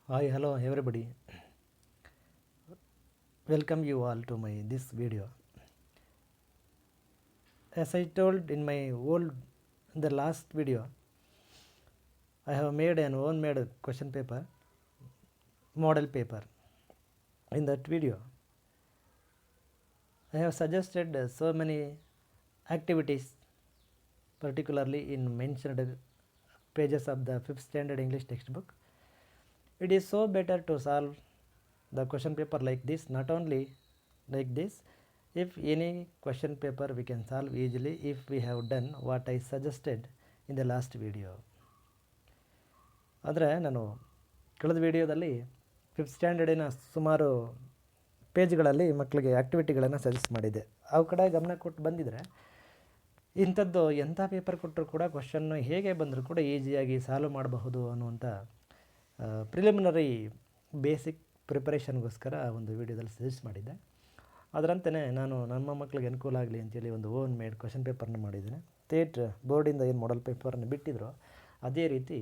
Hi, hello everybody. Welcome you all to my this video. As I told in my the last video, I have made an own made question paper, model paper. In that video, I have suggested so many activities, particularly in mentioned pages of the 5th standard English textbook. It is so better to solve the question paper like this, not only like this. If any question paper we can solve easily if we have done what I suggested in the last video. ಆದರೆ ನಾನು ಕಳೆದ ವಿಡಿಯೋದಲ್ಲಿ 5th ಸ್ಟ್ಯಾಂಡರ್ಡಿನ ಸುಮಾರು ಪೇಜ್ಗಳಲ್ಲಿ ಮಕ್ಕಳಿಗೆ ಆ್ಯಕ್ಟಿವಿಟಿಗಳನ್ನು suggest ಮಾಡಿದ್ದೆ. ಅವು ಕಡೆ ಗಮನ ಕೊಟ್ಟು ಬಂದಿದ್ದರೆ ಇಂಥದ್ದು ಎಂಥ ಪೇಪರ್ ಕೊಟ್ಟರು ಕೂಡ ಕ್ವಶನ್ನು ಹೇಗೆ ಬಂದರೂ ಕೂಡ ಈಸಿಯಾಗಿ ಸಾಲ್ವ್ ಮಾಡಬಹುದು ಅನ್ನುವಂಥ ಪ್ರಿಲಿಮಿನರಿ ಬೇಸಿಕ್ ಪ್ರಿಪರೇಷನ್ಗೋಸ್ಕರ ಒಂದು ವಿಡಿಯೋದಲ್ಲಿ ಸಜೆಸ್ಟ್ ಮಾಡಿದ್ದೆ. ಅದರಂತೆಯೇ ನಾನು ನಮ್ಮ ಮಕ್ಕಳಿಗೆ ಅನುಕೂಲ ಆಗಲಿ ಅಂತೇಳಿ ಒಂದು ಓನ್ ಮೇಡ್ ಕ್ವಶನ್ ಪೇಪರ್ನ ಮಾಡಿದ್ದೇನೆ. ಸ್ಟೇಟ್ ಬೋರ್ಡಿಂದ ಏನು ಮಾಡೆಲ್ ಪೇಪರ್ನ ಬಿಟ್ಟಿದ್ರು ಅದೇ ರೀತಿ,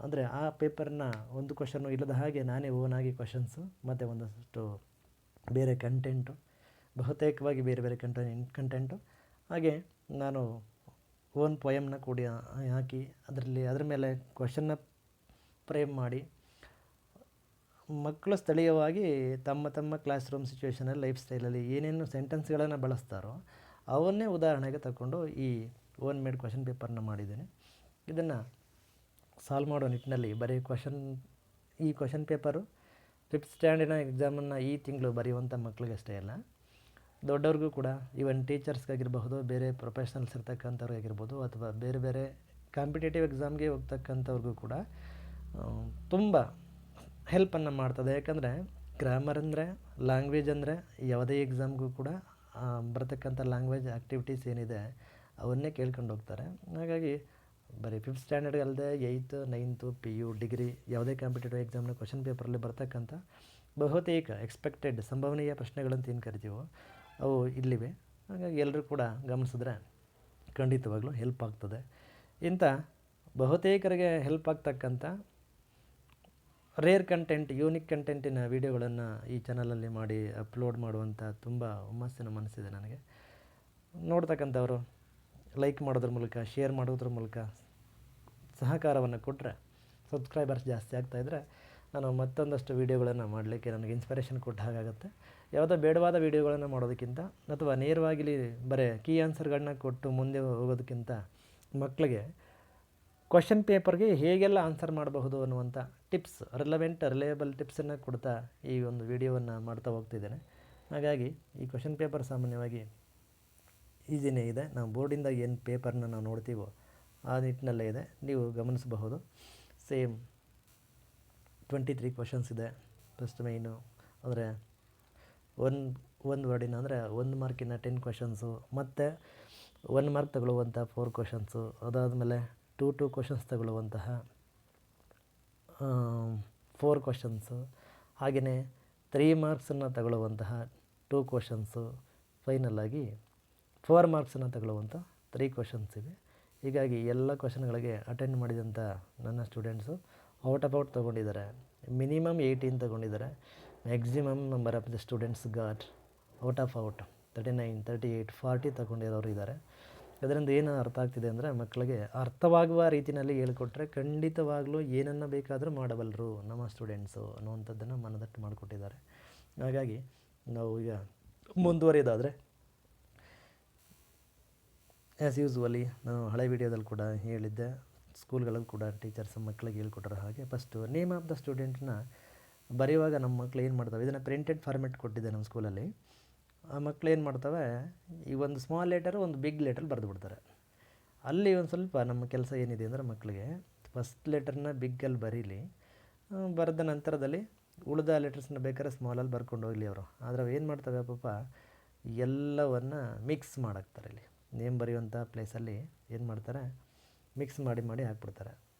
ಅಂದರೆ ಆ ಪೇಪರ್ನ ಒಂದು ಕ್ವಶನ್ನು ಇಲ್ಲದ ಹಾಗೆ ನಾನೇ ಓನಾಗಿ ಕ್ವಶನ್ಸು ಮತ್ತು ಒಂದಷ್ಟು ಬೇರೆ ಕಂಟೆಂಟು, ಬಹುತೇಕವಾಗಿ ಬೇರೆ ಬೇರೆ ಕಂಟೆಂಟು, ಹಾಗೆ ನಾನು ಓನ್ ಪೊಯಮ್ನ ಕೂಡ ಹಾಕಿ ಅದರ ಮೇಲೆ ಕ್ವಶನ್ನ ಫ್ರೇಮ್ ಮಾಡಿ ಮಕ್ಕಳು ಸ್ಥಳೀಯವಾಗಿ ತಮ್ಮ ಕ್ಲಾಸ್ ರೂಮ್ ಸಿಚುವೇಷನಲ್ಲಿ ಲೈಫ್ ಸ್ಟೈಲಲ್ಲಿ ಏನೇನು ಸೆಂಟೆನ್ಸ್ಗಳನ್ನು ಬಳಸ್ತಾರೋ ಅವನ್ನೇ ಉದಾಹರಣೆಗೆ ತಗೊಂಡು ಈ ಓನ್ ಮೇಡ್ ಕ್ವಶನ್ ಪೇಪರ್ನ ಮಾಡಿದ್ದೇನೆ. ಇದನ್ನು ಸಾಲ್ವ್ ಮಾಡೋ ನಿಟ್ಟಿನಲ್ಲಿ ಬರೀ ಈ ಕ್ವಶನ್ ಪೇಪರು 5th ಸ್ಟ್ಯಾಂಡರ್ಡಿನ ಎಕ್ಸಾಮನ್ನು ಈ ತಿಂಗಳು ಬರೆಯುವಂಥ ಮಕ್ಕಳಿಗೆ ಅಷ್ಟೇ ಅಲ್ಲ, ದೊಡ್ಡವ್ರಿಗೂ ಕೂಡ, ಈವನ್ ಟೀಚರ್ಸ್ಗಾಗಿರ್ಬಹುದು, ಬೇರೆ ಪ್ರೊಫೆಷ್ನಲ್ಸ್ ಇರ್ತಕ್ಕಂಥವ್ರಿಗಾಗಿರ್ಬೋದು, ಅಥವಾ ಬೇರೆ ಬೇರೆ ಕಾಂಪಿಟೇಟಿವ್ ಎಕ್ಸಾಮ್ಗೆ ಹೋಗ್ತಕ್ಕಂಥವ್ರಿಗೂ ಕೂಡ ತುಂಬ ಹೆಲ್ಪನ್ನು ಮಾಡ್ತದೆ. ಯಾಕಂದರೆ ಗ್ರಾಮರ್ ಅಂದರೆ, ಲ್ಯಾಂಗ್ವೇಜ್ ಅಂದರೆ ಯಾವುದೇ ಎಕ್ಸಾಮ್ಗೂ ಕೂಡ ಬರ್ತಕ್ಕಂಥ ಲ್ಯಾಂಗ್ವೇಜ್ ಆ್ಯಕ್ಟಿವಿಟೀಸ್ ಏನಿದೆ ಅವನ್ನೇ ಕೇಳ್ಕೊಂಡು ಹೋಗ್ತಾರೆ. ಹಾಗಾಗಿ ಬರೀ 5th ಸ್ಟ್ಯಾಂಡರ್ಡ್ ಅಲ್ಲದೆ 8th 9th PU ಡಿಗ್ರಿ ಯಾವುದೇ ಕಾಂಪಿಟೇಟಿವ್ ಎಕ್ಸಾಮ್ನ ಕ್ವಶನ್ ಪೇಪರಲ್ಲಿ ಬರ್ತಕ್ಕಂಥ ಬಹುತೇಕ ಎಕ್ಸ್ಪೆಕ್ಟೆಡ್ ಸಂಭವನೀಯ ಪ್ರಶ್ನೆಗಳಂತ ಏನು ಕರಿತೀವೋ ಅವು ಇಲ್ಲಿವೆ. ಹಾಗಾಗಿ ಎಲ್ಲರೂ ಕೂಡ ಗಮನಿಸಿದ್ರೆ ಖಂಡಿತವಾಗ್ಲೂ ಹೆಲ್ಪ್ ಆಗ್ತದೆ. ಇಂಥ ಬಹುತೇಕರಿಗೆ ಹೆಲ್ಪ್ ಆಗ್ತಕ್ಕಂಥ ರೇರ್ ಕಂಟೆಂಟ್, ಯೂನಿಕ್ ಕಂಟೆಂಟಿನ ವೀಡಿಯೋಗಳನ್ನು ಈ ಚಾನಲಲ್ಲಿ ಮಾಡಿ ಅಪ್ಲೋಡ್ ಮಾಡುವಂಥ ತುಂಬ ಹುಮ್ಮಸ್ಸಿನ ಮನಸ್ಸಿದೆ ನನಗೆ. ನೋಡ್ತಕ್ಕಂಥವರು ಲೈಕ್ ಮಾಡೋದ್ರ ಮೂಲಕ, ಶೇರ್ ಮಾಡೋದ್ರ ಮೂಲಕ ಸಹಕಾರವನ್ನು ಕೊಟ್ಟರೆ, ಸಬ್ಸ್ಕ್ರೈಬರ್ಸ್ ಜಾಸ್ತಿ ಆಗ್ತಾಯಿದ್ರೆ ನಾನು ಮತ್ತೊಂದಷ್ಟು ವೀಡಿಯೋಗಳನ್ನು ಮಾಡಲಿಕ್ಕೆ ನನಗೆ ಇನ್ಸ್ಪಿರೇಷನ್ ಕೊಟ್ಟ ಹಾಗಾಗುತ್ತೆ. ಯಾವುದೋ ಬೇಡವಾದ ವೀಡಿಯೋಗಳನ್ನು ಮಾಡೋದಕ್ಕಿಂತ ಅಥವಾ ನೇರವಾಗಿ ಬರೀ ಕೀ ಆನ್ಸರ್ಗಳನ್ನ ಕೊಟ್ಟು ಮುಂದೆ ಹೋಗೋದಕ್ಕಿಂತ ಮಕ್ಕಳಿಗೆ ಕ್ವಶನ್ ಪೇಪರ್ಗೆ ಹೇಗೆಲ್ಲ ಆನ್ಸರ್ ಮಾಡಬಹುದು ಅನ್ನುವಂಥ ಟಿಪ್ಸ್, ರಿಲೇಬಲ್ ಟಿಪ್ಸನ್ನು ಕೊಡ್ತಾ ಈ ಒಂದು ವಿಡಿಯೋವನ್ನು ಮಾಡ್ತಾ ಹೋಗ್ತಿದ್ದೇನೆ. ಹಾಗಾಗಿ ಈ ಕ್ವಶನ್ ಪೇಪರ್ ಸಾಮಾನ್ಯವಾಗಿ ಈಸಿನೇ ಇದೆ. ನಾವು ಬೋರ್ಡಿಂದ ಏನು ಪೇಪರ್ನ ನಾವು ನೋಡ್ತೀವೋ ಆ ನಿಟ್ಟಿನಲ್ಲೇ ಇದೆ, ನೀವು ಗಮನಿಸಬಹುದು. ಸೇಮ್ 23 ಕ್ವಶನ್ಸ್ ಇದೆ. ಫಸ್ಟ್ ಮೈನು ಅಂದರೆ ಒಂದು ವರ್ಡಿನ ಅಂದರೆ 1 ಮಾರ್ಕಿನ 10 ಕ್ವಶನ್ಸು, ಮತ್ತು 1 ಮಾರ್ಕ್ ತಗೊಳ್ಳುವಂಥ 4 ಕ್ವಶನ್ಸು, ಅದಾದಮೇಲೆ 2 ಕ್ವಶನ್ಸ್ ತಗೊಳ್ಳುವಂತಹ 4 ಕ್ವಶನ್ಸು, ಹಾಗೆಯೇ 3 ಮಾರ್ಕ್ಸನ್ನು ತಗೊಳ್ಳುವಂತಹ 2 ಕ್ವಶನ್ಸು, ಫೈನಲಾಗಿ 4 ಮಾರ್ಕ್ಸನ್ನು ತಗೊಳ್ಳುವಂಥ 3 ಕ್ವಶನ್ಸ್ ಇವೆ. ಹೀಗಾಗಿ ಎಲ್ಲ ಕ್ವಶನ್ಗಳಿಗೆ ಅಟೆಂಡ್ ಮಾಡಿದಂಥ ನನ್ನ ಸ್ಟೂಡೆಂಟ್ಸು ಔಟ್ ತೊಗೊಂಡಿದ್ದಾರೆ. ಮಿನಿಮಮ್ 18 ತೊಗೊಂಡಿದ್ದಾರೆ. Maximum number of the students got out 39, 38, 40 ತಗೊಂಡಿರೋರು ಇದ್ದಾರೆ. ಅದರಿಂದ ಏನು ಅರ್ಥ ಆಗ್ತಿದೆ ಅಂದರೆ, ಮಕ್ಕಳಿಗೆ ಅರ್ಥವಾಗುವ ರೀತಿಯಲ್ಲಿ ಹೇಳಿಕೊಟ್ರೆ ಖಂಡಿತವಾಗಲೂ ಏನನ್ನು ಬೇಕಾದರೂ ಮಾಡಬಲ್ಲರು ನಮ್ಮ ಸ್ಟೂಡೆಂಟ್ಸು ಅನ್ನುವಂಥದ್ದನ್ನು ಮನದಟ್ಟು ಮಾಡಿಕೊಟ್ಟಿದ್ದಾರೆ. ಹಾಗಾಗಿ ನಾವು ಈಗ ಮುಂದುವರಿಯೋದಾದರೆ, ಆ್ಯಸ್ ಯೂಸ್ವಲಿ ನಾನು ಹಳೆ ವಿಡಿಯೋದಲ್ಲಿ ಕೂಡ ಹೇಳಿದ್ದೆ, ಸ್ಕೂಲ್ಗಳಲ್ಲಿ ಕೂಡ ಟೀಚರ್ಸ್ ಮಕ್ಕಳಿಗೆ ಹೇಳ್ಕೊಟ್ಟಿರೋ ಹಾಗೆ ಫಸ್ಟು ನೇಮ್ ಆಫ್ ದ ಸ್ಟೂಡೆಂಟ್ನ ಬರೆಯುವಾಗ ನಮ್ಮ ಮಕ್ಕಳು ಏನು ಮಾಡ್ತವೆ, ಇದನ್ನು ಪ್ರಿಂಟೆಡ್ ಫಾರ್ಮೆಟ್ ಕೊಟ್ಟಿದ್ದೆ ನಮ್ಮ ಸ್ಕೂಲಲ್ಲಿ. ಆ ಮಕ್ಕಳು ಏನು ಮಾಡ್ತವೆ, ಈ ಒಂದು ಸ್ಮಾಲ್ ಲೆಟರು ಒಂದು ಬಿಗ್ ಲೆಟರ್ ಬರೆದು ಬಿಡ್ತಾರೆ. ಅಲ್ಲಿ ಒಂದು ಸ್ವಲ್ಪ ನಮ್ಮ ಕೆಲಸ ಏನಿದೆ ಅಂದರೆ, ಮಕ್ಕಳಿಗೆ ಫಸ್ಟ್ ಲೆಟರ್ನ ಬಿಗ್ಗಲ್ಲಿ ಬರೀಲಿ, ಬರೆದ ನಂತರದಲ್ಲಿ ಉಳಿದ ಲೆಟರ್ಸ್ನ ಬೇಕಾದ್ರೆ ಸ್ಮಾಲಲ್ಲಿ ಬರ್ಕೊಂಡು ಹೋಗಲಿ ಅವರು. ಆದರೆ ಅವು ಏನು ಮಾಡ್ತವೆ ಪಾಪ, ಎಲ್ಲವನ್ನು ಮಿಕ್ಸ್ ಮಾಡಾಕ್ತಾರೆ. ಇಲ್ಲಿ ನೇಮ್ ಬರೆಯುವಂಥ ಪ್ಲೇಸಲ್ಲಿ ಏನು ಮಾಡ್ತಾರೆ, ಮಿಕ್ಸ್ ಮಾಡಿ ಹಾಕ್ಬಿಡ್ತಾರೆ.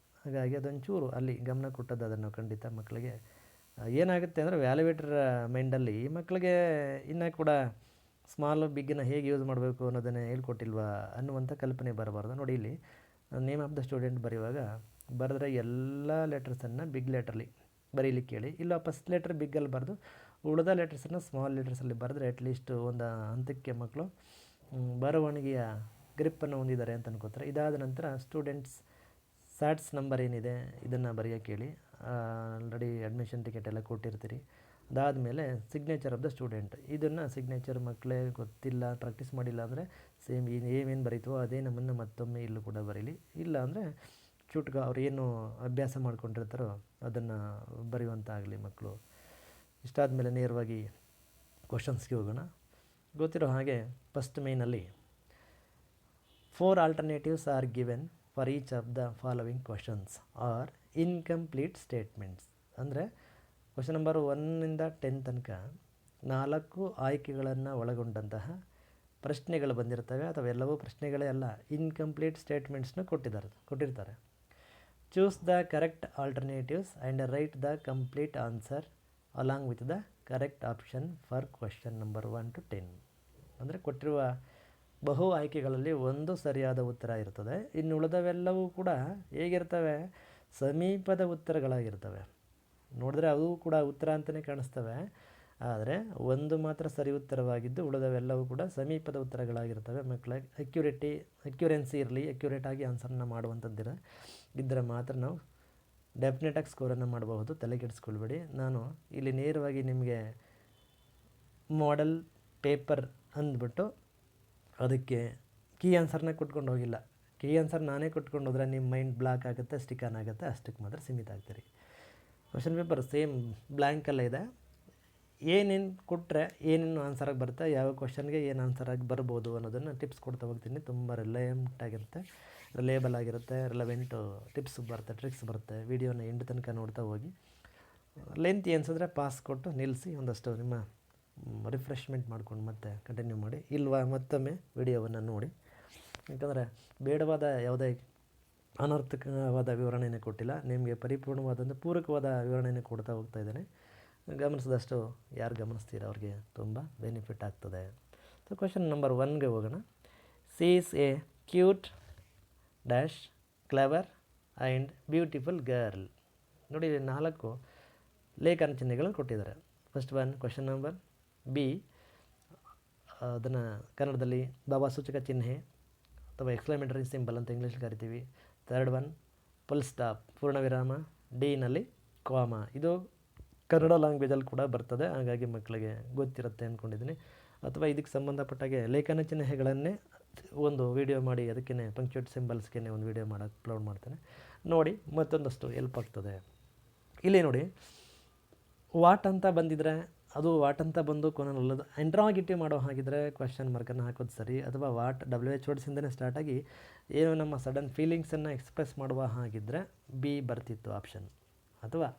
ಹಾಗಾಗಿ ಅದೊಂಚೂರು ಅಲ್ಲಿ ಗಮನ ಕೊಟ್ಟದ್ದು ಅದನ್ನು ಖಂಡಿತ ಮಕ್ಕಳಿಗೆ ಏನಾಗುತ್ತೆ ಅಂದರೆ, ವ್ಯಾಲ್ಯುವೇಟರ್ ಮೈಂಡಲ್ಲಿ ಈ ಮಕ್ಕಳಿಗೆ ಇನ್ನೂ ಕೂಡ ಸ್ಮಾಲ್ ಬಿಗ್ಗನ್ನು ಹೇಗೆ ಯೂಸ್ ಮಾಡಬೇಕು ಅನ್ನೋದನ್ನೇ ಹೇಳ್ಕೊಟ್ಟಿಲ್ವಾ ಅನ್ನುವಂಥ ಕಲ್ಪನೆ ಬರಬಾರ್ದು. ನೋಡಿ, ಇಲ್ಲಿ ನೇಮ್ ಆಫ್ ದ ಸ್ಟೂಡೆಂಟ್ ಬರೆಯುವಾಗ ಬರೆದ್ರೆ ಎಲ್ಲ ಲೆಟರ್ಸನ್ನು ಬಿಗ್ ಲೆಟರ್ಲಿ ಬರೀಲಿಕ್ಕೆ ಹೇಳಿ. ಇಲ್ಲ ಫಸ್ಟ್ ಲೆಟ್ರ್ ಬಿಗ್ಗಲ್ಲಿ ಬರೆದು ಉಳಿದ ಲೆಟರ್ಸನ್ನು ಸ್ಮಾಲ್ ಲೆಟರ್ಸಲ್ಲಿ ಬರೆದ್ರೆ ಅಟ್ಲೀಸ್ಟ್ ಒಂದು ಹಂತಕ್ಕೆ ಮಕ್ಕಳು ಬರವಣಿಗೆಯ ಗ್ರಿಪ್ಪನ್ನು ಹೊಂದಿದ್ದಾರೆ ಅಂತ ಅನ್ಕೋತಾರೆ. ಇದಾದ ನಂತರ ಸ್ಟೂಡೆಂಟ್ಸ್ ಸ್ಯಾಟ್ಸ್ ನಂಬರ್ ಏನಿದೆ ಇದನ್ನು ಬರೆಯೋಕ್ಕೆ ಹೇಳಿ. ಆಲ್ರೆಡಿ ಅಡ್ಮಿಷನ್ ಟಿಕೆಟ್ ಎಲ್ಲ ಕೊಟ್ಟಿರ್ತೀರಿ. ಅದಾದಮೇಲೆ ಸಿಗ್ನೇಚರ್ ಆಫ್ ದ ಸ್ಟೂಡೆಂಟ್, ಇದನ್ನು ಸಿಗ್ನೇಚರ್ ಮಕ್ಕಳೇ ಗೊತ್ತಿಲ್ಲ, ಪ್ರಾಕ್ಟೀಸ್ ಮಾಡಿಲ್ಲ ಅಂದರೆ ಸೇಮ್ ಏನೇನು ಬರೀತೀವೋ ಅದೇ ನಮ್ಮನ್ನು ಮತ್ತೊಮ್ಮೆ ಇಲ್ಲೂ ಕೂಡ ಬರೀಲಿ. ಇಲ್ಲ ಅಂದರೆ ಚುಟ್ಕ ಅವ್ರು ಏನು ಅಭ್ಯಾಸ ಮಾಡ್ಕೊಂಡಿರ್ತಾರೋ ಅದನ್ನು ಬರೆಯುವಂಥ ಆಗಲಿ ಮಕ್ಕಳು. ಇಷ್ಟಾದ ಮೇಲೆ ನೇರವಾಗಿ ಕ್ವಶನ್ಸ್ಗೆ ಹೋಗೋಣ. ಗೊತ್ತಿರೋ ಹಾಗೆ ಫಸ್ಟ್ ಮೇನಲ್ಲಿ 4 alternatives are given for each of the following questions or incomplete statements. ಅಂದರೆ ಕ್ವಶನ್ ನಂಬರ್ 1 to 10 ತನಕ 4 ಆಯ್ಕೆಗಳನ್ನು ಒಳಗೊಂಡಂತಹ ಪ್ರಶ್ನೆಗಳು ಬಂದಿರ್ತವೆ. ಅಥವಾ ಎಲ್ಲವೂ ಪ್ರಶ್ನೆಗಳೇ ಅಲ್ಲ, ಇನ್ಕಂಪ್ಲೀಟ್ ಸ್ಟೇಟ್ಮೆಂಟ್ಸ್ನ ಕೊಟ್ಟಿರ್ತಾರೆ. Choose the correct alternatives and right the complete answer along with the correct option for question number 1 to 10. ಅಂದರೆ ಕೊಟ್ಟಿರುವ ಬಹು ಆಯ್ಕೆಗಳಲ್ಲಿ ಒಂದು ಸರಿಯಾದ ಉತ್ತರ ಇರ್ತದೆ. ಇನ್ನು ಉಳಿದವೆಲ್ಲವೂ ಕೂಡ ಹೇಗಿರ್ತವೆ, ಸಮೀಪದ ಉತ್ತರಗಳಾಗಿರ್ತವೆ. ನೋಡಿದ್ರೆ ಅವು ಕೂಡ ಉತ್ತರ ಅಂತಲೇ ಕಾಣಿಸ್ತವೆ, ಆದರೆ ಒಂದು ಮಾತ್ರ ಸರಿ ಉತ್ತರವಾಗಿದ್ದು ಉಳಿದವೆಲ್ಲವೂ ಕೂಡ ಸಮೀಪದ ಉತ್ತರಗಳಾಗಿರ್ತವೆ. ಮಕ್ಕಳ ಅಕ್ಯುರೆನ್ಸಿ ಇರಲಿ, ಅಕ್ಯುರೇಟಾಗಿ ಆನ್ಸರ್ನ ಮಾಡುವಂಥದ್ದಿರ ಇದ್ದರೆ ಮಾತ್ರ ನಾವು ಡೆಫಿನೆಟಾಗಿ ಸ್ಕೋರನ್ನು ಮಾಡಬಹುದು. ತಲೆಕೆಡಿಸ್ಕೊಳ್ಬೇಡಿ. ನಾನು ಇಲ್ಲಿ ನೇರವಾಗಿ ನಿಮಗೆ ಮಾಡೆಲ್ ಪೇಪರ್ ಅಂದ್ಬಿಟ್ಟು ಅದಕ್ಕೆ ಕೀ ಆನ್ಸರ್ನ ಕೊಟ್ಕೊಂಡು ಹೋಗಿಲ್ಲ. ಕೀ ಆನ್ಸರ್ ನಾನೇ ಕೊಟ್ಕೊಂಡು ಹೋದರೆ ನಿಮ್ಮ ಮೈಂಡ್ ಬ್ಲಾಕ್ ಆಗುತ್ತೆ, ಸ್ಟಿಕ್ ಆನ್ ಆಗುತ್ತೆ, ಅಷ್ಟಕ್ಕೆ ಮಾತ್ರ ಸೀಮಿತ ಆಗ್ತೀರಿ. ಕ್ವಶನ್ ಪೇಪರ್ ಸೇಮ್ ಬ್ಲ್ಯಾಂಕಲ್ಲೇ ಇದೆ. ಏನೇನು ಕೊಟ್ಟರೆ ಏನೇನು ಆನ್ಸರಾಗಿ ಬರುತ್ತೆ, ಯಾವ ಕ್ವಶನ್ಗೆ ಏನು ಆನ್ಸರಾಗಿ ಬರ್ಬೋದು ಅನ್ನೋದನ್ನು ಟಿಪ್ಸ್ ಕೊಡ್ತಾ ಹೋಗ್ತೀನಿ. ತುಂಬ ರಿಲೇಬಲ್ ಆಗಿರುತ್ತೆ, ರಿಲೆವೆಂಟು ಟಿಪ್ಸ್ ಬರುತ್ತೆ, ಟ್ರಿಕ್ಸ್ ಬರುತ್ತೆ. ವೀಡಿಯೋನ ಎಂಡ್ ತನಕ ನೋಡ್ತಾ ಹೋಗಿ. ಲೆಂತ್ ಅನಿಸಿದ್ರೆ ಪಾಸ್ ಕೊಟ್ಟು ನಿಲ್ಲಿಸಿ ಒಂದಷ್ಟು ನಿಮ್ಮ ರಿಫ್ರೆಶ್ಮೆಂಟ್ ಮಾಡ್ಕೊಂಡು ಮತ್ತೆ ಕಂಟಿನ್ಯೂ ಮಾಡಿ. ಇಲ್ವಾ ಮತ್ತೊಮ್ಮೆ ವಿಡಿಯೋವನ್ನು ನೋಡಿ. ಯಾಕಂದರೆ ಬೇಡವಾದ ಯಾವುದೇ ಅನರ್ಥಕವಾದ ವಿವರಣೆಯನ್ನು ಕೊಟ್ಟಿಲ್ಲ, ನಿಮಗೆ ಪರಿಪೂರ್ಣವಾದಂಥ ಪೂರಕವಾದ ವಿವರಣೆಯನ್ನು ಕೊಡ್ತಾ ಹೋಗ್ತಾ ಇದ್ದೇನೆ. ಗಮನಿಸಿದಷ್ಟು ಯಾರು ಗಮನಿಸ್ತೀರ ಅವ್ರಿಗೆ ತುಂಬ ಬೆನಿಫಿಟ್ ಆಗ್ತದೆ. ಸೊ ಕ್ವಶನ್ ನಂಬರ್ 1ಗೆ ಹೋಗೋಣ. C is A cute dash clever and beautiful girl. ನೋಡಿ 4 ಲೇಖನ ಚಿಹ್ನೆಗಳನ್ನು ಕೊಟ್ಟಿದ್ದಾರೆ. First one question number B, ಅದನ್ನು ಕನ್ನಡದಲ್ಲಿ ಭಾವಸೂಚಕ ಚಿಹ್ನೆ ಅಥವಾ ಎಕ್ಸ್ಕ್ಲಮೇಟರಿ ಸಿಂಬಲ್ ಅಂತ ಇಂಗ್ಲೀಷಲ್ಲಿ ಕರಿತೀವಿ. ಥರ್ಡ್ ಒನ್ ಫುಲ್ ಸ್ಟಾಪ್, ಪೂರ್ಣ ವಿರಾಮ, ಡಿನಲ್ಲಿ ಕಾಮ. ಇದು ಕನ್ನಡ ಲ್ಯಾಂಗ್ವೇಜಲ್ಲಿ ಕೂಡ ಬರ್ತದೆ, ಹಾಗಾಗಿ ಮಕ್ಕಳಿಗೆ ಗೊತ್ತಿರುತ್ತೆ ಅಂದ್ಕೊಂಡಿದ್ದೀನಿ. ಅಥವಾ ಇದಕ್ಕೆ ಸಂಬಂಧಪಟ್ಟಾಗೆ ಲೇಖನ ಚಿಹ್ನೆಗಳನ್ನೇ ಒಂದು ವಿಡಿಯೋ ಮಾಡಿ ಅದಕ್ಕೇ ಪಂಕ್ಚುಯೇಟ್ ಸಿಂಬಲ್ಸ್ಗೆ ಒಂದು ವಿಡಿಯೋ ಮಾಡಿ ಅಪ್ಲೋಡ್ ಮಾಡ್ತೇನೆ, ನೋಡಿ ಮತ್ತೊಂದಷ್ಟು ಹೆಲ್ಪ್ ಆಗ್ತದೆ. ಇಲ್ಲಿ ನೋಡಿ ವಾಟ್ ಅಂತ ಬಂದಿದ್ರೆ ಅದು ವಾಟ್ ಅಂತ ಬಂದು ಕೊನೆಯಲ್ಲದು ಇಂಟ್ರಾಗೇಟಿವ್ ಮಾಡೋ ಹಾಗಿದ್ರೆ ಕ್ವಶನ್ ಮಾರ್ಕನ್ನು ಹಾಕೋದು ಸರಿ. ಅಥವಾ ವಾಟ್ WH ವರ್ಡ್ಸಿಂದನೇ ಸ್ಟಾರ್ಟಾಗಿ ಏನು ನಮ್ಮ ಸಡನ್ ಫೀಲಿಂಗ್ಸನ್ನು ಎಕ್ಸ್ಪ್ರೆಸ್ ಮಾಡುವ ಹಾಗಿದ್ದರೆ ಬಿ ಬರ್ತಿತ್ತು ಆಪ್ಷನ್. ಅಥವಾ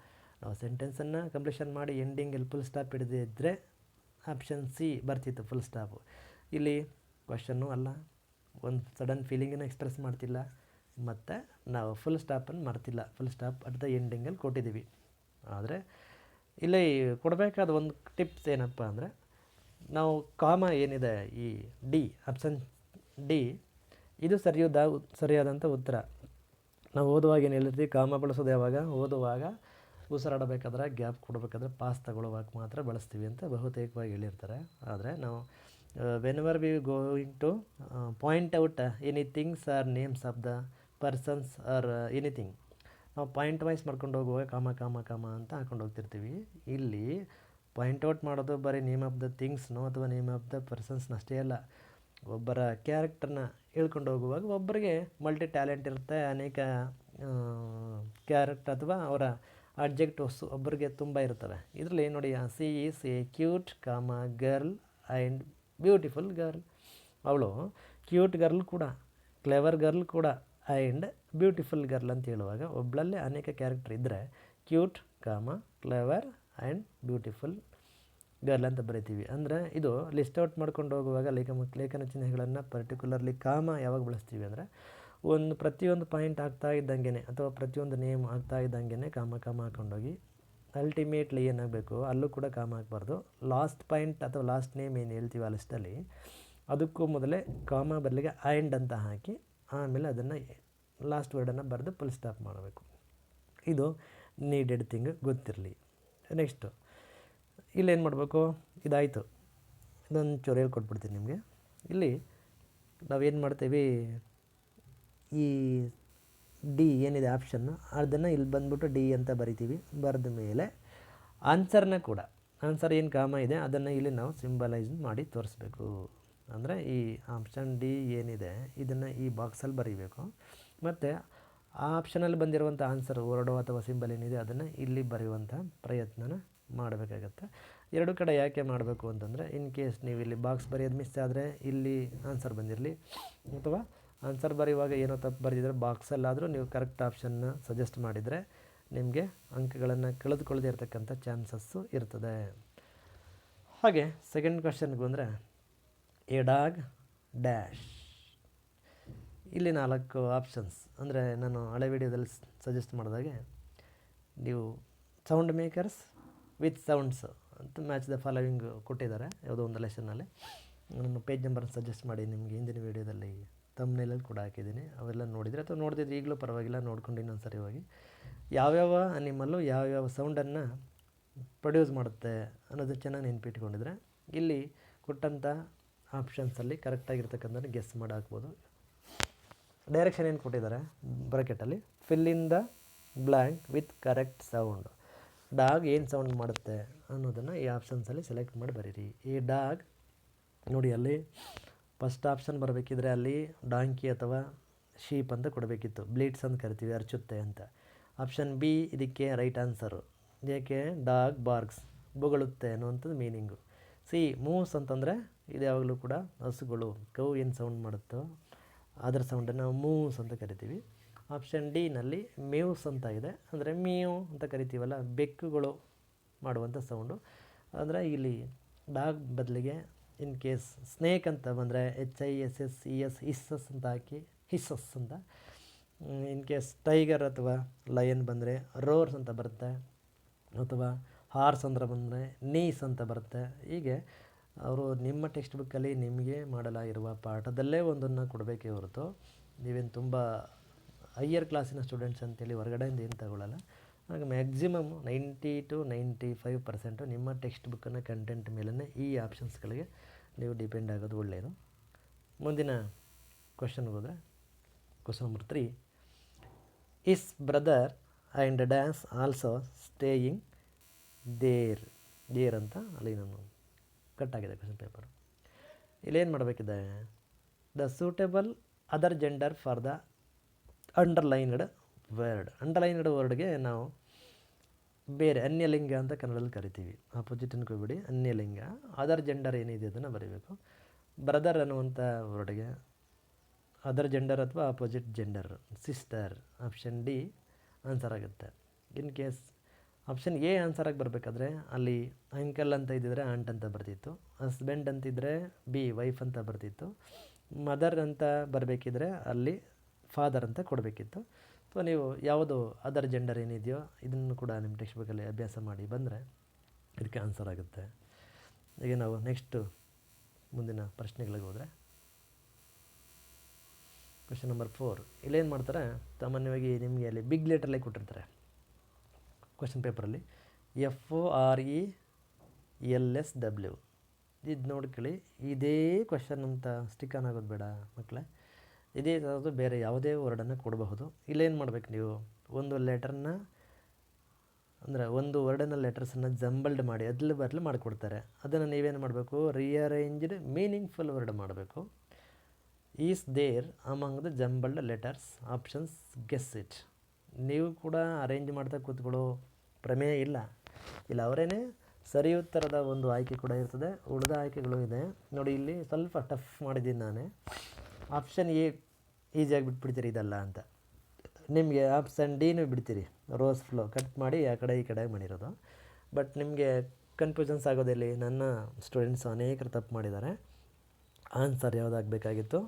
ನಾವು ಸೆಂಟೆನ್ಸನ್ನು ಕಂಪ್ಲೀಷನ್ ಮಾಡಿ ಎಂಡಿಂಗಲ್ಲಿ ಫುಲ್ ಸ್ಟಾಪ್ ಹಿಡಿದಿದ್ದರೆ ಆಪ್ಷನ್ ಸಿ ಬರ್ತಿತ್ತು, ಫುಲ್ ಸ್ಟಾಪು. ಇಲ್ಲಿ ಕ್ವಶನ್ನು ಅಲ್ಲ, ಒಂದು ಸಡನ್ ಫೀಲಿಂಗನ್ನು ಎಕ್ಸ್ಪ್ರೆಸ್ ಮಾಡ್ತಿಲ್ಲ, ಮತ್ತು ನಾವು ಫುಲ್ ಸ್ಟಾಪನ್ನು ಮರ್ತಿಲ್ಲ, ಫುಲ್ ಸ್ಟಾಪ್ ಅಟ್ ದ ಎಂಡಿಂಗಲ್ಲಿ ಕೊಟ್ಟಿದ್ದೀವಿ. ಆದರೆ ಇಲ್ಲಿ ಕೊಡಬೇಕಾದ ಒಂದು ಟಿಪ್ಸ್ ಏನಪ್ಪ ಅಂದರೆ, ನಾವು ಕಾಮ ಏನಿದೆ ಈ ಡಿ ಆಪ್ಷನ್ ಡಿ, ಇದು ಸರಿಯಾದಂಥ ಉತ್ತರ. ನಾವು ಓದುವಾಗ ಏನು ಹೇಳಿರ್ತೀವಿ, ಕಾಮ ಬಳಸೋದು ಯಾವಾಗ, ಓದುವಾಗ ಉಸಿರಾಡಬೇಕಾದ್ರೆ ಗ್ಯಾಪ್ ಕೊಡಬೇಕಾದ್ರೆ ಪಾಸ್ ತಗೊಳ್ಳುವಾಗ ಮಾತ್ರ ಬಳಸ್ತೀವಿ ಅಂತ ಬಹುತೇಕವಾಗಿ ಹೇಳಿರ್ತಾರೆ. ಆದರೆ ನಾವು whenever we going to point out anythings or names of the persons or anything, ನಾವು ಪಾಯಿಂಟ್ ವೈಸ್ ಮಾಡ್ಕೊಂಡು ಹೋಗುವಾಗ ಕಾಮ ಕಾಮ ಕಾಮ ಅಂತ ಹಾಕೊಂಡು ಹೋಗ್ತಿರ್ತೀವಿ. ಇಲ್ಲಿ ಪಾಯಿಂಟ್ ಔಟ್ ಮಾಡೋದು ಬರೀ ನೇಮ್ ಆಫ್ ದ ಥಿಂಗ್ಸ್ನೋ ಅಥವಾ ನೇಮ್ ಆಫ್ ದ ಪರ್ಸನ್ಸ್ನ ಅಷ್ಟೇ ಅಲ್ಲ, ಒಬ್ಬರ ಕ್ಯಾರೆಕ್ಟರ್ನ ಹೇಳ್ಕೊಂಡು ಹೋಗುವಾಗ ಒಬ್ಬರಿಗೆ ಮಲ್ಟಿ ಟ್ಯಾಲೆಂಟ್ ಇರುತ್ತೆ, ಅನೇಕ ಕ್ಯಾರೆಕ್ಟರ್ ಅಥವಾ ಅವರ ಅಬ್ಜೆಕ್ಟಿವ್ಸ್ ಒಬ್ಬರಿಗೆ ತುಂಬ ಇರ್ತವೆ. ಇದರಲ್ಲಿ ನೋಡಿ, ಸಿ ಈಸ್ ಎ ಕ್ಯೂಟ್ ಕಾಮ ಗರ್ಲ್ ಆ್ಯಂಡ್ ಬ್ಯೂಟಿಫುಲ್ ಗರ್ಲ್. ಅವಳು ಕ್ಯೂಟ್ ಗರ್ಲ್ ಕೂಡ, ಕ್ಲೆವರ್ ಗರ್ಲ್ ಕೂಡ, ಆ್ಯಂಡ್ ಬ್ಯೂಟಿಫುಲ್ ಗರ್ಲ್ ಅಂತ ಹೇಳುವಾಗ ಒಬ್ಬಳಲ್ಲೇ ಅನೇಕ ಕ್ಯಾರೆಕ್ಟರ್ ಇದ್ದರೆ ಕ್ಯೂಟ್ ಕಾಮ ಕ್ಲೆವರ್ ಆ್ಯಂಡ್ ಬ್ಯೂಟಿಫುಲ್ ಗರ್ಲ್ ಅಂತ ಬರಿತೀವಿ. ಅಂದರೆ ಇದು ಲಿಸ್ಟ್ ಔಟ್ ಮಾಡ್ಕೊಂಡು ಹೋಗುವಾಗ ಲೇಖನ ಚಿಹ್ನೆಗಳನ್ನು ಪರ್ಟಿಕ್ಯುಲರ್ಲಿ ಕಾಮ ಯಾವಾಗ ಬಳಸ್ತೀವಿ ಅಂದರೆ, ಪ್ರತಿಯೊಂದು ಪಾಯಿಂಟ್ ಆಗ್ತಾ ಇದ್ದಂಗೆ ಅಥವಾ ಪ್ರತಿಯೊಂದು ನೇಮ್ ಆಗ್ತಾ ಇದ್ದಂಗೆ ಕಾಮ ಕಾಮ ಹಾಕೊಂಡೋಗಿ ಅಲ್ಟಿಮೇಟ್ಲಿ ಏನಾಗಬೇಕು ಅಲ್ಲೂ ಕೂಡ ಕಾಮ ಹಾಕಬಾರ್ದು. ಲಾಸ್ಟ್ ಪಾಯಿಂಟ್ ಅಥವಾ ಲಾಸ್ಟ್ ನೇಮ್ ಏನು ಹೇಳ್ತೀವಿ ಆ ಲಿಸ್ಟಲ್ಲಿ ಅದಕ್ಕೂ ಮೊದಲೇ ಕಾಮ ಬದಲಿಗೆ ಆ್ಯಂಡ್ ಅಂತ ಹಾಕಿ ಆಮೇಲೆ ಅದನ್ನು ಲಾಸ್ಟ್ ವರ್ಡನ್ನು ಬರೆದು ಫುಲ್ ಸ್ಟಾಪ್ ಮಾಡಬೇಕು. ಇದು ನೀಡೆಡ್ ಥಿಂಗ್ ಗೊತ್ತಿರಲಿ. ನೆಕ್ಸ್ಟು ಇಲ್ಲೇನು ಮಾಡಬೇಕು, ಇದಾಯಿತು. ಇದೊಂದು ಚೂರು ಹೇಳ್ಕೊಟ್ಬಿಡ್ತೀನಿ ನಿಮಗೆ. ಇಲ್ಲಿ ನಾವೇನು ಮಾಡ್ತೀವಿ, ಈ ಡಿ ಏನಿದೆ ಆಪ್ಷನ್ನು ಅದನ್ನು ಇಲ್ಲಿ ಬಂದ್ಬಿಟ್ಟು ಡಿ ಅಂತ ಬರಿತೀವಿ. ಬರೆದ ಮೇಲೆ ಆನ್ಸರ್ನ ಕೂಡ, ಆನ್ಸರ್ ಏನು ಕಾಮ ಇದೆ ಅದನ್ನು ಇಲ್ಲಿ ನಾವು ಸಿಂಬಲೈಸ್ ಮಾಡಿ ತೋರಿಸ್ಬೇಕು. ಅಂದರೆ ಈ ಆಪ್ಷನ್ ಡಿ ಏನಿದೆ ಇದನ್ನು ಈ ಬಾಕ್ಸಲ್ಲಿ ಬರೀಬೇಕು. ಮತ್ತು ಆ ಆಪ್ಷನಲ್ಲಿ ಬಂದಿರುವಂಥ ಆನ್ಸರ್ ವರ್ಡೋ ಅಥವಾ ಸಿಂಬಲ್ ಏನಿದೆ ಅದನ್ನು ಇಲ್ಲಿ ಬರೆಯುವಂಥ ಪ್ರಯತ್ನನ ಮಾಡಬೇಕಾಗತ್ತೆ. ಎರಡು ಕಡೆ ಯಾಕೆ ಮಾಡಬೇಕು ಅಂತಂದರೆ, ಇನ್ ಕೇಸ್ ನೀವು ಇಲ್ಲಿ ಬಾಕ್ಸ್ ಬರೆಯೋದು ಮಿಸ್ ಆದರೆ ಇಲ್ಲಿ ಆನ್ಸರ್ ಬಂದಿರಲಿ, ಅಥವಾ ಆನ್ಸರ್ ಬರೆಯುವಾಗ ಏನೋ ತಪ್ಪು ಬರೆದಿದ್ರೆ ಬಾಕ್ಸಲ್ಲಾದರೂ ನೀವು ಕರೆಕ್ಟ್ ಆಪ್ಷನ್ನ ಸಜೆಸ್ಟ್ ಮಾಡಿದರೆ ನಿಮಗೆ ಅಂಕಗಳನ್ನು ಕಳೆದುಕೊಳ್ಳದೇ ಇರತಕ್ಕಂಥ ಚಾನ್ಸಸ್ಸು ಇರ್ತದೆ. ಹಾಗೆ ಸೆಕೆಂಡ್ ಕ್ವೆಶ್ಚನ್ಗೆ ಬಂದರೆ, ಎ ಡಾಗ್ ಡ್ಯಾಶ್. ಇಲ್ಲಿ 4 ಆಪ್ಷನ್ಸ್, ಅಂದರೆ ನಾನು ಹಳೆ ವಿಡಿಯೋದಲ್ಲಿ ಸಜೆಸ್ಟ್ ಮಾಡಿದಾಗೆ ನೀವು ಸೌಂಡ್ ಮೇಕರ್ಸ್ ವಿತ್ ಸೌಂಡ್ಸ್ ಅಂತ ಮ್ಯಾಚ್ ದ ಫಾಲೋವಿಂಗ್ ಕೊಟ್ಟಿದ್ದಾರೆ ಯಾವುದೋ ಒಂದು ಲೆಸನ್ನಲ್ಲಿ. ನಾನು ಪೇಜ್ ನಂಬರ್ ಸಜೆಸ್ಟ್ ಮಾಡಿ ನಿಮಗೆ ಹಿಂದಿನ ವೀಡಿಯೋದಲ್ಲಿ ತಮ್ನೇಲಲ್ಲಿ ಕೂಡ ಹಾಕಿದ್ದೀನಿ. ಅವೆಲ್ಲ ನೋಡಿದರೆ ಅಥವಾ ನೋಡಿದ್ರೆ ಈಗಲೂ ಪರವಾಗಿಲ್ಲ, ನೋಡ್ಕೊಂಡು ಇನ್ನೊಂದು ಸರಿ ಹೋಗಿ ಯಾವ್ಯಾವ ಅನಿಮಲ್ಲು ಯಾವ್ಯಾವ ಸೌಂಡನ್ನು ಪ್ರೊಡ್ಯೂಸ್ ಮಾಡುತ್ತೆ ಅನ್ನೋದು ಚೆನ್ನಾಗಿ ನೆನಪಿಟ್ಕೊಂಡಿದ್ರೆ ಇಲ್ಲಿ ಕೊಟ್ಟಂಥ ಆಪ್ಷನ್ಸಲ್ಲಿ ಕರೆಕ್ಟಾಗಿರ್ತಕ್ಕಂಥ ಗೆಸ್ ಮಾಡಿ ಹಾಕ್ಬೋದು. ಡೈರೆಕ್ಷನ್ ಏನು ಕೊಟ್ಟಿದ್ದಾರೆ ಬ್ರಾಕೆಟಲ್ಲಿ, fill in the blank with correct sound. Dog ಏನು ಸೌಂಡ್ ಮಾಡುತ್ತೆ ಅನ್ನೋದನ್ನು ಈ ಆಪ್ಷನ್ಸಲ್ಲಿ ಸೆಲೆಕ್ಟ್ ಮಾಡಿ ಬರೀರಿ. ಈ ಡಾಗ್ ನೋಡಿ, ಅಲ್ಲಿ ಫಸ್ಟ್ ಆಪ್ಷನ್ ಬರಬೇಕಿದ್ರೆ ಅಲ್ಲಿ ಡಾಂಕಿ ಅಥವಾ ಶೀಪ್ ಅಂತ ಕೊಡಬೇಕಿತ್ತು. ಬ್ಲೀಡ್ಸ್ ಅಂತ ಕರಿತೀವಿ, ಅರ್ಚುತ್ತೆ ಅಂತ. ಆಪ್ಷನ್ ಬಿ ಇದಕ್ಕೆ ರೈಟ್ ಆನ್ಸರು. ಏಕೆ, ಡಾಗ್ ಬಾರ್ಕ್ಸ್, ಬೊಗಳುತ್ತೆ ಅನ್ನುವಂಥದ್ದು ಮೀನಿಂಗು. ಸಿ ಮೂವ್ಸ್ ಅಂತಂದರೆ ಇದು ಯಾವಾಗಲೂ ಕೂಡ ಹಸುಗಳು ಕೌ ಏನು ಸೌಂಡ್ ಮಾಡುತ್ತೋ ಅದರ ಸೌಂಡನ್ನು ನಾವು ಮೂವ್ಸ್ ಅಂತ ಕರಿತೀವಿ. ಆಪ್ಷನ್ ಡಿನಲ್ಲಿ ಮೇವ್ಸ್ ಅಂತ ಇದೆ, ಅಂದರೆ ಮೇವ್ ಅಂತ ಕರಿತೀವಲ್ಲ, ಬೆಕ್ಕುಗಳು ಮಾಡುವಂಥ ಸೌಂಡು. ಅಂದರೆ ಇಲ್ಲಿ ಡಾಗ್ ಬದಲಿಗೆ ಇನ್ ಕೇಸ್ ಸ್ನೇಕ್ ಅಂತ ಬಂದರೆ HISSES ಹಿಸ್ಸಸ್ ಅಂತ ಹಾಕಿ ಹಿಸ್ಸಸ್ ಅಂತ. ಇನ್ ಕೇಸ್ ಟೈಗರ್ ಅಥವಾ ಲಯನ್ ಬಂದರೆ ರೋರ್ಸ್ ಅಂತ ಬರುತ್ತೆ, ಅಥವಾ ಹಾರ್ಸ್ ಅಂದ್ರೆ ಬಂದರೆ ನೀಸ್ ಅಂತ ಬರುತ್ತೆ. ಹೀಗೆ ಅವರು ನಿಮ್ಮ ಟೆಕ್ಸ್ಟ್ ಬುಕ್ಕಲ್ಲಿ ನಿಮಗೆ ಮಾಡಲಾಗಿರುವ ಪಾಠದಲ್ಲೇ ಒಂದನ್ನು ಕೊಡಬೇಕೇ ಹೊರತು ನೀವೇನು ತುಂಬ ಹೈಯರ್ ಕ್ಲಾಸಿನ ಸ್ಟೂಡೆಂಟ್ಸ್ ಅಂತೇಳಿ ಹೊರಗಡೆಯಿಂದ ಏನು ತಗೊಳ್ಳಲ್ಲ. ಹಾಗೆ ಮ್ಯಾಕ್ಸಿಮಮ್ 90 to 95% ನಿಮ್ಮ ಟೆಕ್ಸ್ಟ್ ಬುಕ್ಕನ್ನು ಕಂಟೆಂಟ್ ಮೇಲೇ ಈ ಆಪ್ಷನ್ಸ್ಗಳಿಗೆ ನೀವು ಡಿಪೆಂಡ್ ಆಗೋದು ಒಳ್ಳೆಯದು. ಮುಂದಿನ ಕ್ವಶನ್ಗೆ ಹೋದರೆ, question number 3, is brother and dance also staying there ಅಂತ ಅಲ್ಲಿ ನಾನು ಕಟ್ಟಾಗಿದೆ ಕ್ವಶನ್ ಪೇಪರು. ಇಲ್ಲೇನು ಮಾಡಬೇಕಿದೆ, the suitable other gender for the underlined word. Underlined ವರ್ಡ್ಗೆ ನಾವು ಬೇರೆ ಅನ್ಯಲಿಂಗ ಅಂತ ಕನ್ನಡದಲ್ಲಿ ಕರಿತೀವಿ. ಆಪೋಸಿಟ್ ಅನ್ಕೋಬೇಡಿ, ಅನ್ಯಲಿಂಗ. ಅದರ್ ಜೆಂಡರ್ ಏನಿದೆ ಅದನ್ನು ಬರೀಬೇಕು. ಬ್ರದರ್ ಅನ್ನುವಂಥ ವರ್ಡ್ಗೆ ಅದರ್ ಜೆಂಡರ್ ಅಥವಾ opposite gender sister. Option D answer ಆಗುತ್ತೆ. In case option A answer ಆಗಿ ಬರಬೇಕಾದ್ರೆ ಅಲ್ಲಿ ಅಂಕಲ್ ಅಂತ ಇದ್ದಿದ್ರೆ ಆಂಟ್ ಅಂತ ಬರ್ತಿತ್ತು, ಹಸ್ಬೆಂಡ್ ಅಂತಿದ್ದರೆ ಬಿ ವೈಫ್ ಅಂತ ಬರ್ತಿತ್ತು, ಮದರ್ ಅಂತ ಬರಬೇಕಿದ್ರೆ ಅಲ್ಲಿ ಫಾದರ್ ಅಂತ ಕೊಡಬೇಕಿತ್ತು. ಸೊ ನೀವು ಯಾವುದು ಅದರ್ ಜೆಂಡರ್ ಏನಿದೆಯೋ ಇದನ್ನು ಕೂಡ ನಿಮ್ಮ ಟೆಕ್ಸ್ಟ್ ಬುಕ್ಕಲ್ಲಿ ಅಭ್ಯಾಸ ಮಾಡಿ ಬಂದರೆ ಇದಕ್ಕೆ ಆನ್ಸರ್ ಆಗುತ್ತೆ. ಈಗ ನಾವು ನೆಕ್ಸ್ಟು ಮುಂದಿನ ಪ್ರಶ್ನೆಗಳಿಗೆ ಹೋದರೆ, ಕ್ವೆಶ್ಚನ್ ನಂಬರ್ 4. ಇಲ್ಲೇನು ಮಾಡ್ತಾರೆ, ಸಾಮಾನ್ಯವಾಗಿ ನಿಮಗೆ ಅಲ್ಲಿ ಬಿಗ್ ಲೆಟರಲ್ಲೇ ಕೊಟ್ಟಿರ್ತಾರೆ ಕ್ವೆಶ್ಚನ್ ಪೇಪರಲ್ಲಿ, FORELSW. ಇದು ನೋಡ್ಕೊಳ್ಳಿ, ಇದೇ ಕ್ವೆಶ್ಚನ್ ಅಂತ ಸ್ಟಿಕ್ ಆನ್ ಆಗೋದು ಬೇಡ ಮಕ್ಕಳೇ. ಇದೇ ಥರದ್ದು ಬೇರೆ ಯಾವುದೇ ವರ್ಡನ್ನು ಕೊಡಬಹುದು. ಇಲ್ಲೇನು ಮಾಡಬೇಕು, ನೀವು ಒಂದು ಲೆಟರ್ನ ಅಂದರೆ ಒಂದು ವರ್ಡನ್ನ ಲೆಟರ್ಸನ್ನು ಜಂಬಲ್ಡ್ ಮಾಡಿ ಅದಲು ಬದಲು ಮಾಡಿಕೊಡ್ತಾರೆ. ಅದನ್ನು ನೀವೇನು ಮಾಡಬೇಕು, ರಿಅರೇಂಜ್ಡ್ ಮೀನಿಂಗ್ಫುಲ್ ವರ್ಡ್ ಮಾಡಬೇಕು. Is there among the jumbled letters, options guess it. ನೀವು ಕೂಡ ಅರೇಂಜ್ ಮಾಡ್ತಾ ಕೂತ್ಕೊಳ್ಳೋ ಪ್ರಮೇಯ ಇಲ್ಲ. ಇಲ್ಲ ಅವರೇನೆ ಸರಿ ಉತ್ತರದ ಒಂದು ಆಯ್ಕೆ ಕೂಡ ಇರ್ತದೆ, ಉಳಿದ ಆಯ್ಕೆಗಳು ಇದೆ ನೋಡಿ. ಇಲ್ಲಿ ಸ್ವಲ್ಪ ಟಫ್ ಮಾಡಿದ್ದೀನಿ ನಾನೇ. ಆಪ್ಷನ್ ಎ ಈಸಿಯಾಗಿ ಬಿಟ್ಬಿಡ್ತೀರಿ ಇದಲ್ಲ ಅಂತ. ನಿಮಗೆ ಆಪ್ಷನ್ ಡಿನೂ ಬಿಡ್ತೀರಿ, ರೋಸ್ ಫ್ಲೋ ಕಟ್ ಮಾಡಿ ಆ ಕಡೆ ಈ ಕಡೆ ಮಾಡಿರೋದು. ಬಟ್ ನಿಮಗೆ ಕನ್ಫ್ಯೂಷನ್ಸ್ ಆಗೋದಿಲ್ಲ. ನನ್ನ ಸ್ಟೂಡೆಂಟ್ಸ್ ಅನೇಕರು ತಪ್ಪು ಮಾಡಿದ್ದಾರೆ. ಆನ್ಸರ್ ಯಾವುದಾಗಬೇಕಾಗಿತ್ತು,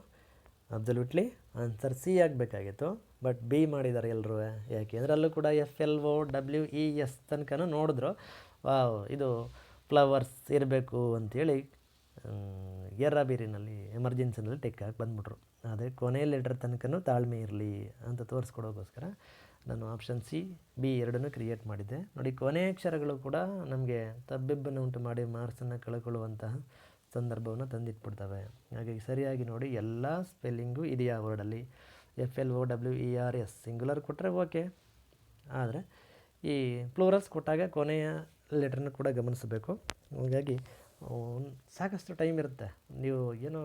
ಅಬ್ಸಲ್ಯೂಟ್ಲಿ ಆನ್ಸರ್ ಸಿ ಆಗಬೇಕಾಗಿತ್ತು. ಬಟ್ ಬಿ ಮಾಡಿದ್ದಾರೆ ಎಲ್ಲರೂ. ಯಾಕೆ ಅಂದರೆ ಅಲ್ಲೂ ಕೂಡ FLOWES ತನಕನೂ ನೋಡಿದ್ರು, ವಾವ್ ಇದು ಫ್ಲವರ್ಸ್ ಇರಬೇಕು ಅಂಥೇಳಿ ಎರ್ರಾಬೇರಿನಲ್ಲಿ ಎಮರ್ಜೆನ್ಸಿನಲ್ಲಿ ಟೆಕ್ ಹಾಕಿ ಬಂದುಬಿಟ್ರು. ಆದರೆ ಕೊನೆ ಲೆಟರ್ ತನಕನೂ ತಾಳ್ಮೆ ಇರಲಿ ಅಂತ ತೋರಿಸ್ಕೊಡೋಕ್ಕೋಸ್ಕರ ನಾನು ಆಪ್ಷನ್ ಸಿ, ಬಿ ಎರಡನ್ನೂ ಕ್ರಿಯೇಟ್ ಮಾಡಿದ್ದೆ. ನೋಡಿ, ಕೊನೆ ಅಕ್ಷರಗಳು ಕೂಡ ನಮಗೆ ತಬ್ಬಿಬ್ಬನ್ನು ಉಂಟು ಮಾಡಿ ಮಾರ್ಕ್ಸನ್ನು ಕಳ್ಕೊಳ್ಳುವಂತಹ ಸಂದರ್ಭವನ್ನು ತಂದಿಟ್ಬಿಡ್ತವೆ. ಹಾಗಾಗಿ ಸರಿಯಾಗಿ ನೋಡಿ, ಎಲ್ಲ ಸ್ಪೆಲ್ಲಿಂಗು ಇದೆಯಾ ವರ್ಡಲ್ಲಿ. FLOWERS ಸಿಂಗುಲರ್ ಕೊಟ್ಟರೆ ಓಕೆ, ಆದರೆ ಈ ಪ್ಲೂರಲ್ಸ್ ಕೊಟ್ಟಾಗ ಕೊನೆಯ ಲೆಟ್ರನ್ನು ಕೂಡ ಗಮನಿಸಬೇಕು. ಹಾಗಾಗಿ ಸಾಕಷ್ಟು ಟೈಮ್ ಇರುತ್ತೆ. ನೀವು ಏನೋ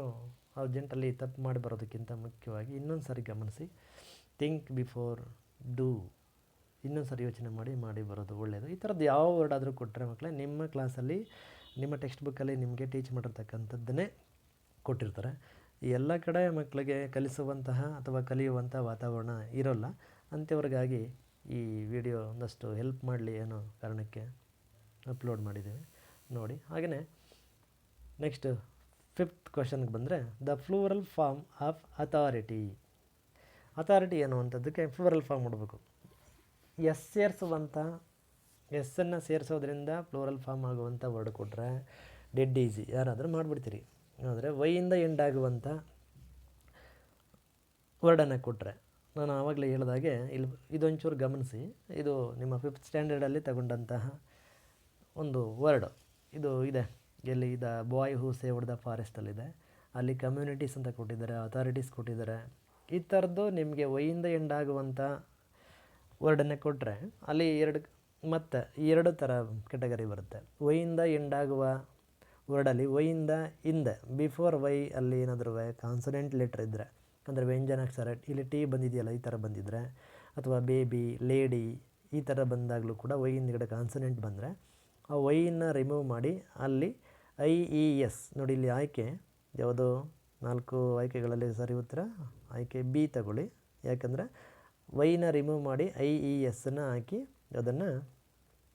ಅರ್ಜೆಂಟಲ್ಲಿ ತಪ್ಪು ಮಾಡಿ ಬರೋದಕ್ಕಿಂತ ಮುಖ್ಯವಾಗಿ ಇನ್ನೊಂದು ಸಾರಿ ಗಮನಿಸಿ, ಥಿಂಕ್ ಬಿಫೋರ್ ಡೂ, ಇನ್ನೊಂದು ಸಾರಿ ಯೋಚನೆ ಮಾಡಿ ಬರೋದು ಒಳ್ಳೆಯದು. ಈ ಥರದ್ದು ಯಾವ ವರ್ಡ್ ಆದರೂ ಕೊಟ್ಟರೆ ಮಕ್ಕಳೇ, ನಿಮ್ಮ ಕ್ಲಾಸಲ್ಲಿ ನಿಮ್ಮ ಟೆಕ್ಸ್ಟ್ ಬುಕ್ಕಲ್ಲಿ ನಿಮಗೆ ಟೀಚ್ ಮಾಡಿರ್ತಕ್ಕಂಥದ್ದನ್ನೇ ಕೊಟ್ಟಿರ್ತಾರೆ. ಈ ಎಲ್ಲ ಕಡೆ ಮಕ್ಕಳಿಗೆ ಕಲಿಸುವಂತಹ ಅಥವಾ ಕಲಿಯುವಂಥ ವಾತಾವರಣ ಇರೋಲ್ಲ. ಅಂಥವ್ರಿಗಾಗಿ ಈ ವಿಡಿಯೋ ಒಂದಷ್ಟು ಹೆಲ್ಪ್ ಮಾಡಲಿ ಅನ್ನೋ ಕಾರಣಕ್ಕೆ ಅಪ್ಲೋಡ್ ಮಾಡಿದ್ದೀವಿ, ನೋಡಿ. ಹಾಗೆಯೇ ನೆಕ್ಸ್ಟ್ 5th ಕ್ವಶನ್ಗೆ ಬಂದರೆ, the plural form of authority. Authority ಅನ್ನುವಂಥದ್ದಕ್ಕೆ ಫ್ಲೂರಲ್ ಫಾರ್ಮ್ ಮಾಡಬೇಕು. ಎಸ್ಸನ್ನು ಸೇರಿಸೋದ್ರಿಂದ ಫ್ಲೂರಲ್ ಫಾರ್ಮ್ ಆಗುವಂಥ ವರ್ಡ್ ಕೊಟ್ಟರೆ ಡೆಡ್ ಈಸಿ, ಯಾರಾದರೂ ಮಾಡಿಬಿಡ್ತೀರಿ. ಆದರೆ ವೈಯಿಂದ ಎಂಡ್ ಆಗುವಂಥ ವರ್ಡನ್ನು ಕೊಟ್ಟರೆ, ನಾನು ಆವಾಗಲೇ ಹೇಳಿದಾಗೆ ಇಲ್ಲಿ ಇದೊಂಚೂರು ಗಮನಿಸಿ, ಇದು ನಿಮ್ಮ 5th ಸ್ಟ್ಯಾಂಡರ್ಡಲ್ಲಿ ತಗೊಂಡಂತಹ ಒಂದು ವರ್ಡ್ ಇದು ಇದೆ. ಎಲ್ಲಿ the boy who saved the ಫಾರೆಸ್ಟಲ್ಲಿದೆ, ಅಲ್ಲಿ ಕಮ್ಯುನಿಟೀಸ್ ಅಂತ ಕೊಟ್ಟಿದ್ದಾರೆ, ಅಥಾರಿಟೀಸ್ ಕೊಟ್ಟಿದ್ದಾರೆ. ಈ ಥರದ್ದು ನಿಮಗೆ ವೈಯಿಂದ ಎಂಡ್ ಆಗುವಂಥ ವರ್ಡನ್ನು ಕೊಟ್ಟರೆ ಅಲ್ಲಿ ಎರಡು ಥರ ಕೆಟಗರಿ ಬರುತ್ತೆ. ವೈಯಿಂದ ಎಂಡ್ ಆಗುವ ವರ್ಡಲ್ಲಿ ವೈಯಿಂದ ಹಿಂದೆ ಬಿಫೋರ್ ವೈ ಅಲ್ಲಿ ಏನಾದರೂ ಕಾನ್ಸನೆಂಟ್ ಲೆಟ್ರ್ ಇದ್ದರೆ, ಅಂದರೆ ವ್ಯಂಜನಾಕ್ಷರ, ಇಲ್ಲಿ ಟಿ ಬಂದಿದೆಯಲ್ಲ ಈ ಥರ ಬಂದಿದ್ದರೆ, ಅಥವಾ ಬೇಬಿ, ಲೇಡಿ ಈ ಥರ ಬಂದಾಗಲೂ ಕೂಡ ವೈ ಹಿಂದ್ಗಡೆ ಕಾನ್ಸನೆಂಟ್ ಬಂದರೆ ಆ ವೈಯನ್ನು ರಿಮೂವ್ ಮಾಡಿ ಅಲ್ಲಿ IES ನೋಡಿ. ಇಲ್ಲಿ ಆಯ್ಕೆ ಯಾವುದೋ 4 ಆಯ್ಕೆಗಳಲ್ಲಿ ಸರಿ ಉತ್ತರ ಆಯ್ಕೆ ಬಿ ತಗೊಳ್ಳಿ. ಯಾಕಂದರೆ ವೈನ ರಿಮೂವ್ ಮಾಡಿ IESನ್ನು ಹಾಕಿ ಅದನ್ನು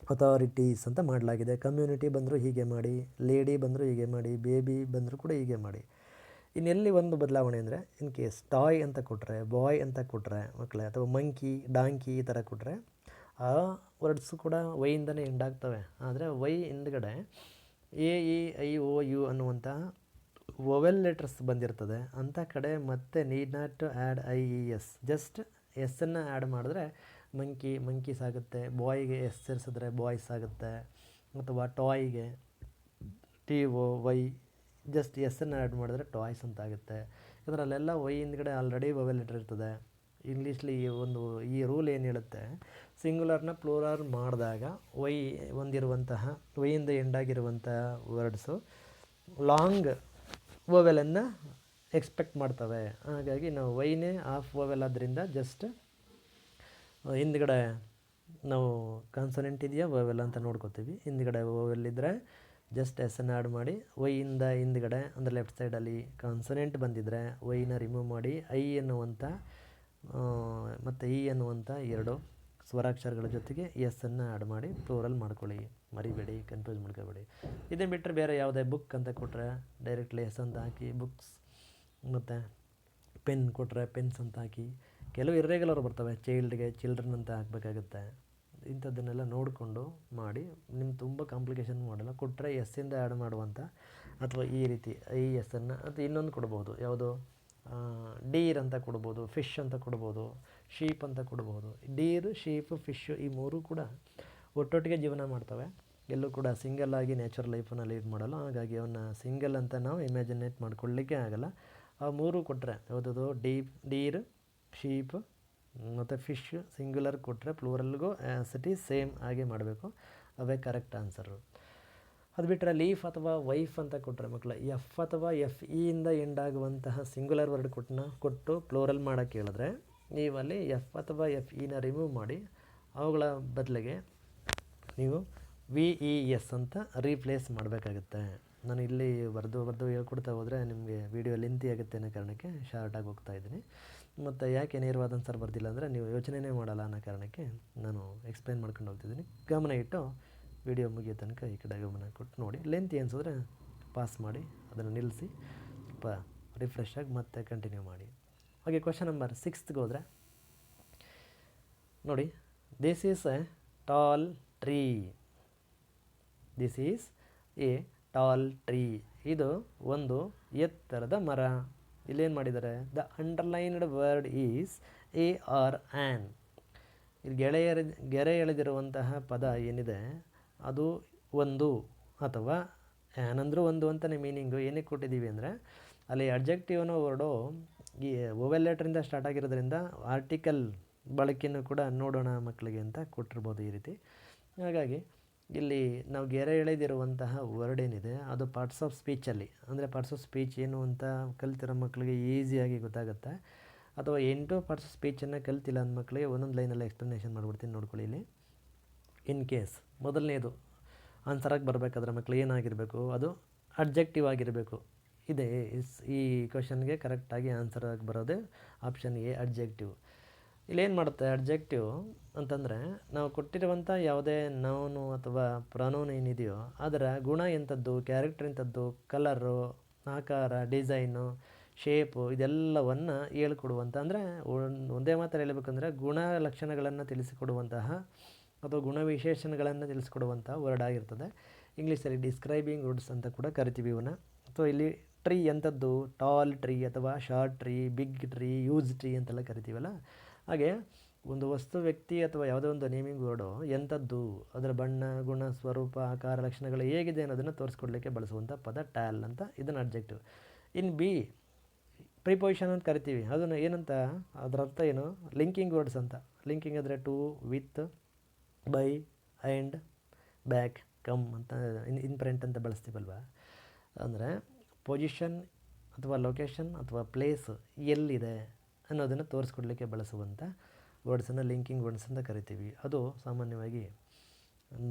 ಅಥಾರಿಟೀಸ್ ಅಂತ ಮಾಡಲಾಗಿದೆ. ಕಮ್ಯುನಿಟಿ ಬಂದರೂ ಹೀಗೆ ಮಾಡಿ, ಲೇಡಿ ಬಂದರೂ ಹೀಗೆ ಮಾಡಿ, ಬೇಬಿ ಬಂದರೂ ಕೂಡ ಹೀಗೆ ಮಾಡಿ. ಇನ್ನೆಲ್ಲಿ ಒಂದು ಬದಲಾವಣೆ ಅಂದರೆ, ಇನ್ ಕೇಸ್ ಟಾಯ್ ಅಂತ ಕೊಟ್ಟರೆ, ಬಾಯ್ ಅಂತ ಕೊಟ್ಟರೆ ಮಕ್ಕಳೇ, ಅಥವಾ ಮಂಕಿ, ಡಾಂಕಿ ಈ ಥರ ಕೊಟ್ಟರೆ ಆ ವರ್ಡ್ಸು ಕೂಡ ವೈಯಿಂದನೇ ಎಂಡ್ ಆಗ್ತವೆ. ಆದರೆ ವೈ ಹಿಂದ್ಗಡೆ AEIOU ಅನ್ನುವಂಥ ವೊವೆಲ್ ಲೆಟರ್ಸ್ ಬಂದಿರ್ತದೆ. ಅಂಥ ಕಡೆ ಮತ್ತೆ need not to add IES, just ಎಸ್ಸನ್ನು ಆ್ಯಡ್ ಮಾಡಿದ್ರೆ ಮಂಕೀಸ್ ಆಗುತ್ತೆ. ಬಾಯ್ಗೆ ಎಸ್ ಸೇರಿಸಿದ್ರೆ ಬಾಯ್ಸ್ ಆಗುತ್ತೆ. ಅಥವಾ ಟಾಯ್ಗೆ TOY ಜಸ್ಟ್ ಎಸ್ಸನ್ನು ಆ್ಯಡ್ ಮಾಡಿದ್ರೆ ಟಾಯ್ಸ್ ಅಂತ ಆಗುತ್ತೆ. ಇದರಲ್ಲೆಲ್ಲ ವೈ ಹಿಂದ್ಗಡೆ ಆಲ್ರೆಡಿ ವೊವೆಲ್ ಲೆಟರ್ ಇರ್ತದೆ. ಇಂಗ್ಲೀಷ್ಲಿ ಈ ರೂಲ್ ಏನು ಹೇಳುತ್ತೆ, ಸಿಂಗುಲರ್ನ ಪ್ಲೂರಲ್ ಮಾಡಿದಾಗ ವೈಯಿಂದ ಎಂಡಾಗಿರುವಂಥ ವರ್ಡ್ಸು ಲಾಂಗ್ ವೊವೆಲನ್ನು ಎಕ್ಸ್ಪೆಕ್ಟ್ ಮಾಡ್ತವೆ. ಹಾಗಾಗಿ ನಾವು ವೈನೇ ಆಫ್ ವೊವೆಲ್ ಆದ್ದರಿಂದ ಜಸ್ಟ್ ಹಿಂದ್ಗಡೆ ನಾವು ಕಾನ್ಸನೆಂಟ್ ಇದೆಯಾ ವೊವೆಲ್ ಅಂತ ನೋಡ್ಕೋತೀವಿ. ಹಿಂದ್ಗಡೆ ವೊವೆಲ್ ಇದ್ದರೆ ಜಸ್ಟ್ ಎಸ್ಸನ್ನು ಆ್ಯಡ್ ಮಾಡಿ, ವೈಯಿಂದ ಹಿಂದ್ಗಡೆ ಅಂದರೆ ಲೆಫ್ಟ್ ಸೈಡಲ್ಲಿ ಕಾನ್ಸನೆಂಟ್ ಬಂದಿದ್ದರೆ ವೈನ ರಿಮೂವ್ ಮಾಡಿ ಎನ್ನುವಂಥ ಮತ್ತು ಎನ್ನುವಂಥ 2 ಸ್ವರಾಕ್ಷರಗಳ ಜೊತೆಗೆ ಎಸ್ಸನ್ನು ಆ್ಯಡ್ ಮಾಡಿ ಪ್ಲೂರಲ್ ಮಾಡ್ಕೊಳ್ಳಿ. ಮರಿಬೇಡಿ, ಕನ್ಫ್ಯೂಸ್ ಮಾಡ್ಕೋಬೇಡಿ. ಇದೇ ಬಿಟ್ಟರೆ ಬೇರೆ ಯಾವುದೇ ಬುಕ್ ಅಂತ ಕೊಟ್ಟರೆ ಡೈರೆಕ್ಟ್ಲಿ ಎಸ್ ಅಂತ ಹಾಕಿ ಬುಕ್ಸ್, ಮತ್ತು ಪೆನ್ ಕೊಟ್ಟರೆ ಪೆನ್ಸ್ ಅಂತ ಹಾಕಿ, ಕೆಲವು ಇರ್ರೆಗ್ಯುಲರ್ ಬರ್ತವೆ, ಚೈಲ್ಡ್ಗೆ ಚಿಲ್ಡ್ರನ್ ಅಂತ ಹಾಕಬೇಕಾಗುತ್ತೆ. ಇಂಥದ್ದನ್ನೆಲ್ಲ ನೋಡಿಕೊಂಡು ಮಾಡಿ. ತುಂಬ ಕಾಂಪ್ಲಿಕೇಶನ್ ಮಾಡಲ್ಲ. ಕೊಟ್ಟರೆ ಎಸ್ಸಿಂದ ಆ್ಯಡ್ ಮಾಡುವಂಥ ಅಥವಾ ಈ ರೀತಿ IESನ್ನು ಅಥವಾ ಇನ್ನೊಂದು ಕೊಡ್ಬೋದು, ಯಾವುದೋ ಡೀರ್ ಅಂತ ಕೊಡ್ಬೋದು, ಫಿಶ್ ಅಂತ ಕೊಡ್ಬೋದು, ಶೀಪ್ ಅಂತ ಕೊಡ್ಬೋದು. ಡೀರ್, ಶೀಪ್, ಫಿಶ್ಶು ಈ 3 ಕೂಡ ಒಟ್ಟೊಟ್ಟಿಗೆ ಜೀವನ ಮಾಡ್ತವೆ. ಎಲ್ಲೂ ಕೂಡ ಸಿಂಗಲ್ ಆಗಿ ನ್ಯಾಚುರಲ್ ಲೈಫನ್ನು ಲೀಡ್ ಮಾಡಲ್ಲ. ಹಾಗಾಗಿ ಅವನ್ನ ಸಿಂಗಲ್ ಅಂತ ನಾವು ಇಮ್ಯಾಜಿನೇಟ್ ಮಾಡ್ಕೊಳ್ಳಿಕ್ಕೆ ಆಗಲ್ಲ. ಆ 3 ಕೊಟ್ಟರೆ ಯಾವುದದು ಡೀರ್, ಶೀಪ್ ಮತ್ತು ಫಿಶ್ ಸಿಂಗ್ಯುಲರ್ ಕೊಟ್ಟರೆ ಪ್ಲೂರಲ್ಗೂ ಆ್ಯಸ್ ಇಟ್ ಈಸ್ ಸೇಮ್ ಹಾಗೆ ಮಾಡಬೇಕು. ಅವೇ ಕರೆಕ್ಟ್ ಆನ್ಸರು. ಅದು ಬಿಟ್ಟರೆ ಲೀಫ್ ಅಥವಾ ವೈಫ್ ಅಂತ ಕೊಟ್ಟರೆ ಮಕ್ಕಳ ಎಫ್ ಅಥವಾ FEಯಿಂದ ಎಂಡ್ ಆಗುವಂತಹ ಸಿಂಗ್ಯುಲರ್ ವರ್ಡ್ ಕೊಟ್ಟು ಪ್ಲೂರಲ್ ಮಾಡೋಕ್ಕೆ ಹೇಳಿದ್ರೆ ನೀವಲ್ಲಿ ಎಫ್ ಅಥವಾ FEನ ರಿಮೂವ್ ಮಾಡಿ ಅವುಗಳ ಬದಲಿಗೆ ನೀವು VES ಅಂತ ರೀಪ್ಲೇಸ್ ಮಾಡಬೇಕಾಗುತ್ತೆ. ನಾನು ಇಲ್ಲಿ ಬರೆದು ಹೇಳ್ಕೊಡ್ತಾ ಹೋದರೆ ನಿಮಗೆ ವಿಡಿಯೋ ಲೆಂತಿ ಆಗುತ್ತೆ ಅನ್ನೋ ಕಾರಣಕ್ಕೆ ಶಾರ್ಟಾಗಿ ಹೋಗ್ತಾ ಇದ್ದೀನಿ. ಮತ್ತು ಯಾಕೆ ನೇರವಾದ ಆನ್ಸರ್ ಬರ್ತಿಲ್ಲ ಅಂದರೆ ನೀವು ಯೋಚನೆನೇ ಮಾಡಲ್ಲ ಅನ್ನೋ ಕಾರಣಕ್ಕೆ ನಾನು ಎಕ್ಸ್ಪ್ಲೇನ್ ಮಾಡ್ಕೊಂಡು ಹೋಗ್ತಿದ್ದೀನಿ. ಗಮನ ಇಟ್ಟು ವಿಡಿಯೋ ಮುಗಿಯೋ ತನಕ ಈ ಕಡೆ ಗಮನ ಕೊಟ್ಟು ನೋಡಿ. ಲೆಂತಿ ಅನಿಸಿದ್ರೆ ಪಾಸ್ ಮಾಡಿ, ಅದನ್ನು ನಿಲ್ಲಿಸಿ ಸ್ವಲ್ಪ ರಿಫ್ರೆಶ್ ಆಗಿ ಮತ್ತೆ ಕಂಟಿನ್ಯೂ ಮಾಡಿ. ಹಾಗೆ ಕ್ವೆಶ್ಚನ್ ನಂಬರ್ 6ಗೆ ಹೋದರೆ ನೋಡಿ, this is A tall tree. This is A tall tree. ಇದು ಒಂದು ಎತ್ತರದ ಮರ. ಇಲ್ಲೇನು ಮಾಡಿದ್ದಾರೆ, the underlined word is AR an. ಇಲ್ಲಿ ಗೆರೆ ಎಳೆದಿರುವಂತಹ ಪದ ಏನಿದೆ ಅದು ಒಂದು ಅಥವಾ ಏನಂದರೂ ಒಂದು ಅಂತಲೇ ಮೀನಿಂಗು ಏನಕ್ಕೆ ಕೊಟ್ಟಿದ್ದೀವಿ ಅಂದರೆ ಅಲ್ಲಿ ಅಡ್ಜೆಕ್ಟಿವ್ ಅನ್ನೋ ವರ್ಡು ಈ ಓವೆಲ್ ಲೆಟ್ರಿಂದ ಸ್ಟಾರ್ಟ್ ಆಗಿರೋದ್ರಿಂದ ಆರ್ಟಿಕಲ್ ಬಳಕೆಯೂ ಕೂಡ ನೋಡೋಣ ಮಕ್ಕಳಿಗೆ ಅಂತ ಕೊಟ್ಟಿರ್ಬೋದು ಈ ರೀತಿ. ಹಾಗಾಗಿ ಇಲ್ಲಿ ನಾವು ಗೆರೆ ಎಳೆದಿರುವಂತಹ ವರ್ಡ್ ಏನಿದೆ ಅದು ಪಾರ್ಟ್ಸ್ ಆಫ್ ಸ್ಪೀಚಲ್ಲಿ, ಅಂದರೆ ಪಾರ್ಟ್ಸ್ ಆಫ್ ಸ್ಪೀಚ್ ಏನು ಅಂತ ಕಲ್ತಿರೋ ಮಕ್ಕಳಿಗೆ ಈಸಿಯಾಗಿ ಗೊತ್ತಾಗುತ್ತೆ. ಅಥವಾ 8 ಪಾರ್ಟ್ಸ್ ಆಫ್ ಸ್ಪೀಚನ್ನು ಕಲ್ತಿಲ್ಲ ಅಂದ ಮಕ್ಕಳಿಗೆ ಒಂದೊಂದು ಲೈನಲ್ಲಿ ಎಕ್ಸ್ಪ್ಲನೇಷನ್ ಮಾಡ್ಬಿಡ್ತೀನಿ, ನೋಡ್ಕೊಳ್ಳಿ ಇಲ್ಲಿ. ಇನ್ ಕೇಸ್ ಮೊದಲನೇದು ಆನ್ಸರಾಗಿ ಬರಬೇಕಾದ್ರೆ ಮಕ್ಕಳು ಏನಾಗಿರಬೇಕು, ಅದು ಅಡ್ಜೆಕ್ಟಿವ್ ಆಗಿರಬೇಕು. ಇದೆ ಈ ಕ್ವಶನ್ಗೆ ಕರೆಕ್ಟಾಗಿ ಆನ್ಸರ್ ಆಗಿ ಬರೋದೇ ಆಪ್ಷನ್ ಎ, ಅಡ್ಜೆಕ್ಟಿವ್. ಇಲ್ಲೇನು ಮಾಡುತ್ತೆ ಅಡ್ಜೆಕ್ಟಿವ್ ಅಂತಂದರೆ ನಾವು ಕೊಟ್ಟಿರುವಂಥ ಯಾವುದೇ ನೌನು ಅಥವಾ ಪ್ರನೌನ್ ಏನಿದೆಯೋ ಅದರ ಗುಣ ಎಂಥದ್ದು, ಕ್ಯಾರೆಕ್ಟರ್ ಎಂಥದ್ದು, ಕಲರು, ಆಕಾರ, ಡಿಸೈನು, ಶೇಪು ಇದೆಲ್ಲವನ್ನು ಹೇಳ್ಕೊಡುವಂಥ, ಅಂದರೆ ಒಂದೇ ಮಾತಲ್ಲಿ ಹೇಳಬೇಕಂದ್ರೆ ಗುಣ ಲಕ್ಷಣಗಳನ್ನು ತಿಳಿಸಿಕೊಡುವಂತಹ ಅಥವಾ ಗುಣವಿಶೇಷಣಗಳನ್ನು ತಿಳಿಸ್ಕೊಡುವಂಥ ವರ್ಡ್ ಆಗಿರ್ತದೆ. ಇಂಗ್ಲೀಷಲ್ಲಿ ಡಿಸ್ಕ್ರೈಬಿಂಗ್ ವರ್ಡ್ಸ್ ಅಂತ ಕೂಡ ಕರಿತೀವಿ ಇವನ್ನ. ಸೊ ಇಲ್ಲಿ ಟ್ರೀ ಎಂಥದ್ದು, ಟಾಲ್ ಟ್ರೀ ಅಥವಾ short tree, big tree, use tree ಅಂತೆಲ್ಲ ಕರಿತೀವಲ್ಲ. ಹಾಗೆ ಒಂದು ವಸ್ತು, ವ್ಯಕ್ತಿ ಅಥವಾ ಯಾವುದೋ ಒಂದು ನೇಮಿಂಗ್ ವರ್ಡು ಎಂಥದ್ದು, ಅದರ ಬಣ್ಣ, ಗುಣ, ಸ್ವರೂಪ, ಆಕಾರ, ಲಕ್ಷಣಗಳು ಹೇಗಿದೆ ಅನ್ನೋದನ್ನು ತೋರಿಸ್ಕೊಡ್ಲಿಕ್ಕೆ ಬಳಸುವಂಥ ಪದ ಟ್ಯಾಲ್ ಅಂತ. ಇದನ್ನು ಅಡ್ಜೆಕ್ಟಿವ್. ಇನ್ನು ಬಿ ಪ್ರಿಪೊಸಿಷನ್ ಅಂತ ಕರಿತೀವಿ. ಅದನ್ನು ಏನಂತ, ಅದರ ಅರ್ಥ ಏನು, ಲಿಂಕಿಂಗ್ ವರ್ಡ್ಸ್ ಅಂತ. ಲಿಂಕಿಂಗ್ ಅಂದರೆ to, with, by, and, back, come ಅಂತ ಇನ್ ಫ್ರಂಟ್ ಅಂತ ಬಳಸ್ತೀವಲ್ವ. ಅಂದರೆ ಪೊಸಿಷನ್ ಅಥವಾ ಲೊಕೇಶನ್ ಅಥವಾ ಪ್ಲೇಸ್ ಎಲ್ಲಿದೆ ಅನ್ನೋದನ್ನು ತೋರಿಸ್ಕೊಡ್ಲಿಕ್ಕೆ ಬಳಸುವಂಥ ವರ್ಡ್ಸನ್ನು ಲಿಂಕಿಂಗ್ ವರ್ಡ್ಸ್ ಅಂತ ಕರಿತೀವಿ. ಅದು ಸಾಮಾನ್ಯವಾಗಿ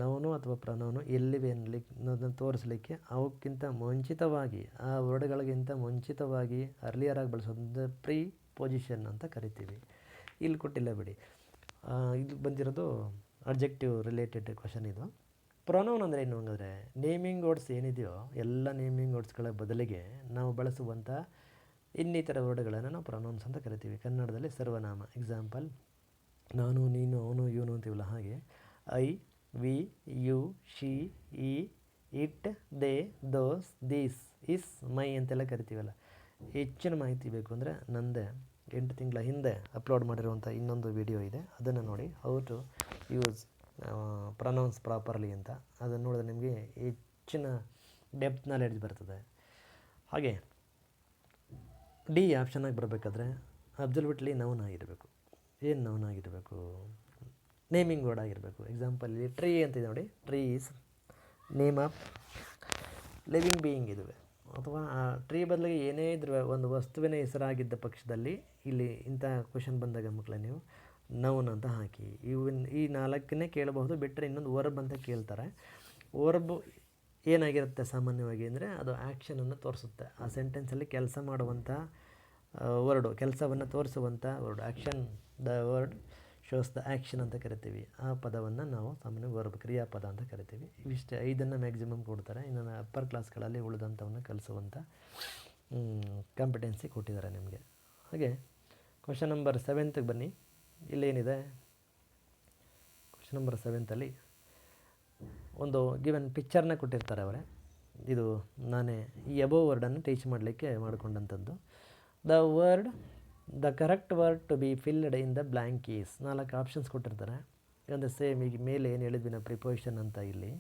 ನೌನು ಅಥವಾ ಪ್ರನೌನು ಎಲ್ಲಿವೆ ಅನ್ನೋದನ್ನು ತೋರಿಸಲಿಕ್ಕೆ ಅವಕ್ಕಿಂತ ಮುಂಚಿತವಾಗಿ, ಆ ವರ್ಡ್ಗಳಿಗಿಂತ ಮುಂಚಿತವಾಗಿ ಅರ್ಲಿಯರಾಗಿ ಬಳಸೋದು ಪ್ರೀ ಪೊಸಿಷನ್ ಅಂತ ಕರಿತೀವಿ. ಇಲ್ಲಿ ಕೊಟ್ಟಿಲ್ಲ ಬಿಡಿ, ಇಲ್ಲಿ ಬಂದಿರೋದು ಅಡ್ಜೆಕ್ಟಿವ್ ರಿಲೇಟೆಡ್ ಕ್ವಶನ್ ಇದು. ಪ್ರೊನೌನ್ ಅಂದರೆ ಏನು ಹಂಗಾದ್ರೆ, ನೇಮಿಂಗ್ ವರ್ಡ್ಸ್ ಏನಿದೆಯೋ ಎಲ್ಲ ನೇಮಿಂಗ್ ವರ್ಡ್ಸ್ಗಳ ಬದಲಿಗೆ ನಾವು ಬಳಸುವಂಥ ಇನ್ನಿತರ ವರ್ಡ್ಗಳನ್ನು ನಾವು ಪ್ರೊನೌನ್ಸ್ ಅಂತ ಕರಿತೀವಿ. ಕನ್ನಡದಲ್ಲಿ ಸರ್ವನಾಮ. ಎಕ್ಸಾಂಪಲ್, ನಾನು, ನೀನು, ಅವನು, ಇವನು ಅಂತೀವಲ್ಲ, ಹಾಗೆ I, we, you, she, he, it, they, those, these, his, my ಅಂತೆಲ್ಲ ಕರಿತೀವಲ್ಲ. ಹೆಚ್ಚಿನ ಮಾಹಿತಿ ಬೇಕು ಅಂದರೆ ನಂದೇ 8 ತಿಂಗಳ ಹಿಂದೆ ಅಪ್ಲೋಡ್ ಮಾಡಿರುವಂಥ ಇನ್ನೊಂದು ವಿಡಿಯೋ ಇದೆ, ಅದನ್ನು ನೋಡಿ, how to use pronouns properly ಅಂತ. ಅದನ್ನು ನೋಡಿದ್ರೆ ನಿಮಗೆ ಹೆಚ್ಚಿನ ಡೆಪ್ತ್ ನಾಲೆಡ್ಜ್ ಬರ್ತದೆ. ಹಾಗೆ ಡಿ ಆಪ್ಷನಾಗಿ ಬರಬೇಕಾದ್ರೆ ಅಬ್ಸಲ್ಯೂಟ್ಲಿ ನೌನ್ ಆಗಿರಬೇಕು. ಏನು ನೌನ್ ಆಗಿರಬೇಕು, ನೇಮಿಂಗ್ ವರ್ಡ್ ಆಗಿರಬೇಕು. ಎಕ್ಸಾಂಪಲ್ ಇಲ್ಲಿ ಟ್ರೀ ಅಂತಿದೆ ನೋಡಿ, tree is name of living being ಇದುವೆ. ಅಥವಾ ಆ ಟ್ರೀ ಬದಲಿಗೆ ಏನೇ ಇದ್ರೂ ಒಂದು ವಸ್ತುವಿನ ಹೆಸರಾಗಿದ್ದ ಪಕ್ಷದಲ್ಲಿ ಇಲ್ಲಿ ಇಂಥ ಕ್ವಶನ್ ಬಂದಾಗ ಮಕ್ಕಳೇ ನೀವು ನೌನ್ ಅಂತ ಹಾಕಿ. ಈ 4ನೇ ಕೇಳಬಹುದು, ಬಿಟ್ಟರೆ ಇನ್ನೊಂದು ವರ್ಬ್ ಅಂತ ಕೇಳ್ತಾರೆ. ವರ್ಬ್ ಏನಾಗಿರುತ್ತೆ ಸಾಮಾನ್ಯವಾಗಿ ಅಂದರೆ ಅದು ಆ್ಯಕ್ಷನನ್ನು ತೋರಿಸುತ್ತೆ. ಆ ಸೆಂಟೆನ್ಸಲ್ಲಿ ಕೆಲಸ ಮಾಡುವಂಥ ವರ್ಡು, ಕೆಲಸವನ್ನು ತೋರಿಸುವಂಥ word. Action, the word shows the action ಅಂತ ಕರಿತೀವಿ. ಆ ಪದವನ್ನು ನಾವು ಸಾಮಾನ್ಯವಾಗಿ ವರ್ಬ್, ಕ್ರಿಯಾಪದ ಅಂತ ಕರಿತೀವಿ. ಇವಿಷ್ಟೇ 5 ಮ್ಯಾಕ್ಸಿಮಮ್ ಕೊಡ್ತಾರೆ. ಇನ್ನು ಅಪ್ಪರ್ ಕ್ಲಾಸ್ಗಳಲ್ಲಿ ಉಳಿದಂಥವನ್ನು ಕಲಿಸುವಂಥ ಕಾಂಪಿಟೆನ್ಸಿ ಕೊಟ್ಟಿದ್ದಾರೆ ನಿಮಗೆ. ಹಾಗೆ ಕ್ವಶನ್ ನಂಬರ್ 7ಗೆ ಬನ್ನಿ. ಇಲ್ಲೇನಿದೆ, ಕ್ವಶನ್ ನಂಬರ್ 7 ಒಂದು ಗಿವನ್ ಪಿಕ್ಚರ್ನ ಕೊಟ್ಟಿರ್ತಾರೆ ಅವರೇ. ಇದು ನಾನೇ ಈ ಅಬೋವ್ ವರ್ಡನ್ನು ಟೀಚ್ ಮಾಡಲಿಕ್ಕೆ ಮಾಡಿಕೊಂಡಂಥದ್ದು. The correct word to be filled in the blank is. 4 options ಕೊಟ್ಟಿರ್ತಾರೆ. ಅಂದರೆ ಸೇಮ್ ಈಗ ಮೇಲೆ ಏನು ಹೇಳಿದ್ವಿ ನಾವು ಪ್ರಿಪೊಸಿಷನ್ ಅಂತ. ಇಲ್ಲಿ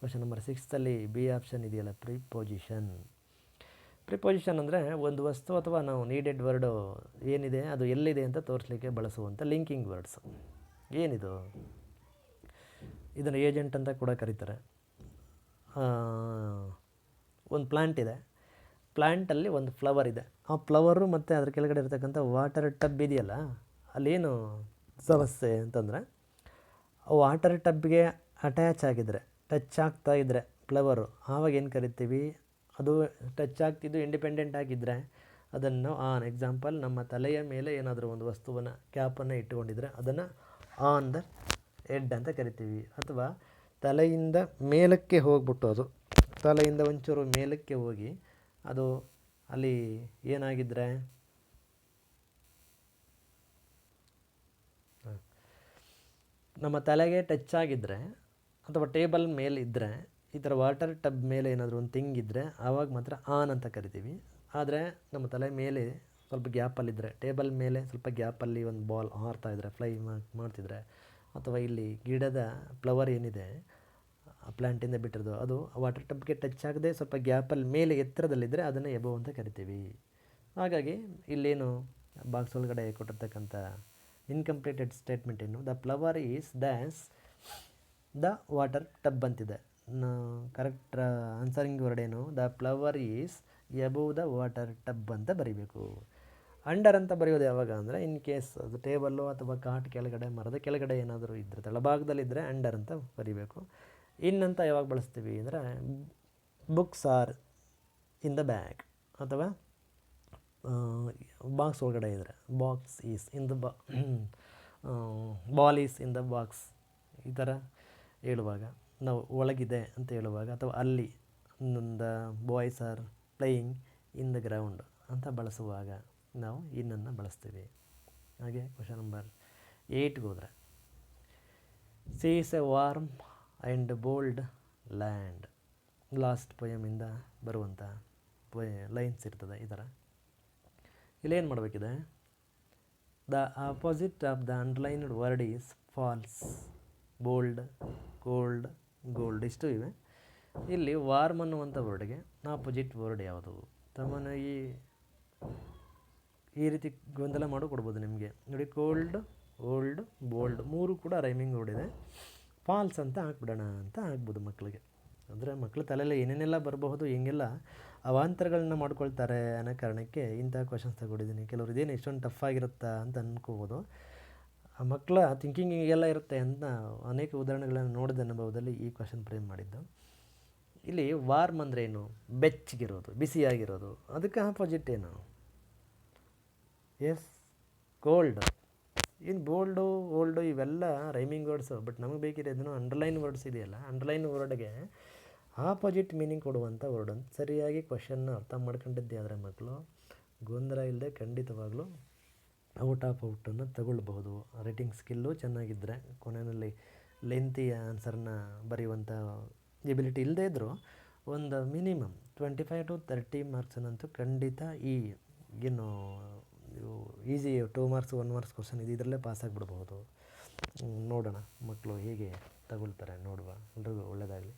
ಕ್ವಶನ್ ನಂಬರ್ 6 ಬಿ ಆಪ್ಷನ್ ಇದೆಯಲ್ಲ, ಪ್ರಿಪೊಸಿಷನ್ ಅಂದರೆ ಒಂದು ವಸ್ತು ಅಥವಾ ನಾವು ನೀಡೆಡ್ ವರ್ಡು ಏನಿದೆ ಅದು ಎಲ್ಲಿದೆ ಅಂತ ತೋರಿಸಲಿಕ್ಕೆ ಬಳಸುವಂಥ ಲಿಂಕಿಂಗ್ ವರ್ಡ್ಸ್. ಏನಿದು, ಇದನ್ನು ಏಜೆಂಟ್ ಅಂತ ಕೂಡ ಕರೀತಾರೆ. ಒಂದು ಪ್ಲ್ಯಾಂಟ್ ಇದೆ, ಪ್ಲ್ಯಾಂಟಲ್ಲಿ ಒಂದು ಫ್ಲವರ್ ಇದೆ. ಆ ಫ್ಲವರು ಮತ್ತು ಅದ್ರ ಕೆಳಗಡೆ ಇರ್ತಕ್ಕಂಥ ವಾಟರ್ ಟಬ್ ಇದೆಯಲ್ಲ, ಅಲ್ಲೇನು ಸಮಸ್ಯೆ ಅಂತಂದರೆ ವಾಟರ್ ಟಬ್ಗೆ ಅಟ್ಯಾಚ್ ಆಗಿದ್ದರೆ, ಟಚ್ ಆಗ್ತಾ ಇದ್ದರೆ ಫ್ಲವರು, ಆವಾಗ ಏನು ಕರಿತೀವಿ, ಅದು ಟಚ್ ಆಗ್ತಿದ್ದು ಇಂಡಿಪೆಂಡೆಂಟ್ ಆಗಿದ್ದರೆ ಅದನ್ನು ಆನ್. ಎಕ್ಸಾಂಪಲ್, ನಮ್ಮ ತಲೆಯ ಮೇಲೆ ಏನಾದರೂ ಒಂದು ವಸ್ತುವನ್ನು, ಕ್ಯಾಪನ್ನು ಇಟ್ಟುಕೊಂಡಿದ್ರೆ ಅದನ್ನು ಆನ್ ದ ಹೆಡ್ ಅಂತ ಕರಿತೀವಿ. ಅಥವಾ ತಲೆಯಿಂದ ಮೇಲಕ್ಕೆ ಹೋಗ್ಬಿಟ್ಟು, ಅದು ತಲೆಯಿಂದ ಒಂಚೂರು ಮೇಲಕ್ಕೆ ಹೋಗಿ ಅದು ಅಲ್ಲಿ ಏನಾಗಿದ್ದರೆ, ನಮ್ಮ ತಲೆಗೆ ಟಚ್ ಆಗಿದ್ದರೆ ಅಥವಾ ಟೇಬಲ್ ಮೇಲೆ ಇದ್ದರೆ, ಈ ಥರ ವಾಟರ್ ಟಬ್ ಮೇಲೆ ಏನಾದರೂ ಒಂದು ತಿಂಗಿದ್ದರೆ ಆವಾಗ ಮಾತ್ರ ಆನ್ ಅಂತ ಕರಿತೀವಿ. ಆದರೆ ನಮ್ಮ ತಲೆ ಮೇಲೆ ಸ್ವಲ್ಪ ಗ್ಯಾಪಲ್ಲಿದ್ದರೆ, ಟೇಬಲ್ ಮೇಲೆ ಸ್ವಲ್ಪ ಗ್ಯಾಪಲ್ಲಿ ಒಂದು ಬಾಲ್ ಹಾರ್ತಾಯಿದ್ರೆ, ಫ್ಲೈ ಮಾಡ್ತಿದ್ರೆ ಅಥವಾ ಇಲ್ಲಿ ಗಿಡದ ಫ್ಲವರ್ ಏನಿದೆ ಪ್ಲ್ಯಾಂಟಿಂದ ಬಿಟ್ಟಿರೋದು ಅದು ವಾಟರ್ ಟಬ್ಗೆ ಟಚ್ ಆಗದೆ ಸ್ವಲ್ಪ ಗ್ಯಾಪಲ್ಲಿ ಮೇಲೆ ಎತ್ತರದಲ್ಲಿದ್ದರೆ ಅದನ್ನು ಎಬೋ ಅಂತ ಕರಿತೀವಿ. ಹಾಗಾಗಿ ಇಲ್ಲೇನು ಬಾಕ್ಸ್ ಒಳಗಡೆ ಕೊಟ್ಟಿರ್ತಕ್ಕಂಥ ಇನ್ಕಂಪ್ಲೀಟೆಡ್ ಸ್ಟೇಟ್ಮೆಂಟ್ ಏನು, the flower is dash the water tub ಅಂತಿದೆ. ಕರೆಕ್ಟ್ ಆನ್ಸರಿಂಗ್ ವರ್ಡ್ ಏನು, the flower is above the water tub ಅಂತ ಬರೀಬೇಕು. ಅಂಡರ್ ಅಂತ ಬರೆಯೋದು ಯಾವಾಗ ಅಂದರೆ ಇನ್ ಕೇಸ್ ಅದು ಟೇಬಲ್ಲು ಅಥವಾ ಕಾಟ್ ಕೆಳಗಡೆ ಮರದ ಕೆಳಗಡೆ ಏನಾದರೂ ಇದ್ದರೆ ತಳಭಾಗದಲ್ಲಿದ್ದರೆ ಅಂಡರ್ ಅಂತ ಬರೀಬೇಕು. ಇನ್ ಅಂತ ಯಾವಾಗ ಬಳಸ್ತೀವಿ ಅಂದರೆ books are in the bag ಅಥವಾ ಬಾಕ್ಸ್ ಒಳಗಡೆ ಇದ್ದರೆ box is in the ball is in the box ಈ ಥರ ಹೇಳುವಾಗ ನಾವು ಒಳಗಿದೆ ಅಂತ ಹೇಳುವಾಗ, ಅಥವಾ ಅಲ್ಲಿ the boys are playing in the ground ಅಂತ ಬಳಸುವಾಗ ನಾವು ಇನ್ನನ್ನು ಬಳಸ್ತೀವಿ. ಹಾಗೆ ಕ್ವಶನ್ ನಂಬರ್ 8ಗೆ ಹೋದರೆ, see is a warm and bold land. Last ಪೊಯಮಿಂದ ಬರುವಂಥ ಲೈನ್ಸ್ ಇರ್ತದೆ ಈ ಥರ. ಇಲ್ಲೇನು ಮಾಡಬೇಕಿದೆ, the opposite of the underlined word is false, bold, cold, gold ಇಷ್ಟು ಇವೆ. ಇಲ್ಲಿ ವಾರ್ಮ್ ಅನ್ನುವಂಥ ವರ್ಡ್ಗೆ ಆಪೋಸಿಟ್ ವರ್ಡ್ ಯಾವುದು? ಸಾಮಾನ್ಯವಾಗಿ ಈ ರೀತಿ ಗೊಂದಲ ಮಾಡಿ ಕೊಡ್ಬೋದು ನಿಮಗೆ. ನೋಡಿ, ಕೋಲ್ಡ್, ಓಲ್ಡ್, ಬೋಲ್ಡ್ ಮೂರು ಕೂಡ ರೈಮಿಂಗ್ ವರ್ಡ್ ಇದೆ. ಫಾಲ್ಸ್ ಅಂತ ಹಾಕ್ಬಿಡೋಣ ಅಂತ ಆಗ್ಬೋದು ಮಕ್ಕಳಿಗೆ. ಅಂದರೆ ಮಕ್ಕಳ ತಲೆಯಲ್ಲಿ ಏನೇನೆಲ್ಲ ಬರಬಹುದು, ಹೆಂಗೆಲ್ಲ ಅವಾಂತರಗಳನ್ನ ಮಾಡ್ಕೊಳ್ತಾರೆ ಅನ್ನೋ ಕಾರಣಕ್ಕೆ ಇಂಥ ಕ್ವಶನ್ಸ್ ತಗೊಂಡಿದ್ದೀನಿ. ಕೆಲವರು ಇದೇನು ಇಷ್ಟೊಂದು ಟಫ್ ಆಗಿರುತ್ತಾ ಅಂತ ಅಂದ್ಕೋಬೋದು. ಆ ಮಕ್ಕಳ ಥಿಂಕಿಂಗ್ ಹೀಗೆಲ್ಲ ಇರುತ್ತೆ ಅಂತ ಅನೇಕ ಉದಾಹರಣೆಗಳನ್ನು ನೋಡಿದ ಅನುಭವದಲ್ಲಿ ಈ ಕ್ವಶನ್ ಫ್ರೇಮ್ ಮಾಡಿದ್ದು. ಇಲ್ಲಿ ವಾರ್ಮ್ ಅಂದರೆ ಏನು? ಬೆಚ್ಚಗಿರೋದು, ಬಿಸಿಯಾಗಿರೋದು. ಅದಕ್ಕೆ ಆಪೋಸಿಟ್ ಏನು? Yes, cold. ಇನ್ನು ಬೋಲ್ಡು, ಓಲ್ಡು ಇವೆಲ್ಲ ರೈಮಿಂಗ್ ವರ್ಡ್ಸು. ಬಟ್ ನಮಗೆ ಬೇಕಿರೋದೇನು ಅಂಡರ್ಲೈನ್ ವರ್ಡ್ಸ್ ಇದೆಯಲ್ಲ, ಅಂಡರ್ಲೈನ್ ವರ್ಡ್ಗೆ ಆಪೋಸಿಟ್ ಮೀನಿಂಗ್ ಕೊಡುವಂಥ ವರ್ಡ್ ಅಂತ ಸರಿಯಾಗಿ ಕ್ವಶನ್ನ ಅರ್ಥ ಮಾಡ್ಕೊಂಡಿದ್ದೆ ಆದರೆ ಮಕ್ಕಳು ಗೊಂದಲ ಇಲ್ಲದೆ ಖಂಡಿತವಾಗಲೂ ಔಟ್ ಆಫ್ ಔಟನ್ನು ತಗೊಳ್ಬಹುದು. ರೈಟಿಂಗ್ ಸ್ಕಿಲ್ಲು ಚೆನ್ನಾಗಿದ್ದರೆ, ಕೊನೆಯಲ್ಲಿ ಲೆಂತಿ ಆನ್ಸರ್ನ ಬರೆಯುವಂಥ ಎಬಿಲಿಟಿ ಇಲ್ಲದೇ ಇದ್ದರೂ ಒಂದು ಮಿನಿಮಮ್ 25 to 30 ಮಾರ್ಕ್ಸನ್ನಂತೂ ಖಂಡಿತ ಈ ಏನು ಈಸಿ 2 ಮಾರ್ಕ್ಸ್ 1 ಮಾರ್ಕ್ಸ್ ಕ್ವಶನ್ ಇದರಲ್ಲೇ ಪಾಸಾಗಿಬಿಡ್ಬೋದು. ನೋಡೋಣ ಮಕ್ಕಳು ಹೇಗೆ ತಗೊಳ್ತಾರೆ ನೋಡುವ. ಎಲ್ರಿಗೂ ಒಳ್ಳೆಯದಾಗಲಿ.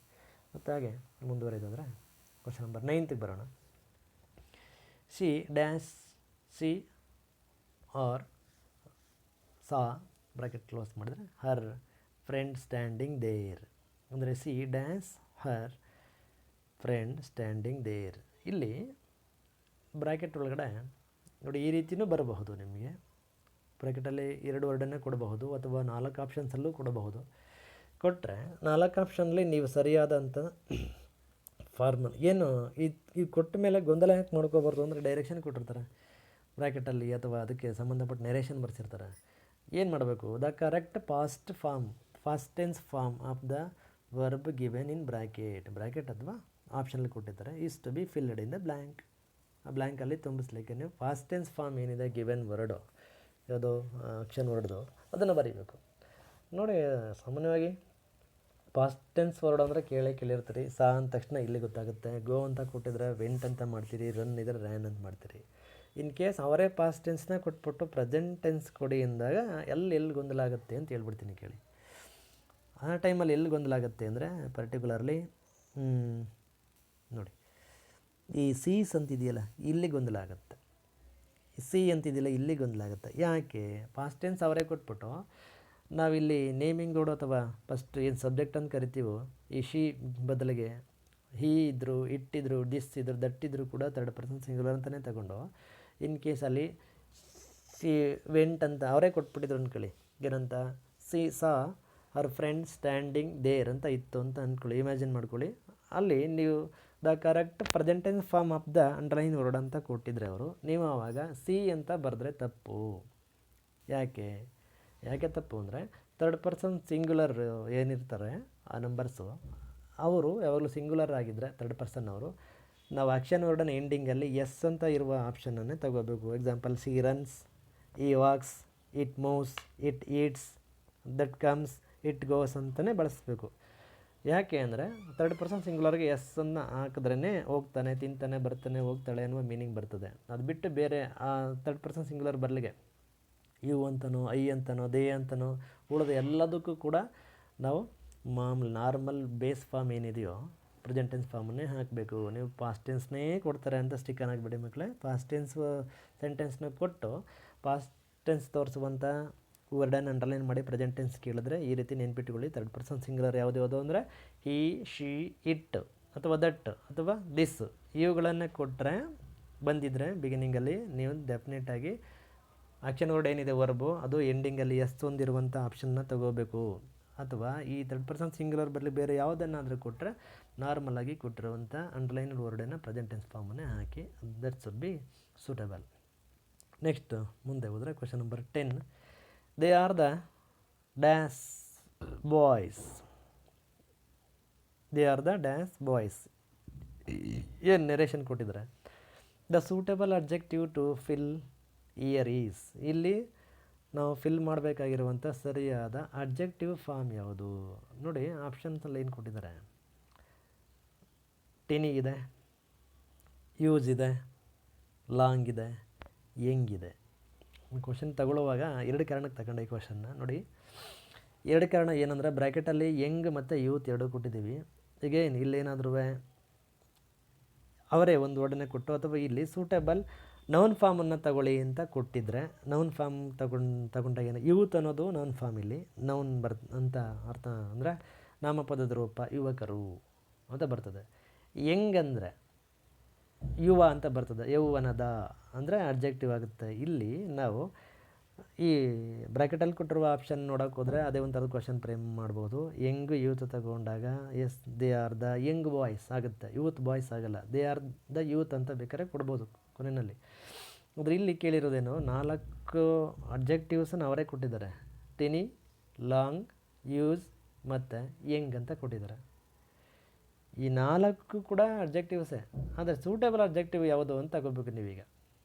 ಮತ್ತು ಹಾಗೆ ಮುಂದುವರೆದಂದರೆ ಕ್ವಶನ್ ನಂಬರ್ 9ಗೆ ಬರೋಣ. C dash C or saw bracket close ಮಾಡಿದ್ರೆ ಹರ್ ಫ್ರೆಂಡ್ ಸ್ಟ್ಯಾಂಡಿಂಗ್ ದೇರ್. ಅಂದರೆ C dash her friend standing there. ಇಲ್ಲಿ ಬ್ರಾಕೆಟ್ ಒಳಗಡೆ ನೋಡಿ ಈ ರೀತಿಯೂ ಬರಬಹುದು. ನಿಮಗೆ ಬ್ರಾಕೆಟಲ್ಲಿ 2 ವರ್ಡನ್ನೇ ಕೊಡಬಹುದು ಅಥವಾ 4 ಆಪ್ಷನ್ಸಲ್ಲೂ ಕೊಡಬಹುದು. ಕೊಟ್ಟರೆ 4 ಆಪ್ಷನ್ಲಿ ನೀವು ಸರಿಯಾದಂಥ ಫಾರ್ಮಲ್ ಏನು ಈ ಕೊಟ್ಟ ಮೇಲೆ ಗೊಂದಲ ಯಾಕೆ ಮಾಡ್ಕೋಬಾರ್ದು ಅಂದರೆ ಡೈರೆಕ್ಷನ್ ಕೊಟ್ಟಿರ್ತಾರೆ ಬ್ರ್ಯಾಕೆಟಲ್ಲಿ ಅಥವಾ ಅದಕ್ಕೆ ಸಂಬಂಧಪಟ್ಟ ನೆರೇಷನ್ ಬರ್ಸಿರ್ತಾರೆ. ಏನು ಮಾಡಬೇಕು? The correct past tense form of the verb given in bracket ಅಥವಾ ಆಪ್ಷನಲ್ಲಿ ಕೊಟ್ಟಿರ್ತಾರೆ is to be filled in the blank. ಆ ಬ್ಲ್ಯಾಂಕಲ್ಲಿ ತುಂಬಿಸ್ಲಿಕ್ಕೆ ನೀವು ಫಾಸ್ಟ್ ಟೆನ್ಸ್ ಫಾರ್ಮ್ ಏನಿದೆ ಗಿವೆನ್ ವರ್ಡು ಯಾವುದೋ ಆಕ್ಷನ್ ವರ್ಡ್ದು ಅದನ್ನು ಬರೀಬೇಕು. ನೋಡಿ, ಸಾಮಾನ್ಯವಾಗಿ ಪಾಸ್ಟ್ ಟೆನ್ಸ್ ವರ್ಡ್ ಅಂದರೆ ಕೇಳಿರ್ತೀರಿ. ಸಾ ಅಂದ ತಕ್ಷಣ ಇಲ್ಲಿ ಗೊತ್ತಾಗುತ್ತೆ. ಗೋ ಅಂತ ಕೊಟ್ಟಿದ್ರೆ ವೆಂಟ್ ಅಂತ ಮಾಡ್ತೀರಿ, ರನ್ ಇದ್ರೆ ರ್ಯಾನ್ ಅಂತ ಮಾಡ್ತೀರಿ. ಇನ್ ಕೇಸ್ ಅವರೇ ಪಾಸ್ಟ್ ಟೆನ್ಸ್ನ ಕೊಟ್ಬಿಟ್ಟು ಪ್ರೆಸೆಂಟ್ ಟೆನ್ಸ್ ಕೊಡಿ ಅಂದಾಗ ಎಲ್ಲಿ ಗೊಂದಲ ಆಗುತ್ತೆ ಅಂತ ಹೇಳ್ಬಿಡ್ತೀನಿ ಕೇಳಿ. ಆ ಟೈಮಲ್ಲಿ ಎಲ್ಲಿ ಗೊಂದಲ ಆಗುತ್ತೆ ಅಂದರೆ ಪರ್ಟಿಕ್ಯುಲರ್ಲಿ ನೋಡಿ, ಈ ಸೀಸ್ ಅಂತಿದೆಯಲ್ಲ ಇಲ್ಲಿ ಗೊಂದಲ ಆಗುತ್ತೆ, ಸಿ ಅಂತಿದೆಯಲ್ಲ ಇಲ್ಲಿ ಗೊಂದಲ ಆಗುತ್ತೆ. ಯಾಕೆ? ಪಾಸ್ಟ್ ಟೆನ್ಸ್ ಅವರೇ ಕೊಟ್ಬಿಟ್ಟು ನಾವಿಲ್ಲಿ ನೇಮಿಂಗ್ ವರ್ಡ್ ಅಥವಾ ಫಸ್ಟ್ ಏನು ಸಬ್ಜೆಕ್ಟ್ ಅಂತ ಕರಿತೀವೋ ಈ ಶಿ ಬದಲಿಗೆ ಹೀ ಇದ್ದರು, ಇಟ್ಟಿದ್ರು, ದಿಸ್ ಇದ್ರು, ದಟ್ ಇದ್ದರೂ ಕೂಡ 3rd ಪರ್ಸನ್ ಸಿಂಗುಲರ್ ಅಂತಲೇ ತಗೊಂಡು ಇನ್ ಕೇಸಲ್ಲಿ ಸಿ ವೆಂಟ್ ಅಂತ ಅವರೇ ಕೊಟ್ಬಿಟ್ಟಿದ್ರು ಅಂದ್ಕೊಳ್ಳಿ. ಏನಂತ? C saw her friend standing there ಅಂತ ಇತ್ತು ಅಂತ ಅಂದ್ಕೊಳ್ಳಿ. ಇಮ್ಯಾಜಿನ್ ಮಾಡ್ಕೊಳ್ಳಿ. ಅಲ್ಲಿ ನೀವು the correct present tense form of the underline word ಅಂತ ಕೊಟ್ಟಿದ್ರೆ ಅವರು, ನೀವು ಆವಾಗ ಸಿ ಅಂತ ಬರೆದ್ರೆ ತಪ್ಪು. ಯಾಕೆ ತಪ್ಪು ಅಂದರೆ 3rd ಪರ್ಸನ್ ಸಿಂಗುಲರ್ ಏನಿರ್ತಾರೆ ಆ ನಂಬರ್ಸು ಅವರು ಯಾವಾಗಲೂ ಸಿಂಗುಲರ್ ಆಗಿದ್ದರೆ 3rd ಪರ್ಸನ್ ಅವರು ನಾವು ಆಕ್ಷನ್ ವರ್ಡನ್ನ ಎಂಡಿಂಗಲ್ಲಿ ಎಸ್ ಅಂತ ಇರುವ ಆಪ್ಷನನ್ನೇ ತಗೋಬೇಕು. ಎಕ್ಸಾಂಪಲ್, ಸಿ ರನ್ಸ್, ಈ walks, it moves, it eats, that comes, it goes ಅಂತಲೇ ಬಳಸಬೇಕು. ಯಾಕೆ ಅಂದರೆ 3rd ಪರ್ಸನ್ ಸಿಂಗುಲರ್ಗೆ ಎಸ್ ಅನ್ನು ಹಾಕಿದ್ರೇ ಹೋಗ್ತಾನೆ, ತಿಂತಾನೆ, ಬರ್ತಾನೆ, ಹೋಗ್ತಾಳೆ ಅನ್ನುವ ಮೀನಿಂಗ್ ಬರ್ತದೆ. ಅದು ಬಿಟ್ಟು ಬೇರೆ ಆ 3rd ಪರ್ಸನ್ ಸಿಂಗುಲರ್ ಬರಲಿಗೆ ಯು ಅಂತನೋ, ಐ ಅಂತನೋ, ದೇ ಅಂತನೋ, ಉಳಿದ ಎಲ್ಲದಕ್ಕೂ ಕೂಡ ನಾವು ಮಾಮೂಲಿ ನಾರ್ಮಲ್ ಬೇಸ್ ಫಾರ್ಮ್ ಏನಿದೆಯೋ ಪ್ರೆಸೆಂಟ್ ಟೆನ್ಸ್ ಫಾರ್ಮನ್ನೇ ಹಾಕಬೇಕು. ನೀವು ಪಾಸ್ಟ್ ಟೆನ್ಸ್ನೇ ಕೊಡ್ತಾರೆ ಅಂತ ಸ್ಟಿಕ್ಕರ್ ಹಾಕ್ಬಿಡಿ ಮಕ್ಕಳೇ. ಪಾಸ್ಟ್ ಟೆನ್ಸ್ ಸೆಂಟೆನ್ಸ್ನ ಕೊಟ್ಟು ಪಾಸ್ಟ್ ಟೆನ್ಸ್ ತೋರಿಸುವಂಥ ವರ್ಡನ್ನು ಅಂಡರ್ಲೈನ್ ಮಾಡಿ ಪ್ರೆಸೆಂಟ್ ಟೆನ್ಸ್ ಕೇಳಿದ್ರೆ ಈ ರೀತಿ ನೆನ್ಪಿಟ್ಕೊಳ್ಳಿ. ಥರ್ಡ್ ಪರ್ಸನ್ ಸಿಂಗುಲರ್ ಯಾವುದು ಅಂದರೆ ಹಿ, ಶಿ, ಇಟ್ ಅಥವಾ ದಟ್ ಅಥವಾ ದಿಸ್ ಇವುಗಳನ್ನು ಕೊಟ್ಟರೆ ಬಂದಿದ್ದರೆ ಬಿಗಿನಿಂಗಲ್ಲಿ ನೀವು ಡೆಫಿನೆಟಾಗಿ ಆಕ್ಷನ್ ವರ್ಡ್ ಏನಿದೆ ವರ್ಬು ಅದು ಎಂಡಿಂಗಲ್ಲಿ ಎಸ್ ಹೊಂದಿರುವಂಥ ಆಪ್ಷನ್ನ ತಗೋಬೇಕು. ಅಥವಾ ಈ ಥರ್ಡ್ ಪರ್ಸನ್ ಸಿಂಗುಲರ್ ಬರಲಿ ಬೇರೆ ಯಾವುದನ್ನಾದರೂ ಕೊಟ್ಟರೆ ನಾರ್ಮಲಾಗಿ ಕೊಟ್ಟಿರುವಂಥ ಅಂಡರ್ಲೈನ್ ವರ್ಡನ್ನು ಪ್ರೆಸೆಂಟ್ ಟೆನ್ಸ್ ಫಾರ್ಮನ್ನೇ ಹಾಕಿ that should be suitable. Next ಮುಂದೆ ಹೋದರೆ question number 10. They are the dash boys. They are the dash boys. ಏನು ನೆರೇಷನ್ ಕೊಟ್ಟಿದ್ದಾರೆ. The suitable objective to fill here is. ಇಲ್ಲಿ ನಾವು ಫಿಲ್ ಮಾಡಬೇಕಾಗಿರುವಂಥ ಸರಿಯಾದ ಅಬ್ಜೆಕ್ಟಿವ್ ಫಾರ್ಮ್ ಯಾವುದು ನೋಡಿ. ಆಪ್ಷನ್ಸಲ್ಲಿ ಏನು ಕೊಟ್ಟಿದ್ದಾರೆ. ಟಿನಿ ಇದೆ, ಯೂಸ್ ಇದೆ, ಲಾಂಗ್ ಇದೆ, ಯಂಗ್ ಇದೆ. ಕ್ವಶನ್ ತಗೊಳ್ಳುವಾಗ ಎರಡು ಕಾರಣಕ್ಕೆ ತಗೊಂಡೆ ಈ ಕ್ವಶನ್ನ ನೋಡಿ. ಎರಡು ಕಾರಣ ಏನಂದರೆ ಬ್ರ್ಯಾಕೆಟಲ್ಲಿ ಯಂಗ್ ಮತ್ತು ಯೂತ್ ಎರಡೂ ಕೊಟ್ಟಿದ್ದೀವಿ. ಈಗೇನು ಇಲ್ಲೇನಾದ್ರೂ ಅವರೇ ಒಂದು ವರ್ಡನ್ನೇ ಕೊಟ್ಟು ಅಥವಾ ಇಲ್ಲಿ ಸೂಟೇಬಲ್ ನೌನ್ ಫಾರ್ಮನ್ನು ತಗೊಳ್ಳಿ ಅಂತ ಕೊಟ್ಟಿದ್ದರೆ ನೌನ್ ಫಾರ್ಮ್ ತಗೊಂಡಾಗ ಏನು ಯೂತ್ ಅನ್ನೋದು ನೌನ್ ಫಾರ್ಮ್ ಇಲ್ಲಿ ನೌನ್ ಅಂತ ಅರ್ಥ ಅಂದರೆ ನಾಮಪದದ ರೂಪ ಯುವಕರು ಅಂತ ಬರ್ತದೆ. ಯಂಗ್ ಯುವ ಅಂತ ಬರ್ತದೆ. ಯೌವನದ ಅಂದರೆ ಅಬ್ಜೆಕ್ಟಿವ್ ಆಗುತ್ತೆ. ಇಲ್ಲಿ ನಾವು ಈ ಬ್ರ್ಯಾಕೆಟಲ್ಲಿ ಕೊಟ್ಟಿರುವ ಆಪ್ಷನ್ ನೋಡೋಕೆ ಹೋದರೆ ಅದೇ ಒಂಥರದ ಕ್ವಶನ್ ಫ್ರೇಮ್ ಮಾಡ್ಬೋದು. ಯಂಗ್ ಯೂತ್ ತಗೊಂಡಾಗ yes they are the young boys ಆಗುತ್ತೆ, ಯೂತ್ ಬಾಯ್ಸ್ ಆಗಲ್ಲ. ದೇ ಆರ್ ದ ಯೂತ್ ಅಂತ ಬೇಕಾದ್ರೆ ಕೊಡ್ಬೋದು ಕೊನೆಯಲ್ಲಿ. ಆದರೆ ಇಲ್ಲಿ ಕೇಳಿರೋದೇನು 4 ಅಬ್ಜೆಕ್ಟಿವ್ಸನ್ನು ಅವರೇ ಕೊಟ್ಟಿದ್ದಾರೆ. ಟಿನಿ, ಲಾಂಗ್, ಯೂಸ್ ಮತ್ತು ಯಂಗ್ ಅಂತ ಕೊಟ್ಟಿದ್ದಾರೆ. ಈ 4 ಕೂಡ ಅಬ್ಜೆಕ್ಟಿವ್ಸೇ. ಆದರೆ ಸೂಟೇಬಲ್ ಅಬ್ಜೆಕ್ಟಿವ್ ಯಾವುದು ಅಂತ ತಗೋಬೇಕು ನೀವೀಗ.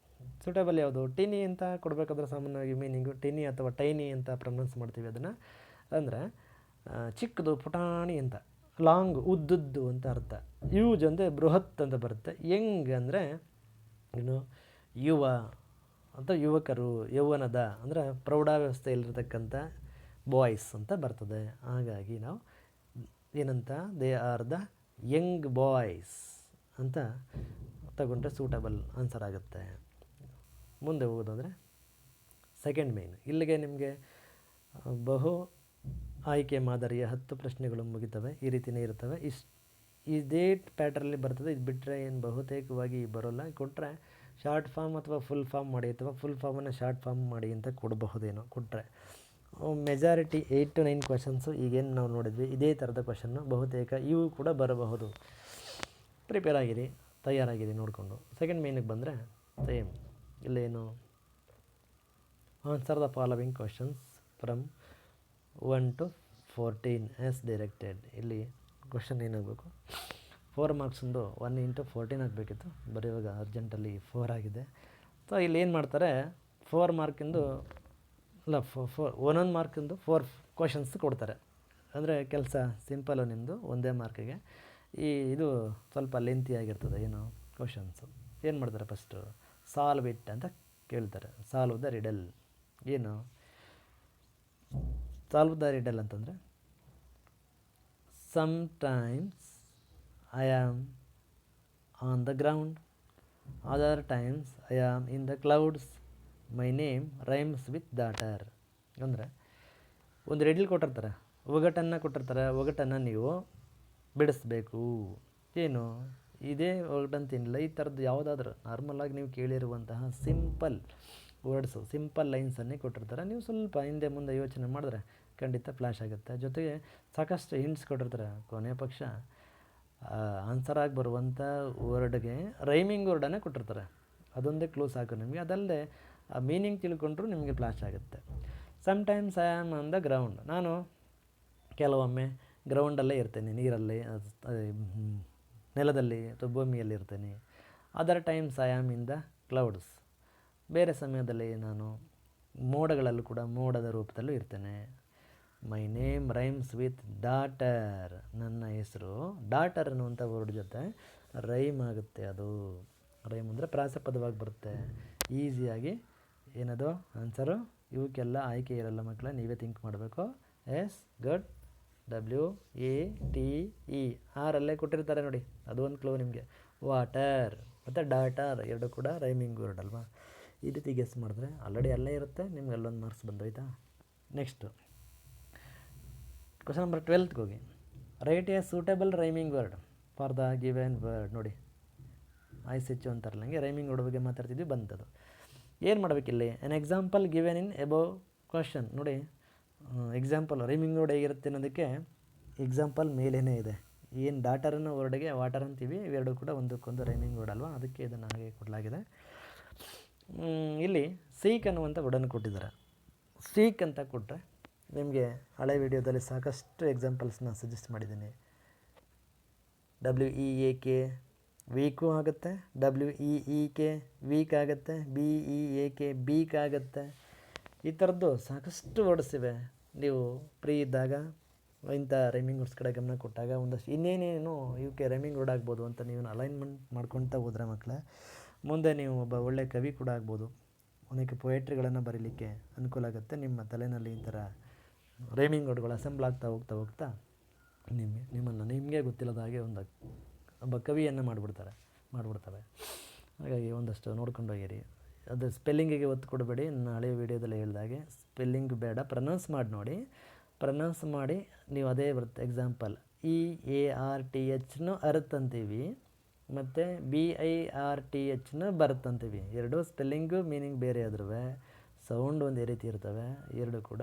ಸೂಟೇಬಲ್ ಯಾವುದು? ಟಿನಿ ಅಂತ ಕೊಡಬೇಕಾದ್ರೆ ಸಾಮಾನ್ಯವಾಗಿ ಮೀನಿಂಗು ಟಿನಿ ಅಥವಾ ಟೈನಿ ಅಂತ ಪ್ರೊನೌನ್ಸ್ ಮಾಡ್ತೀವಿ ಅದನ್ನು. ಅಂದರೆ ಚಿಕ್ಕದು ಪುಟಾಣಿ ಅಂತ. ಲಾಂಗ್ ಉದ್ದುದ್ದು ಅಂತ ಅರ್ಥ. ಯೂಜ್ ಅಂದರೆ ಬೃಹತ್ ಅಂತ ಬರುತ್ತೆ. ಯಂಗ್ ಅಂದರೆ ಏನು ಯುವ ಅಂತ ಯುವಕರು, ಯೌವನದ ಅಂದರೆ ಪ್ರೌಢಾವಸ್ಥೆಯಲ್ಲಿರ್ತಕ್ಕಂಥ ಬಾಯ್ಸ್ ಅಂತ ಬರ್ತದೆ. ಹಾಗಾಗಿ ನಾವು ಏನಂತ they are the young boys ಅಂತ ತಗೊಂಡ್ರೆ ಸೂಟಬಲ್ ಆನ್ಸರ್ ಆಗುತ್ತೆ. ಮುಂದೆ ಹೋಗೋದಾದರೆ ಸೆಕೆಂಡ್ ಮೇನ್. ಇಲ್ಲಿಗೆ ನಿಮಗೆ ಬಹು ಆಯ್ಕೆ ಮಾದರಿಯ 10 ಪ್ರಶ್ನೆಗಳು ಮುಗಿತವೆ. ಈ ರೀತಿಯೇ ಇರ್ತವೆ. ಇದೇ ಪ್ಯಾಟ್ರಲ್ಲಿ ಬರ್ತದೆ. ಇದು ಬಿಟ್ಟರೆ ಏನು ಬಹುತೇಕವಾಗಿ ಬರೋಲ್ಲ. ಕೊಟ್ಟರೆ ಶಾರ್ಟ್ ಫಾರ್ಮ್ ಅಥವಾ ಫುಲ್ ಫಾರ್ಮ್ ಮಾಡಿ ಅಥವಾ ಫುಲ್ ಫಾರ್ಮನ್ನು ಶಾರ್ಟ್ ಫಾರ್ಮ್ ಮಾಡಿ ಅಂತ ಕೊಡಬಹುದೇನೋ ಕೊಟ್ಟರೆ. ಮೆಜಾರಿಟಿ 8 to 9 ಕ್ವಶನ್ಸು ಈಗೇನು ನಾವು ನೋಡಿದ್ವಿ ಇದೇ ಥರದ ಕ್ವಶನ್ನು ಬಹುತೇಕ ಇವು ಕೂಡ ಬರಬಹುದು. ಪ್ರಿಪೇರ್ ಆಗಿರಿ, ತಯಾರಾಗಿರಿ ನೋಡಿಕೊಂಡು. ಸೆಕೆಂಡ್ ಮೇನಿಗೆ ಬಂದರೆ ಸೇಮ್ ಇಲ್ಲೇನು answer the following questions from 1 to 14 as directed. ಇಲ್ಲಿ ಕ್ವಶನ್ ಏನಾಗಬೇಕು 4 ಮಾರ್ಕ್ಸಿಂದು 1 into 14 ಆಗಬೇಕಿತ್ತು. ಬರೆಯುವಾಗ ಅರ್ಜೆಂಟಲ್ಲಿ 4 ಆಗಿದೆ. ಸೊ ಇಲ್ಲಿ ಏನು ಮಾಡ್ತಾರೆ 4 ಮಾರ್ಕಿಂದು ಅಲ್ಲ 1 ಮಾರ್ಕಿಂದು 4 ಕ್ವಶನ್ಸ್ ಕೊಡ್ತಾರೆ. ಅಂದರೆ ಕೆಲಸ ಸಿಂಪಲ್ಲು ನಿಮ್ಮದು ಒಂದೇ ಮಾರ್ಕಿಗೆ. ಇದು ಸ್ವಲ್ಪ ಲೆಂತಿ ಆಗಿರ್ತದೆ ಏನು ಕ್ವಶನ್ಸು. ಏನು ಮಾಡ್ತಾರೆ ಫಸ್ಟು ಸಾಲ್ವ್ ಇಟ್ ಅಂತ ಕೇಳ್ತಾರೆ. Solve the Riddle. ಏನು ಸಾಲ್ವ್ ದ ರಿಡಲ್ ಅಂತಂದರೆ sometimes I am on the ground, other times I am in the clouds, my name rhymes with daughter. ಅಂದರೆ ಒಂದು ರಿಡಲ್ ಕೊಟ್ಟಿರ್ತಾರೆ, ಒಗಟನ್ನು ಕೊಟ್ಟಿರ್ತಾರೆ. ಒಗಟನ್ನು ನೀವು ಬಿಡಿಸ್ಬೇಕು. ಏನು ಇದೇ ಒಗಟಂತೇನಿಲ್ಲ, ಈ ಥರದ್ದು ಯಾವುದಾದ್ರೂ ನಾರ್ಮಲಾಗಿ ನೀವು ಕೇಳಿರುವಂತಹ ಸಿಂಪಲ್ ವರ್ಡ್ಸು ಸಿಂಪಲ್ ಲೈನ್ಸನ್ನೇ ಕೊಟ್ಟಿರ್ತಾರೆ. ನೀವು ಸ್ವಲ್ಪ ಹಿಂದೆ ಮುಂದೆ ಯೋಚನೆ ಮಾಡಿದ್ರೆ ಖಂಡಿತ ಫ್ಲ್ಯಾಶ್ ಆಗುತ್ತೆ. ಜೊತೆಗೆ ಸಾಕಷ್ಟು ಹಿಂಟ್ಸ್ ಕೊಟ್ಟಿರ್ತಾರೆ. ಕೊನೆಯ ಪಕ್ಷ ಆನ್ಸರ್ ಆಗಿ ಬರುವಂಥ ವರ್ಡ್ಗೆ ರೈಮಿಂಗ್ ವರ್ಡನ್ನೇ ಕೊಟ್ಟಿರ್ತಾರೆ. ಅದೊಂದೇ ಕ್ಲೂ ಸಾಕು ನಿಮಗೆ. ಅದಲ್ಲದೆ ಆ ಮೀನಿಂಗ್ ತಿಳ್ಕೊಂಡ್ರೂ ನಿಮಗೆ ಫ್ಲ್ಯಾಶ್ ಆಗುತ್ತೆ. Sometimes I am on the ground. ನಾನು ಕೆಲವೊಮ್ಮೆ ಗ್ರೌಂಡಲ್ಲೇ ಇರ್ತೇನೆ, ನೀರಲ್ಲಿ, ನೆಲದಲ್ಲಿ ಅಥವಾ ಭೂಮಿಯಲ್ಲಿ ಇರ್ತೇನೆ. Other times I am in the clouds. ಬೇರೆ ಸಮಯದಲ್ಲಿ ನಾನು ಮೋಡಗಳಲ್ಲೂ ಕೂಡ ಮೋಡದ ರೂಪದಲ್ಲೂ ಇರ್ತೇನೆ. My name rhymes with daughter. ನನ್ನ ಹೆಸರು ಡಾಟರ್ ಅನ್ನುವಂಥ ವರ್ಡ್ ಜೊತೆ ರೈಮ್ ಆಗುತ್ತೆ. ಅದು ರೈಮ್ ಅಂದರೆ ಪ್ರಾಸಪದವಾಗಿ ಬರುತ್ತೆ. ಈಸಿಯಾಗಿ ಏನದು ಆನ್ಸರು ಇವಕ್ಕೆಲ್ಲ ಆಯ್ಕೆ ಇರಲ್ಲ ಮಕ್ಕಳೇ, ನೀವೇ ಥಿಂಕ್ ಮಾಡಬೇಕು. S, good. WATE ಆರಲ್ಲೇ ಕೊಟ್ಟಿರ್ತಾರೆ ನೋಡಿ, ಅದು ಒಂದು ಕ್ಲೂ ನಿಮಗೆ. ವಾಟರ್ ಮತ್ತು ಡಾಟರ್ ಎರಡು ಕೂಡ ರೈಮಿಂಗ್ ವರ್ಡ್ ಅಲ್ವಾ. ಈ ರೀತಿ ಗೆಸ್ ಮಾಡಿದ್ರೆ ಆಲ್ರೆಡಿ ಅಲ್ಲೇ ಇರುತ್ತೆ, ನಿಮ್ಗೆ ಅಲ್ಲೊಂದು ಮಾರ್ಕ್ಸ್ ಬಂದೋಯ್ತಾ. ನೆಕ್ಸ್ಟು ಕ್ವಶನ್ ನಂಬರ್ 12ಗೆ ಹೋಗಿ. Right A suitable rhyming word for the given word. ನೋಡಿ ISH ಅಂತಾರಲ್ಲ, ಹಂಗೆ ರೈಮಿಂಗ್ ವರ್ಡ್ ಬಗ್ಗೆ ಮಾತಾಡ್ತಿದ್ವಿ, ಬಂತದು. ಏನು ಮಾಡಬೇಕಿಲ್ಲಿ? An example given in above question. ನೋಡಿ ಎಕ್ಸಾಂಪಲ್ ರೈಮಿಂಗ್ ವರ್ಡ್ ಹೇಗಿರುತ್ತೆ ಅನ್ನೋದಕ್ಕೆ ಎಕ್ಸಾಂಪಲ್ ಮೇಲೇ ಇದೆ. ಏನು ಡಾಟರನ್ನು ವರ್ಡ್ಗೆ ವಾಟರ್ ಅಂತೀವಿ, ಇವೆರಡು ಕೂಡ ಒಂದಕ್ಕೊಂದು ರೈಮಿಂಗ್ ವರ್ಡ್ ಅಲ್ವಾ, ಅದಕ್ಕೆ ಇದನ್ನು ಹಾಗೆ ಕೊಡಲಾಗಿದೆ. ಇಲ್ಲಿ ಸೀಕ್ ಅನ್ನುವಂಥ ವರ್ಡನ್ನು ಕೊಟ್ಟಿದ್ದಾರೆ. ಸೀಕ್ ಅಂತ ಕೊಟ್ಟರೆ ನಿಮಗೆ ಹಳೆ ವಿಡಿಯೋದಲ್ಲಿ ಸಾಕಷ್ಟು ಎಕ್ಸಾಂಪಲ್ಸ್ನ ಸಜೆಸ್ಟ್ ಮಾಡಿದ್ದೀನಿ. WEAK ವೀಕು ಆಗುತ್ತೆ, WEEK ವೀಕ್ ಆಗುತ್ತೆ, BEAK ಬೀಕ್ ಆಗುತ್ತೆ. ಈ ಥರದ್ದು ಸಾಕಷ್ಟು ವರ್ಡ್ಸ್ ಇವೆ. ನೀವು ಫ್ರೀ ಇದ್ದಾಗ ಇಂಥ ರೈಮಿಂಗ್ ವರ್ಡ್ಸ್ ಕಡೆ ಗಮನ ಕೊಟ್ಟಾಗ ಒಂದಷ್ಟು ಇನ್ನೇನೇನು ಇವಕ್ಕೆ ರೈಮಿಂಗ್ ವರ್ಡ್ ಆಗ್ಬೋದು ಅಂತ ನೀವು ಅಲೈನ್ಮೆಂಟ್ ಮಾಡ್ಕೊಳ್ತಾ ಹೋದ್ರೆ ಮಕ್ಕಳೇ, ಮುಂದೆ ನೀವು ಒಬ್ಬ ಒಳ್ಳೆಯ ಕವಿ ಕೂಡ ಆಗ್ಬೋದು. ಅನೇಕ ಪೊಯೆಟ್ರಿಗಳನ್ನು ಬರೀಲಿಕ್ಕೆ ಅನುಕೂಲ ಆಗುತ್ತೆ. ನಿಮ್ಮ ತಲೆಯಲ್ಲಿ ಈ ಥರ ರೈಮಿಂಗ್ ವರ್ಡ್ಗಳು ಅಸೆಂಬಲ್ ಆಗ್ತಾ ಹೋಗ್ತಾ ನಿಮಗೆ ಗೊತ್ತಿಲ್ಲದ ಹಾಗೆ ಒಬ್ಬ ಕವಿಯನ್ನು ಮಾಡಿಬಿಡ್ತವೆ. ಹಾಗಾಗಿ ಒಂದಷ್ಟು ನೋಡ್ಕೊಂಡು ಹೋಗಿರಿ. ಅದು ಸ್ಪೆಲ್ಲಿಂಗಿಗೆ ಒತ್ತು ಕೊಡಬೇಡಿ. ನಾನು ಹಳೆಯ ವೀಡಿಯೋದಲ್ಲಿ ಹೇಳಿದಾಗೆ ಸ್ಪೆಲ್ಲಿಂಗ್ ಬೇಡ, ಪ್ರನೌನ್ಸ್ ಮಾಡಿ ನೋಡಿ. ಪ್ರನೌನ್ಸ್ ಮಾಡಿ ನೀವು ಅದೇ ಬರುತ್ತೆ. ಎಕ್ಸಾಂಪಲ್ EARTHನು ಅರ್ತ್ ಅಂತೀವಿ, ಮತ್ತು BIRTHನು ಬರ್ತ್ ಅಂತೀವಿ. ಎರಡು ಸ್ಪೆಲ್ಲಿಂಗು ಮೀನಿಂಗ್ ಬೇರೆ ಆದ್ರೂ ಸೌಂಡ್ ಒಂದೇ ರೀತಿ ಇರ್ತವೆ. ಎರಡು ಕೂಡ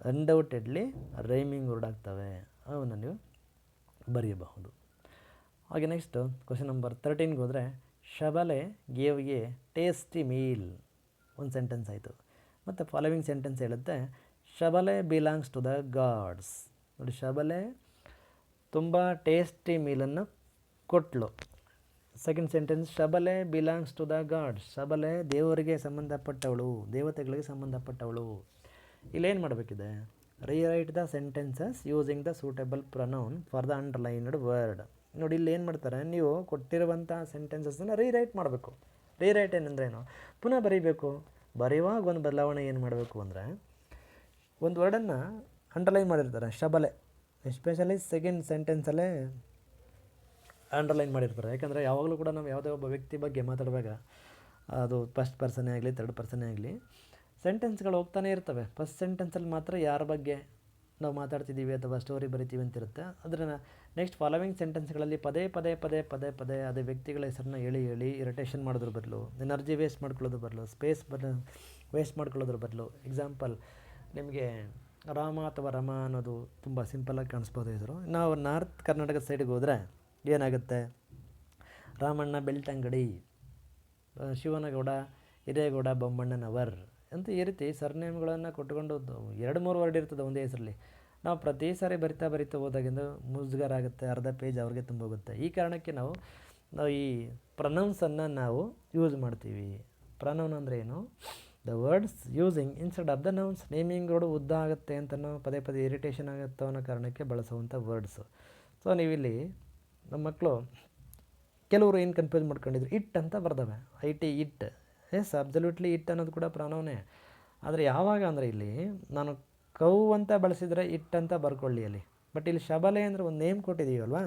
ಅನ್ಡೌಟೆಡ್ಲಿ ರೈಮಿಂಗ್ ವರ್ಡ್ ಆಗ್ತವೆ. ಅವನ್ನು ನೀವು ಬರೆಯಬಹುದು. ಹಾಗೆ ನೆಕ್ಸ್ಟು ಕ್ವಶನ್ ನಂಬರ್ 13ಗೆ ಹೋದರೆ, Shabale gave a tasty meal. ಒಂದು ಸೆಂಟೆನ್ಸ್ ಆಯಿತು. ಮತ್ತು ಫಾಲೋವಿಂಗ್ ಸೆಂಟೆನ್ಸ್ ಹೇಳುತ್ತೆ, Shabale belongs to the gods. ನೋಡಿ, ಶಬಲೆ ತುಂಬ ಟೇಸ್ಟಿ ಮೀಲನ್ನು ಕೊಟ್ಲು. Second sentence, Shabale belongs to the gods. Shabale ದೇವರಿಗೆ ಸಂಬಂಧಪಟ್ಟವಳು, ದೇವತೆಗಳಿಗೆ ಸಂಬಂಧಪಟ್ಟವಳು. ಇಲ್ಲೇನು ಮಾಡಬೇಕಿದೆ? Rewrite the sentences using the suitable pronoun for the underlined word. ನೋಡಿ, ಇಲ್ಲಿ ಏನು ಮಾಡ್ತಾರೆ, ನೀವು ಕೊಟ್ಟಿರುವಂಥ ಸೆಂಟೆನ್ಸಸ್ಸನ್ನು ರೀರೈಟ್ ಮಾಡಬೇಕು. ರೀರೈಟ್ ಏನಂದ್ರೇನು? ಪುನಃ ಬರೀಬೇಕು. ಬರೆಯುವಾಗ ಒಂದು ಬದಲಾವಣೆ ಏನು ಮಾಡಬೇಕು ಅಂದರೆ, ಒಂದು ವರ್ಡನ್ನು ಅಂಡರ್ಲೈನ್ ಮಾಡಿರ್ತಾರೆ, ಶಬಲೆ, ಎಸ್ಪೆಷಲಿ ಸೆಕೆಂಡ್ ಸೆಂಟೆನ್ಸಲ್ಲೇ ಅಂಡರ್ಲೈನ್ ಮಾಡಿರ್ತಾರೆ. ಯಾಕಂದರೆ ಯಾವಾಗಲೂ ಕೂಡ ನಾವು ಯಾವುದೇ ಒಬ್ಬ ವ್ಯಕ್ತಿ ಬಗ್ಗೆ ಮಾತಾಡುವಾಗ, ಅದು ಫಸ್ಟ್ ಪರ್ಸನ್ನೇ ಆಗಲಿ ಥರ್ಡ್ ಪರ್ಸನ್ನೇ ಆಗಲಿ, ಸೆಂಟೆನ್ಸ್ಗಳು ಹೋಗ್ತಾನೆ ಇರ್ತವೆ. ಫಸ್ಟ್ ಸೆಂಟೆನ್ಸಲ್ಲಿ ಮಾತ್ರ ಯಾರ ಬಗ್ಗೆ ನಾವು ಮಾತಾಡ್ತಿದ್ದೀವಿ ಅಥವಾ ಸ್ಟೋರಿ ಬರಿತೀವಿ ಅಂತಿರುತ್ತೆ. ಅದನ್ನು ನೆಕ್ಸ್ಟ್ ಫಾಲೋವಿಂಗ್ ಸೆಂಟೆನ್ಸ್ಗಳಲ್ಲಿ ಪದೇ ಅದೇ ವ್ಯಕ್ತಿಗಳ ಹೆಸರನ್ನ ಹೇಳಿ ಇರಿಟೇಷನ್ ಮಾಡೋದ್ರ ಬದಲು, ಎನರ್ಜಿ ವೇಸ್ಟ್ ಮಾಡ್ಕೊಳ್ಳೋದ್ರ ಬದಲು, ಸ್ಪೇಸ್ ವೇಸ್ಟ್ ಮಾಡ್ಕೊಳ್ಳೋದ್ರ ಬದಲು. ಎಕ್ಸಾಂಪಲ್, ನಿಮಗೆ ರಾಮ ಅಥವಾ ರಮ ಅನ್ನೋದು ತುಂಬ ಸಿಂಪಲ್ಲಾಗಿ ಕಾಣಿಸ್ಬೋದು ಹೆಸರು. ನಾವು ನಾರ್ತ್ ಕರ್ನಾಟಕದ ಸೈಡಿಗೆ ಹೋದರೆ ಏನಾಗುತ್ತೆ, ರಾಮಣ್ಣ ಬೆಳ್ತಂಗಡಿ, ಶಿವನಗೌಡ ಹಿರೇಗೌಡ ಬೊಮ್ಮಣ್ಣನವರ್ ಅಂತ ಈ ರೀತಿ ಸರ್ನೇಮ್ಗಳನ್ನು ಕೊಟ್ಟುಕೊಂಡು 2-3 ವರ್ಡ್ ಇರ್ತದೆ ಒಂದೇ ಹೆಸರಲ್ಲಿ. ನಾವು ಪ್ರತಿ ಸಾರಿ ಬರಿತಾ ಹೋದಾಗಿಂದ ಮುಜುಗರ ಆಗುತ್ತೆ, ಅರ್ಧ ಪೇಜ್ ಅವ್ರಿಗೆ ತುಂಬೋಗುತ್ತೆ. ಈ ಕಾರಣಕ್ಕೆ ನಾವು ಈ ಪ್ರನೌನ್ಸನ್ನು ನಾವು ಯೂಸ್ ಮಾಡ್ತೀವಿ. ಪ್ರನೌನ್ ಅಂದರೆ ಏನು? The words using instead of the nouns. Naming word ಉದ್ದ ಆಗುತ್ತೆ ಅಂತ ಪದೇ ಇರಿಟೇಷನ್ ಆಗುತ್ತೆ ಅನ್ನೋ ಕಾರಣಕ್ಕೆ ಬಳಸುವಂಥ ವರ್ಡ್ಸು. ಸೊ ನೀವಿಲ್ಲಿ ನಮ್ಮ ಮಕ್ಕಳು ಕೆಲವರು ಏನು ಕನ್ಫ್ಯೂಸ್ ಮಾಡ್ಕೊಂಡಿದ್ರು, ಇಟ್ ಅಂತ ಬರ್ದವೆ, IT it. Yes, absolutely it ಅನ್ನೋದು ಕೂಡ ಪ್ರಾಣವೇ. ಆದರೆ ಯಾವಾಗ ಅಂದರೆ ಇಲ್ಲಿ ನಾನು ಕೌ ಅಂತ ಬಳಸಿದರೆ ಇಟ್ ಅಂತ ಬರ್ಕೊಳ್ಳಿ ಅಲ್ಲಿ. ಬಟ್ ಇಲ್ಲಿ ಶಬಲೆ ಅಂದರೆ ಒಂದು ನೇಮ್ ಕೊಟ್ಟಿದ್ದೀವಲ್ವಾ,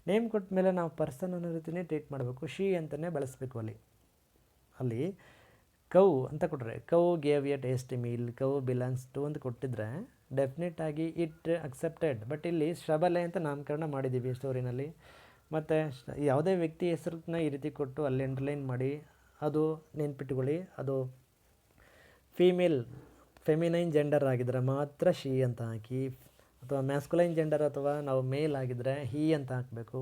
ನೇಮ್ ಕೊಟ್ಟ ಮೇಲೆ ನಾವು ಪರ್ಸನ್ ಅನ್ನೋ ರೀತಿಯೇ ಟ್ರೀಟ್ ಮಾಡಬೇಕು. ಶಿ ಅಂತಲೇ ಬಳಸಬೇಕು. ಅಲ್ಲಿ ಕೌ ಅಂತ ಕೊಟ್ಟರೆ, cow gave a tasty meal, cow belongs to ಅಂತ ಕೊಟ್ಟಿದ್ರೆ ಡೆಫಿನೆಟಾಗಿ ಇಟ್ ಅಕ್ಸೆಪ್ಟೆಡ್. ಬಟ್ ಇಲ್ಲಿ ಶಬಲೆ ಅಂತ ನಾಮಕರಣ ಮಾಡಿದ್ದೀವಿ ಸ್ಟೋರಿನಲ್ಲಿ. ಮತ್ತು ಯಾವುದೇ ವ್ಯಕ್ತಿ ಹೆಸರನ್ನ ಈ ರೀತಿ ಕೊಟ್ಟು ಅಲ್ಲಿ ಅಂಡರ್ಲೈನ್ ಮಾಡಿ, ಅದು ನೆನ್ಪಿಟ್ಕೊಳ್ಳಿ, ಅದು ಫೆಮಿನೈನ್ ಜೆಂಡರ್ ಆಗಿದ್ರೆ ಮಾತ್ರ ಶಿ ಅಂತ ಹಾಕಿ, ಅಥವಾ ಮ್ಯಾಸ್ಕುಲೈನ್ ಜೆಂಡರ್ ಅಥವಾ ನಾವು ಮೇಲ್ ಆಗಿದ್ದರೆ ಹಿ ಅಂತ ಹಾಕಬೇಕು.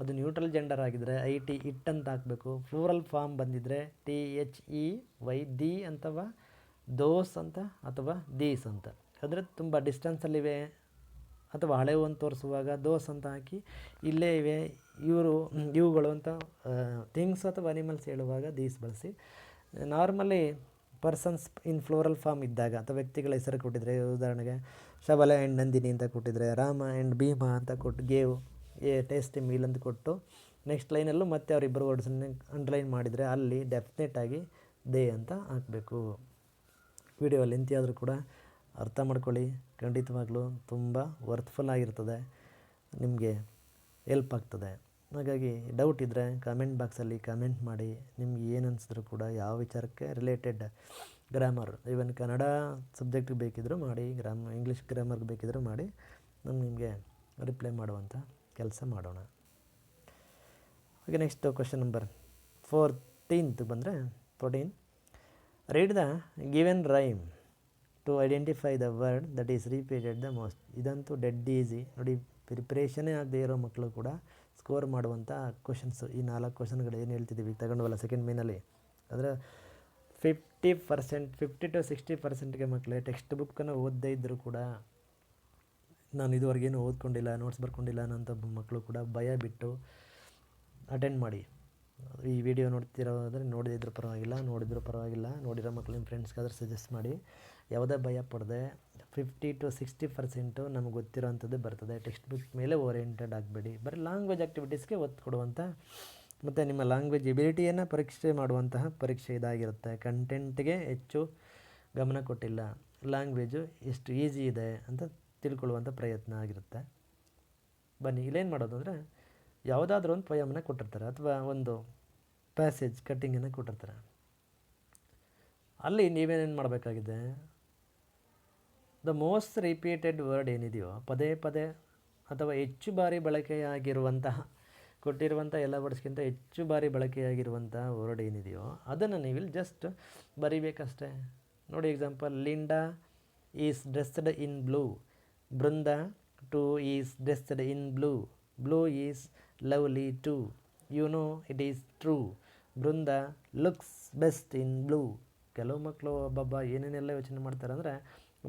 ಅದು ನ್ಯೂಟ್ರಲ್ ಜೆಂಡರ್ ಆಗಿದ್ದರೆ IT ಇಟ್ ಅಂತ ಹಾಕಬೇಕು. ಫ್ಲೂರಲ್ ಫಾರ್ಮ್ ಬಂದಿದ್ದರೆ THEY ದಿ ಅಥವಾ ದೋಸ್ ಅಂತ ಅಥವಾ ದೀಸ್ ಅಂತ. ಆದರೆ ತುಂಬ ಡಿಸ್ಟೆನ್ಸಲ್ಲಿವೆ ಅಥವಾ ಹಳೆವನ್ನು ತೋರಿಸುವಾಗ ದೋಸ್ ಅಂತ ಹಾಕಿ, ಇಲ್ಲೇ ಇವೆ ಇವುಗಳು ಅಂತ ಥಿಂಗ್ಸ್ ಅಥವಾ ಅನಿಮಲ್ಸ್ ಹೇಳುವಾಗ ದೀಸ್ ಬಳಸಿ. Normally persons in plural form ಇದ್ದಾಗ ಅಥವಾ ವ್ಯಕ್ತಿಗಳ ಹೆಸರು ಕೊಟ್ಟಿದ್ರೆ, ಉದಾಹರಣೆಗೆ ಶಬಲ ಆ್ಯಂಡ್ ನಂದಿನಿ ಅಂತ ಕೊಟ್ಟಿದ್ರೆ, ರಾಮ ಆ್ಯಂಡ್ ಭೀಮ ಅಂತ ಕೊಟ್ಟು ಗೇವ್ ಎ ಟೇಸ್ಟಿ ಮೀಲ್ ಅಂತ ಕೊಟ್ಟು ನೆಕ್ಸ್ಟ್ ಲೈನಲ್ಲೂ ಮತ್ತೆ ಅವರಿಬ್ಬರು ವರ್ಡ್ಸನ್ನು ಅಂಡರ್ಲೈನ್ ಮಾಡಿದರೆ ಅಲ್ಲಿ ಡೆಫಿನೆಟಾಗಿ ದೇ ಅಂತ ಹಾಕಬೇಕು. ವಿಡಿಯೋ ಲೆಂತಿ ಆದರೂ ಕೂಡ ಅರ್ಥ ಮಾಡ್ಕೊಳ್ಳಿ. ಖಂಡಿತವಾಗ್ಲೂ ತುಂಬ ವರ್ತ್ಫುಲ್ ಆಗಿರ್ತದೆ, ನಿಮಗೆ ಹೆಲ್ಪ್ ಆಗ್ತದೆ. ಹಾಗಾಗಿ ಡೌಟ್ ಇದ್ದರೆ ಕಾಮೆಂಟ್ ಬಾಕ್ಸಲ್ಲಿ ಕಾಮೆಂಟ್ ಮಾಡಿ. ನಿಮ್ಗೆ ಏನು ಅನಿಸಿದ್ರು ಕೂಡ, ಯಾವ ವಿಚಾರಕ್ಕೆ ರಿಲೇಟೆಡ್ ಗ್ರಾಮರ್, ಈವನ್ ಕನ್ನಡ ಸಬ್ಜೆಕ್ಟಿಗೆ ಬೇಕಿದ್ದರೂ ಮಾಡಿ, ಇಂಗ್ಲೀಷ್ ಗ್ರಾಮರ್ಗೆ ಬೇಕಿದ್ದರೂ ಮಾಡಿ, ನಾನು ನಿಮಗೆ ರಿಪ್ಲೈ ಮಾಡುವಂಥ ಕೆಲಸ ಮಾಡೋಣ. ಹಾಗೆ ನೆಕ್ಸ್ಟ್ ಕ್ವಶನ್ ನಂಬರ್ 14 ಬಂದರೆ 14. Read the given rhyme to identify the word that is repeated the most. ಇದಂತೂ ಡೆಡ್ ಈಸಿ ನೋಡಿ. ಪ್ರಿಪ್ರೇಷನೇ ಆಗದೆ ಇರೋ ಮಕ್ಕಳು ಕೂಡ ಸ್ಕೋರ್ ಮಾಡುವಂಥ ಕ್ವಶನ್ಸು. ಈ 4 ಕ್ವಶನ್ಗಳು ಏನು ಹೇಳ್ತಿದ್ದೀವಿ ತಗೊಂಡವಲ್ಲ ಸೆಕೆಂಡ್ ಮೇನಲ್ಲಿ, ಅದರ 50% 50 to 60%ಗೆ ಮಕ್ಕಳೇ ಟೆಕ್ಸ್ಟ್ ಬುಕ್ಕನ್ನು ಓದದೇ ಇದ್ದರೂ ಕೂಡ, ನಾನು ಇದುವರೆಗೇನು ಓದ್ಕೊಂಡಿಲ್ಲ, ನೋಟ್ಸ್ ಬರ್ಕೊಂಡಿಲ್ಲ ಅನ್ನೋಂಥ ಮಕ್ಕಳು ಕೂಡ ಭಯ ಬಿಟ್ಟು ಅಟೆಂಡ್ ಮಾಡಿ. ಈ ವಿಡಿಯೋ ನೋಡ್ತಿರೋದ್ರೆ ನೋಡಿದ್ರು ಪರವಾಗಿಲ್ಲ, ನೋಡಿದರೂ ಪರವಾಗಿಲ್ಲ, ನೋಡಿರೋ ಮಕ್ಕಳು ನಿಮ್ಮ ಫ್ರೆಂಡ್ಸ್ಗಾದ್ರೆ ಸಜೆಸ್ಟ್ ಮಾಡಿ. ಯಾವುದೇ ಭಯ ಪಡದೆ 50 to 60% ನಮಗೆ ಗೊತ್ತಿರೋವಂಥದ್ದು ಬರ್ತದೆ. ಟೆಕ್ಸ್ಟ್ ಬುಕ್ ಮೇಲೆ ಓರಿಯೆಂಟೆಡ್ ಆಗಬೇಡಿ. ಬರೀ ಲ್ಯಾಂಗ್ವೇಜ್ ಆ್ಯಕ್ಟಿವಿಟೀಸ್ಗೆ ಒತ್ತು ಕೊಡುವಂಥ ಮತ್ತು ನಿಮ್ಮ ಲ್ಯಾಂಗ್ವೇಜ್ ಎಬಿಲಿಟಿಯನ್ನು ಪರೀಕ್ಷೆ ಮಾಡುವಂತಹ ಪರೀಕ್ಷೆ ಇದಾಗಿರುತ್ತೆ. ಕಂಟೆಂಟ್ಗೆ ಹೆಚ್ಚು ಗಮನ ಕೊಟ್ಟಿಲ್ಲ, ಲ್ಯಾಂಗ್ವೇಜು ಎಷ್ಟು ಈಸಿ ಇದೆ ಅಂತ ತಿಳ್ಕೊಳ್ಳುವಂಥ ಪ್ರಯತ್ನ ಆಗಿರುತ್ತೆ. ಬನ್ನಿ, ಇಲ್ಲೇನು ಮಾಡೋದು ಅಂದರೆ, ಯಾವುದಾದ್ರೂ ಒಂದು ಪೊಯಮನ್ನು ಕೊಟ್ಟಿರ್ತಾರೆ ಅಥವಾ ಒಂದು ಪ್ಯಾಸೇಜ್ ಕಟ್ಟಿಂಗನ್ನು ಕೊಟ್ಟಿರ್ತಾರೆ. ಅಲ್ಲಿ ನೀವೇನೇನು ಮಾಡಬೇಕಾಗಿದೆ, ದ ಮೋಸ್ಟ್ ರಿಪೀಟೆಡ್ ವರ್ಡ್ ಏನಿದೆಯೋ, ಪದೇ ಪದೇ ಅಥವಾ ಹೆಚ್ಚು ಬಾರಿ ಬಳಕೆಯಾಗಿರುವಂತಹ, ಕೊಟ್ಟಿರುವಂಥ ಎಲ್ಲ ವರ್ಡ್ಸ್ಗಿಂತ ಹೆಚ್ಚು ಬಾರಿ ಬಳಕೆಯಾಗಿರುವಂಥ ವರ್ಡ್ ಏನಿದೆಯೋ ಅದನ್ನು ನೀವಿಲ್ಲಿ ಜಸ್ಟ್ ಬರಿಬೇಕಷ್ಟೇ. ನೋಡಿ example, Linda is dressed in blue, Brinda too is dressed in blue, blue is lovely too, you know it is true, Brinda looks best in blue. ಕೆಲವು ಮಕ್ಕಳು ಒಬ್ಬೊಬ್ಬ ಏನೇನೆಲ್ಲ ಯೋಚನೆ ಮಾಡ್ತಾರೆ ಅಂದರೆ,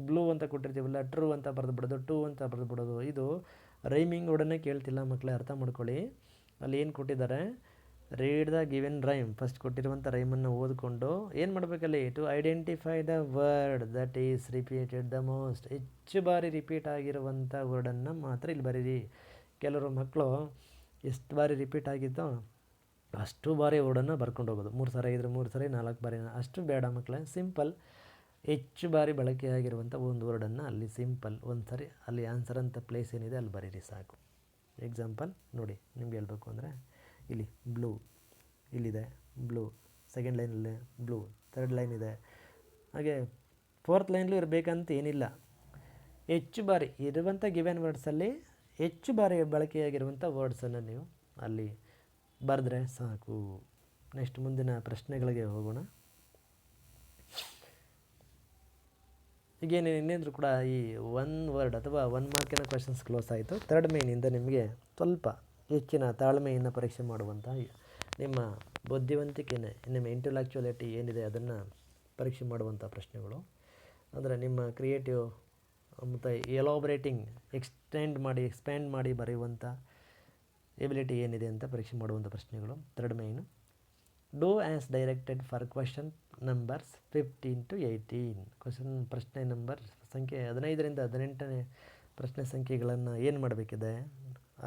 ಬ್ಲೂ ಅಂತ ಕೊಟ್ಟಿರ್ತೀವಲ್ಲ, ಟ್ರೂ ಅಂತ ಬರೆದು ಬಿಡೋದು, ಟೂ ಅಂತ ಬರೆದು ಬಿಡೋದು. ಇದು ರೈಮಿಂಗ್ ಒಡನೆ ಕೇಳ್ತಿಲ್ಲ ಮಕ್ಕಳೇ, ಅರ್ಥ ಮಾಡ್ಕೊಳ್ಳಿ. ಅಲ್ಲಿ ಏನು ಕೊಟ್ಟಿದ್ದಾರೆ, read the given rhyme, first ಕೊಟ್ಟಿರುವಂಥ ರೈಮನ್ನು ಓದಿಕೊಂಡು ಏನು ಮಾಡಬೇಕಲ್ಲಿ, to identify the word that is repeated the most. ಹೆಚ್ಚು ಬಾರಿ ರಿಪೀಟ್ ಆಗಿರುವಂಥ ವರ್ಡನ್ನು ಮಾತ್ರ ಇಲ್ಲಿ ಬರೀರಿ. ಕೆಲವರು ಮಕ್ಕಳು ಎಷ್ಟು ಬಾರಿ ರಿಪೀಟ್ ಆಗಿದ್ದೋ ಅಷ್ಟು ಬಾರಿ ವರ್ಡನ್ನು ಬರ್ಕೊಂಡು ಹೋಗೋದು. 3 ಸರಿ ಇದ್ರೆ 3 ಸರಿ, 4 ಬಾರಿ, ಅಷ್ಟು ಬೇಡ ಮಕ್ಕಳೇ. ಸಿಂಪಲ್, ಹೆಚ್ಚು ಬಾರಿ ಬಳಕೆಯಾಗಿರುವಂಥ ಒಂದು ವರ್ಡನ್ನು ಅಲ್ಲಿ ಸಿಂಪಲ್ ಒಂದು ಸರಿ ಅಲ್ಲಿ ಆನ್ಸರ್ ಅಂತ ಪ್ಲೇಸ್ ಏನಿದೆ ಅಲ್ಲಿ ಬರೀರಿ ಸಾಕು. ಎಕ್ಸಾಂಪಲ್ ನೋಡಿ, ನಿಮ್ಗೆ ಹೇಳ್ಬೇಕು ಅಂದರೆ, ಇಲ್ಲಿ ಬ್ಲೂ ಇಲ್ಲಿದೆ, ಬ್ಲೂ ಸೆಕೆಂಡ್ ಲೈನಲ್ಲಿ ಬ್ಲೂ, ಥರ್ಡ್ ಲೈನ್ ಇದೆ, ಹಾಗೆ 4th ಲೈನ್ಲೂ ಇರಬೇಕಂತ ಏನಿಲ್ಲ. ಹೆಚ್ಚು ಬಾರಿ ಇರುವಂಥ ಗಿವೆನ್ ವರ್ಡ್ಸಲ್ಲಿ ಹೆಚ್ಚು ಬಾರಿ ಬಳಕೆಯಾಗಿರುವಂಥ ವರ್ಡ್ಸನ್ನು ನೀವು ಅಲ್ಲಿ ಬರೆದ್ರೆ ಸಾಕು. ನೆಕ್ಸ್ಟ್ ಮುಂದಿನ ಪ್ರಶ್ನೆಗಳಿಗೆ ಹೋಗೋಣ. ಈಗೇನು ಇನ್ನೇಂದ್ರೂ ಕೂಡ ಈ 1 ವರ್ಡ್ ಅಥವಾ 1 ಮಾರ್ಕಿನ ಕ್ವೆಶನ್ಸ್ ಕ್ಲೋಸ್ ಆಯಿತು. 3rd ಮೇನಿಂದ ನಿಮಗೆ ಸ್ವಲ್ಪ ಹೆಚ್ಚಿನ ತಾಳ್ಮೆಯನ್ನು ಪರೀಕ್ಷೆ ಮಾಡುವಂಥ, ನಿಮ್ಮ ಬುದ್ಧಿವಂತಿಕೆನೇ, ನಿಮ್ಮ ಇಂಟೆಲೆಕ್ಚುಯಾಲಿಟಿ ಏನಿದೆ ಅದನ್ನು ಪರೀಕ್ಷೆ ಮಾಡುವಂಥ ಪ್ರಶ್ನೆಗಳು. ಅಂದರೆ ನಿಮ್ಮ ಕ್ರಿಯೇಟಿವ್ ಮತ್ತು ಎಲಾಬ್ರೇಟಿಂಗ್, ಎಕ್ಸ್ಪ್ಯಾಂಡ್ ಮಾಡಿ ಬರೆಯುವಂಥ ಎಬಿಲಿಟಿ ಏನಿದೆ ಅಂತ ಪರೀಕ್ಷೆ ಮಾಡುವಂಥ ಪ್ರಶ್ನೆಗಳು 3rd main. Do as directed for question numbers 15 to 18. ಪ್ರಶ್ನೆ ನಂಬರ್ ಸಂಖ್ಯೆ 15ರಿಂದ 18ನೇ ಪ್ರಶ್ನೆ ಸಂಖ್ಯೆಗಳನ್ನು ಏನು ಮಾಡಬೇಕಿದೆ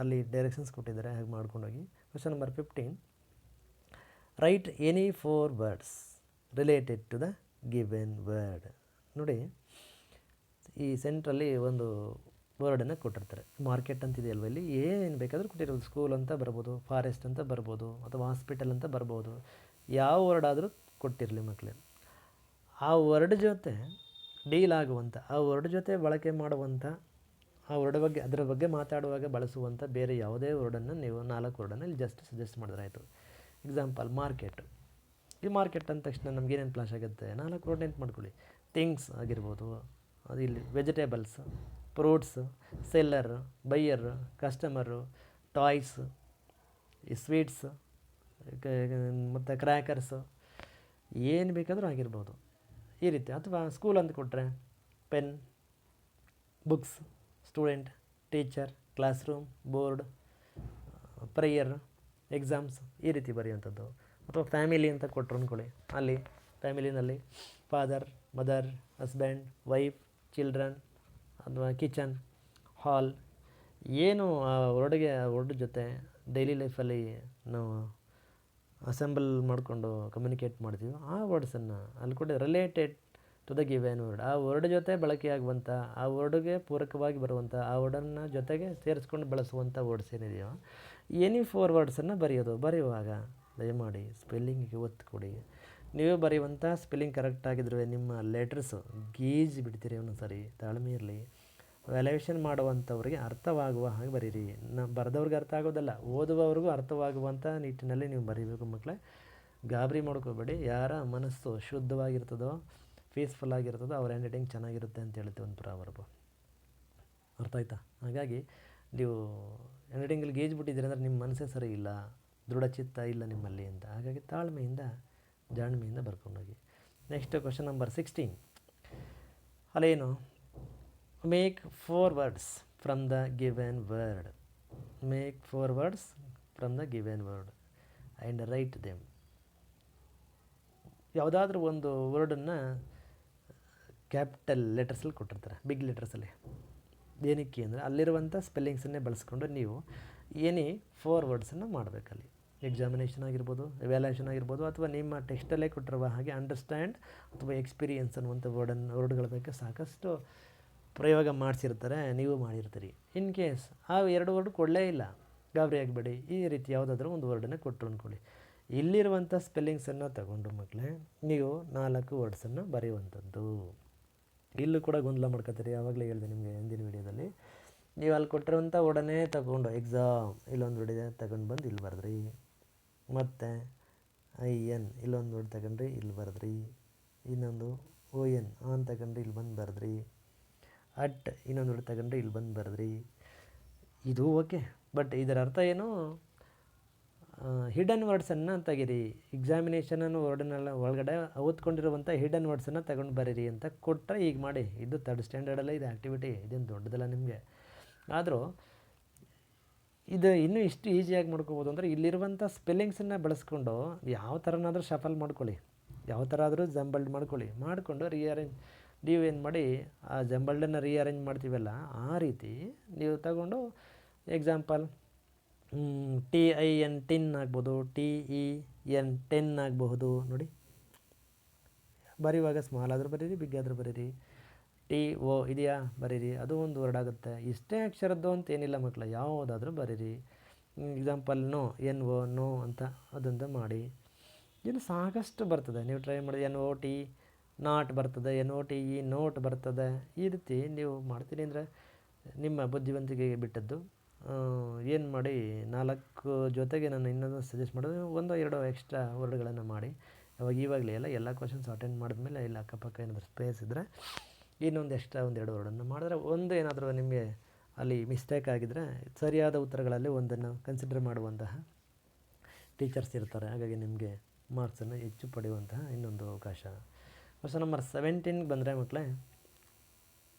ಅಲ್ಲಿ ಡೈರೆಕ್ಷನ್ಸ್ ಕೊಟ್ಟಿದ್ದಾರೆ, ಹಾಗೆ ಮಾಡ್ಕೊಂಡೋಗಿ. Question number 15, write any 4 words related to the given word. ನೋಡಿ, ಈ ಸೆಂಟ್ರಲ್ಲಿ ಒಂದು ವರ್ಡನ್ನು ಕೊಟ್ಟಿರ್ತಾರೆ. ಮಾರ್ಕೆಟ್ ಅಂತಿದೆಯಲ್ವ, ಇಲ್ಲಿ ಏನು ಬೇಕಾದರೂ ಕೊಟ್ಟಿರೋದು. ಸ್ಕೂಲ್ ಅಂತ ಬರ್ಬೋದು, ಫಾರೆಸ್ಟ್ ಅಂತ ಬರ್ಬೋದು, ಅಥವಾ ಹಾಸ್ಪಿಟಲ್ ಅಂತ ಬರ್ಬೋದು. ಯಾವ ವರ್ಡ್ ಆದರೂ ಕೊಟ್ಟಿರಲಿ ಮಕ್ಕಳೇ, ಆ ವರ್ಡ್ ಜೊತೆ ಡೀಲ್ ಆಗುವಂಥ, ಆ ವರ್ಡ್ ಜೊತೆ ಬಳಕೆ ಮಾಡುವಂಥ, ಆ ವರ್ಡ್ ಬಗ್ಗೆ, ಅದರ ಬಗ್ಗೆ ಮಾತಾಡುವಾಗ ಬಳಸುವಂಥ ಬೇರೆ ಯಾವುದೇ ವರ್ಡನ್ನು ನೀವು 4 ವರ್ಡನ್ನು ಇಲ್ಲಿ ಜಸ್ಟ್ ಸಜೆಸ್ಟ್ ಮಾಡಿದ್ರಾಯಿತು. Example, market. ಈ ಮಾರ್ಕೆಟ್ ಅಂದ ತಕ್ಷಣ ನಮಗೇನೇನು ಫ್ಲಾಶ್ ಆಗುತ್ತೆ, 4 ವರ್ಡ್ ನೆನ್ಪು ಮಾಡ್ಕೊಳ್ಳಿ. ಥಿಂಗ್ಸ್ ಆಗಿರ್ಬೋದು, ಅದು ಇಲ್ಲಿ vegetables, fruits, seller, buyer, customer, toys, ಈ ಸ್ವೀಟ್ಸ್ ಮತ್ತು ಕ್ರ್ಯಾಕರ್ಸು, ಏನು ಬೇಕಾದರೂ ಆಗಿರ್ಬೋದು ಈ ರೀತಿ. ಅಥವಾ ಸ್ಕೂಲ್ ಅಂತ ಕೊಟ್ಟರೆ pen, books, student, teacher, class room, board, prayer, exams ಈ ರೀತಿ ಬರೆಯುವಂಥದ್ದು. ಅಥವಾ ಫ್ಯಾಮಿಲಿ ಅಂತ ಕೊಟ್ಟರು ಅಂದ್ಕೊಳ್ಳಿ, ಅಲ್ಲಿ ಫ್ಯಾಮಿಲಿನಲ್ಲಿ father, mother, husband, wife, children, ಅಥವಾ ಕಿಚನ್, ಹಾಲ್, ಏನು ಆ ವರ್ಡ್ ಜೊತೆ ಡೈಲಿ ಲೈಫಲ್ಲಿ ನಾವು ಅಸೆಂಬಲ್ ಮಾಡಿಕೊಂಡು ಕಮ್ಯುನಿಕೇಟ್ ಮಾಡ್ತೀವಿ, ಆ ವರ್ಡ್ಸನ್ನು ಅಲ್ಲಿ ಕೂಡ related to the given word. ಆ ವರ್ಡ್ ಜೊತೆ ಬಳಕೆಯಾಗುವಂಥ, ಆ ವರ್ಡ್ಗೆ ಪೂರಕವಾಗಿ ಬರುವಂಥ, ಆ ವರ್ಡನ್ನು ಜೊತೆಗೆ ಸೇರಿಸ್ಕೊಂಡು ಬಳಸುವಂಥ ವರ್ಡ್ಸ್ ಏನಿದೆಯೋ ಎನಿ 4 ವರ್ಡ್ಸನ್ನು ಬರೆಯುವಾಗ ದಯಮಾಡಿ ಸ್ಪೆಲ್ಲಿಂಗಿಗೆ ಒತ್ತು ಕೊಡಿ. ನೀವೇ ಬರೆಯುವಂಥ ಸ್ಪೆಲ್ಲಿಂಗ್ ಕರೆಕ್ಟ್ ಆಗಿದ್ರೆ ನಿಮ್ಮ ಲೆಟರ್ಸು ಗೀಜ್ ಬಿಡ್ತೀರಿ ಒಂದೊಂದು ಸರಿ. ತಾಳ್ಮೆ ಇರಲಿ. ವ್ಯಾಲ್ಯೂಯೇಷನ್ ಮಾಡುವಂಥವ್ರಿಗೆ ಅರ್ಥವಾಗುವ ಹಾಗೆ ಬರೀರಿ. ಬರೆದವ್ರಿಗೆ ಅರ್ಥ ಆಗೋದಲ್ಲ, ಓದುವವ್ರಿಗೂ ಅರ್ಥವಾಗುವಂಥ ನಿಟ್ಟಿನಲ್ಲಿ ನೀವು ಬರೀಬೇಕು ಮಕ್ಕಳೇ. ಗಾಬರಿ ಮಾಡ್ಕೋಬೇಡಿ. ಯಾರ ಮನಸ್ಸು ಶುದ್ಧವಾಗಿರ್ತದೋ, ಪೀಸ್ಫುಲ್ ಆಗಿರ್ತದೋ ಅವ್ರ ಹ್ಯಾಂಡ್ ರೈಟಿಂಗ್ ಚೆನ್ನಾಗಿರುತ್ತೆ ಅಂತ ಹೇಳ್ತೀವಿ ಒಂದು ಪ್ರಾವರ್ಬು. ಅರ್ಥ ಆಯ್ತಾ? ಹಾಗಾಗಿ ನೀವು ಹ್ಯಾಂಡ್ ರೈಟಿಂಗಲ್ಲಿ ಗೇಜ್ ಬಿಟ್ಟಿದ್ದೀರಿ ಅಂದರೆ ನಿಮ್ಮ ಮನಸ್ಸೇ ಸರಿ ಇಲ್ಲ, ದೃಢಚಿತ್ತ ಇಲ್ಲ ನಿಮ್ಮಲ್ಲಿ ಅಂತ. ಹಾಗಾಗಿ ತಾಳ್ಮೆಯಿಂದ ಜಾಣ್ಮೆಯಿಂದ ಬರ್ಕೊಂಡೋಗಿ. Next question number 16. ಅಲ್ಲೇನು? Make 4 words from the given word. Make 4 words from the given word and write them. ಯಾವುದಾದ್ರೂ ಒಂದು ವರ್ಡನ್ನು ಕ್ಯಾಪಿಟಲ್ ಲೆಟರ್ಸಲ್ಲಿ ಕೊಟ್ಟಿರ್ತಾರೆ, ಬಿಗ್ ಲೆಟರ್ಸಲ್ಲಿ. ಏನಕ್ಕೆ ಅಂದರೆ ಅಲ್ಲಿರುವಂಥ ಸ್ಪೆಲ್ಲಿಂಗ್ಸನ್ನೇ ಬಳಸ್ಕೊಂಡು ನೀವು ಏನೇ 4 ವರ್ಡ್ಸನ್ನು ಮಾಡಬೇಕಲ್ಲಿ. ಎಕ್ಸಾಮಿನೇಷನ್ ಆಗಿರ್ಬೋದು, ಎವ್ಯಾಲ್ಯೂಯೇಷನ್ ಆಗಿರ್ಬೋದು, ಅಥವಾ ನಿಮ್ಮ ಟೆಕ್ಸ್ಟಲ್ಲೇ ಕೊಟ್ಟಿರುವ ಹಾಗೆ ಅಂಡರ್ಸ್ಟ್ಯಾಂಡ್ ಅಥವಾ ಎಕ್ಸ್ಪೀರಿಯನ್ಸ್ ಅನ್ನುವಂಥ ವರ್ಡ್ಗಳ ಬಗ್ಗೆ ಸಾಕಷ್ಟು ಪ್ರಯೋಗ ಮಾಡಿಸಿರ್ತಾರೆ, ನೀವು ಮಾಡಿರ್ತೀರಿ. ಇನ್ ಕೇಸ್ ಆ 2 ವರ್ಡ್ ಕೊಡಲೇ ಇಲ್ಲ, ಗಾಬರಿ ಆಗಬೇಡಿ. ಈ ರೀತಿ ಯಾವುದಾದ್ರೂ ಒಂದು ವರ್ಡನ್ನು ಕೊಟ್ಟರು ಅಂದ್ಕೊಳ್ಳಿ. ಇಲ್ಲಿರುವಂಥ ಸ್ಪೆಲ್ಲಿಂಗ್ಸನ್ನು ತಗೊಂಡು ಮಕ್ಕಳೇ ನೀವು 4 ವರ್ಡ್ಸನ್ನು ಬರೆಯುವಂಥದ್ದು. ಇಲ್ಲೂ ಕೂಡ ಗೊಂದಲ ಮಾಡ್ಕೊತೀರಿ. ಯಾವಾಗಲೇ ಹೇಳಿದೆ ನಿಮಗೆ ಹಿಂದಿನ ವೀಡಿಯೋದಲ್ಲಿ. ನೀವು ಅಲ್ಲಿ ಕೊಟ್ಟಿರುವಂಥ ವರ್ಡನ್ನೇ ತಗೊಂಡು ಇಲ್ಲೊಂದು ವರ್ಡ್ ಇದೆ ತಗೊಂಡು ಬಂದು ಇಲ್ಲಿ ಬರೆದ್ರಿ. ಮತ್ತು IN ಇಲ್ಲೊಂದು ವರ್ಡ್ ತಗೊಂಡ್ರಿ ಇಲ್ಲಿ ಬರೆದ್ರಿ. ಇನ್ನೊಂದು ON ಆನ್ ತಗೊಂಡ್ರಿ ಇಲ್ಲಿ ಬಂದು ಬರೆದ್ರಿ. ಅಟ್ ಇನ್ನೊಂದು ವರ್ಡ್ ತಗೊಂಡ್ರಿ ಇಲ್ಲಿ ಬಂದು ಬರೆದ್ರಿ. ಇದು ಓಕೆ. ಬಟ್ ಇದರ ಅರ್ಥ ಏನು? ಹಿಡನ್ ವರ್ಡ್ಸನ್ನು ತೆಗೀರಿ. ಎಕ್ಸಾಮಿನೇಷನನ್ನು ವರ್ಡನ್ನೆಲ್ಲ ಒಳಗಡೆ ಓದ್ಕೊಂಡಿರುವಂಥ ಹಿಡನ್ ವರ್ಡ್ಸನ್ನು ತಗೊಂಡು ಬರೀರಿ ಅಂತ ಕೊಟ್ಟರೆ ಈಗ ಮಾಡಿ. ಇದು 3rd ಸ್ಟ್ಯಾಂಡರ್ಡಲ್ಲೇ ಇದೆ ಆ್ಯಕ್ಟಿವಿಟಿ, ಇದೇನು ದೊಡ್ಡದಲ್ಲ ನಿಮಗೆ. ಆದರೂ ಇದು ಇನ್ನೂ ಇಷ್ಟು ಈಸಿಯಾಗಿ ಮಾಡ್ಕೋಬೋದು ಅಂದರೆ ಇಲ್ಲಿರುವಂಥ ಸ್ಪೆಲ್ಲಿಂಗ್ಸನ್ನು ಬಳಸ್ಕೊಂಡು ಯಾವ ಥರನಾದರೂ ಶಫಲ್ ಮಾಡ್ಕೊಳ್ಳಿ, ಯಾವ ಥರ ಆದರೂ ಜಂಬಲ್ಡ್ ಮಾಡಿಕೊಂಡು ನೀವು ಏನು ಮಾಡಿ ಆ ಜಂಬಲ್ಡನ್ನು ರೀಅರೇಂಜ್ ಮಾಡ್ತೀವಲ್ಲ ಆ ರೀತಿ ನೀವು ತಗೊಂಡು ಎಕ್ಸಾಂಪಲ್ TIN ಟಿನ್ ಆಗ್ಬೋದು, TEN 10 ಆಗಬಹುದು. ನೋಡಿ, ಬರೆಯುವಾಗ ಸ್ಮಾಲ್ ಆದರೂ ಬರೀರಿ, ಬಿಗ್ ಆದರೂ ಬರೀರಿ. TO ಇದೆಯಾ ಬರೀರಿ, ಅದು ಒಂದು ವರ್ಡ್ ಆಗುತ್ತೆ. ಇಷ್ಟೇ ಅಕ್ಷರದ್ದು ಅಂತ ಏನಿಲ್ಲ ಮಕ್ಕಳ, ಯಾವುದಾದ್ರೂ ಬರೀರಿ. ಎಕ್ಸಾಂಪಲ್ NO ನೋ ಅಂತ ಅದೊಂದು ಮಾಡಿ. ಇನ್ನು ಸಾಕಷ್ಟು ಬರ್ತದೆ, ನೀವು ಟ್ರೈ ಮಾಡಿ. NOT ನಾಟ್ ಬರ್ತದೆ, NOTE ನೋಟ್ ಬರ್ತದೆ. ಈ ರೀತಿ ನೀವು ಮಾಡ್ತೀನಿ ಅಂದರೆ ನಿಮ್ಮ ಬುದ್ಧಿವಂತಿಕೆಗೆ ಬಿಟ್ಟದ್ದು. ಏನು ಮಾಡಿ 4 ಜೊತೆಗೆ ನಾನು ಇನ್ನೊಂದು ಸಜೆಸ್ಟ್ ಮಾಡೋದು 1-2 ಎಕ್ಸ್ಟ್ರಾ ವರ್ಡ್ಗಳನ್ನು ಮಾಡಿ. ಇವಾಗಲೇ ಎಲ್ಲ ಕ್ವಶನ್ಸ್ ಅಟೆಂಡ್ ಮಾಡಿದ್ಮೇಲೆ ಇಲ್ಲ ಅಕ್ಕಪಕ್ಕ ಏನಾದರೂ ಸ್ಪೇಸ್ ಇದ್ದರೆ ಇನ್ನೊಂದು ಎಕ್ಸ್ಟ್ರಾ 1-2 ವರ್ಡನ್ನು ಮಾಡಿದ್ರೆ ಒಂದು ಏನಾದರೂ ನಿಮಗೆ ಅಲ್ಲಿ ಮಿಸ್ಟೇಕ್ ಆಗಿದ್ದರೆ ಸರಿಯಾದ ಉತ್ತರಗಳಲ್ಲಿ ಒಂದನ್ನು ಕನ್ಸಿಡರ್ ಮಾಡುವಂತಹ ಟೀಚರ್ಸ್ ಇರ್ತಾರೆ. ಹಾಗಾಗಿ ನಿಮಗೆ ಮಾರ್ಕ್ಸನ್ನು ಹೆಚ್ಚು ಪಡೆಯುವಂತಹ ಇನ್ನೊಂದು ಅವಕಾಶ. ಕ್ವಶನ್ ನಂಬರ್ 17 ಬಂದರೆ ಮಕ್ಕಳೇ,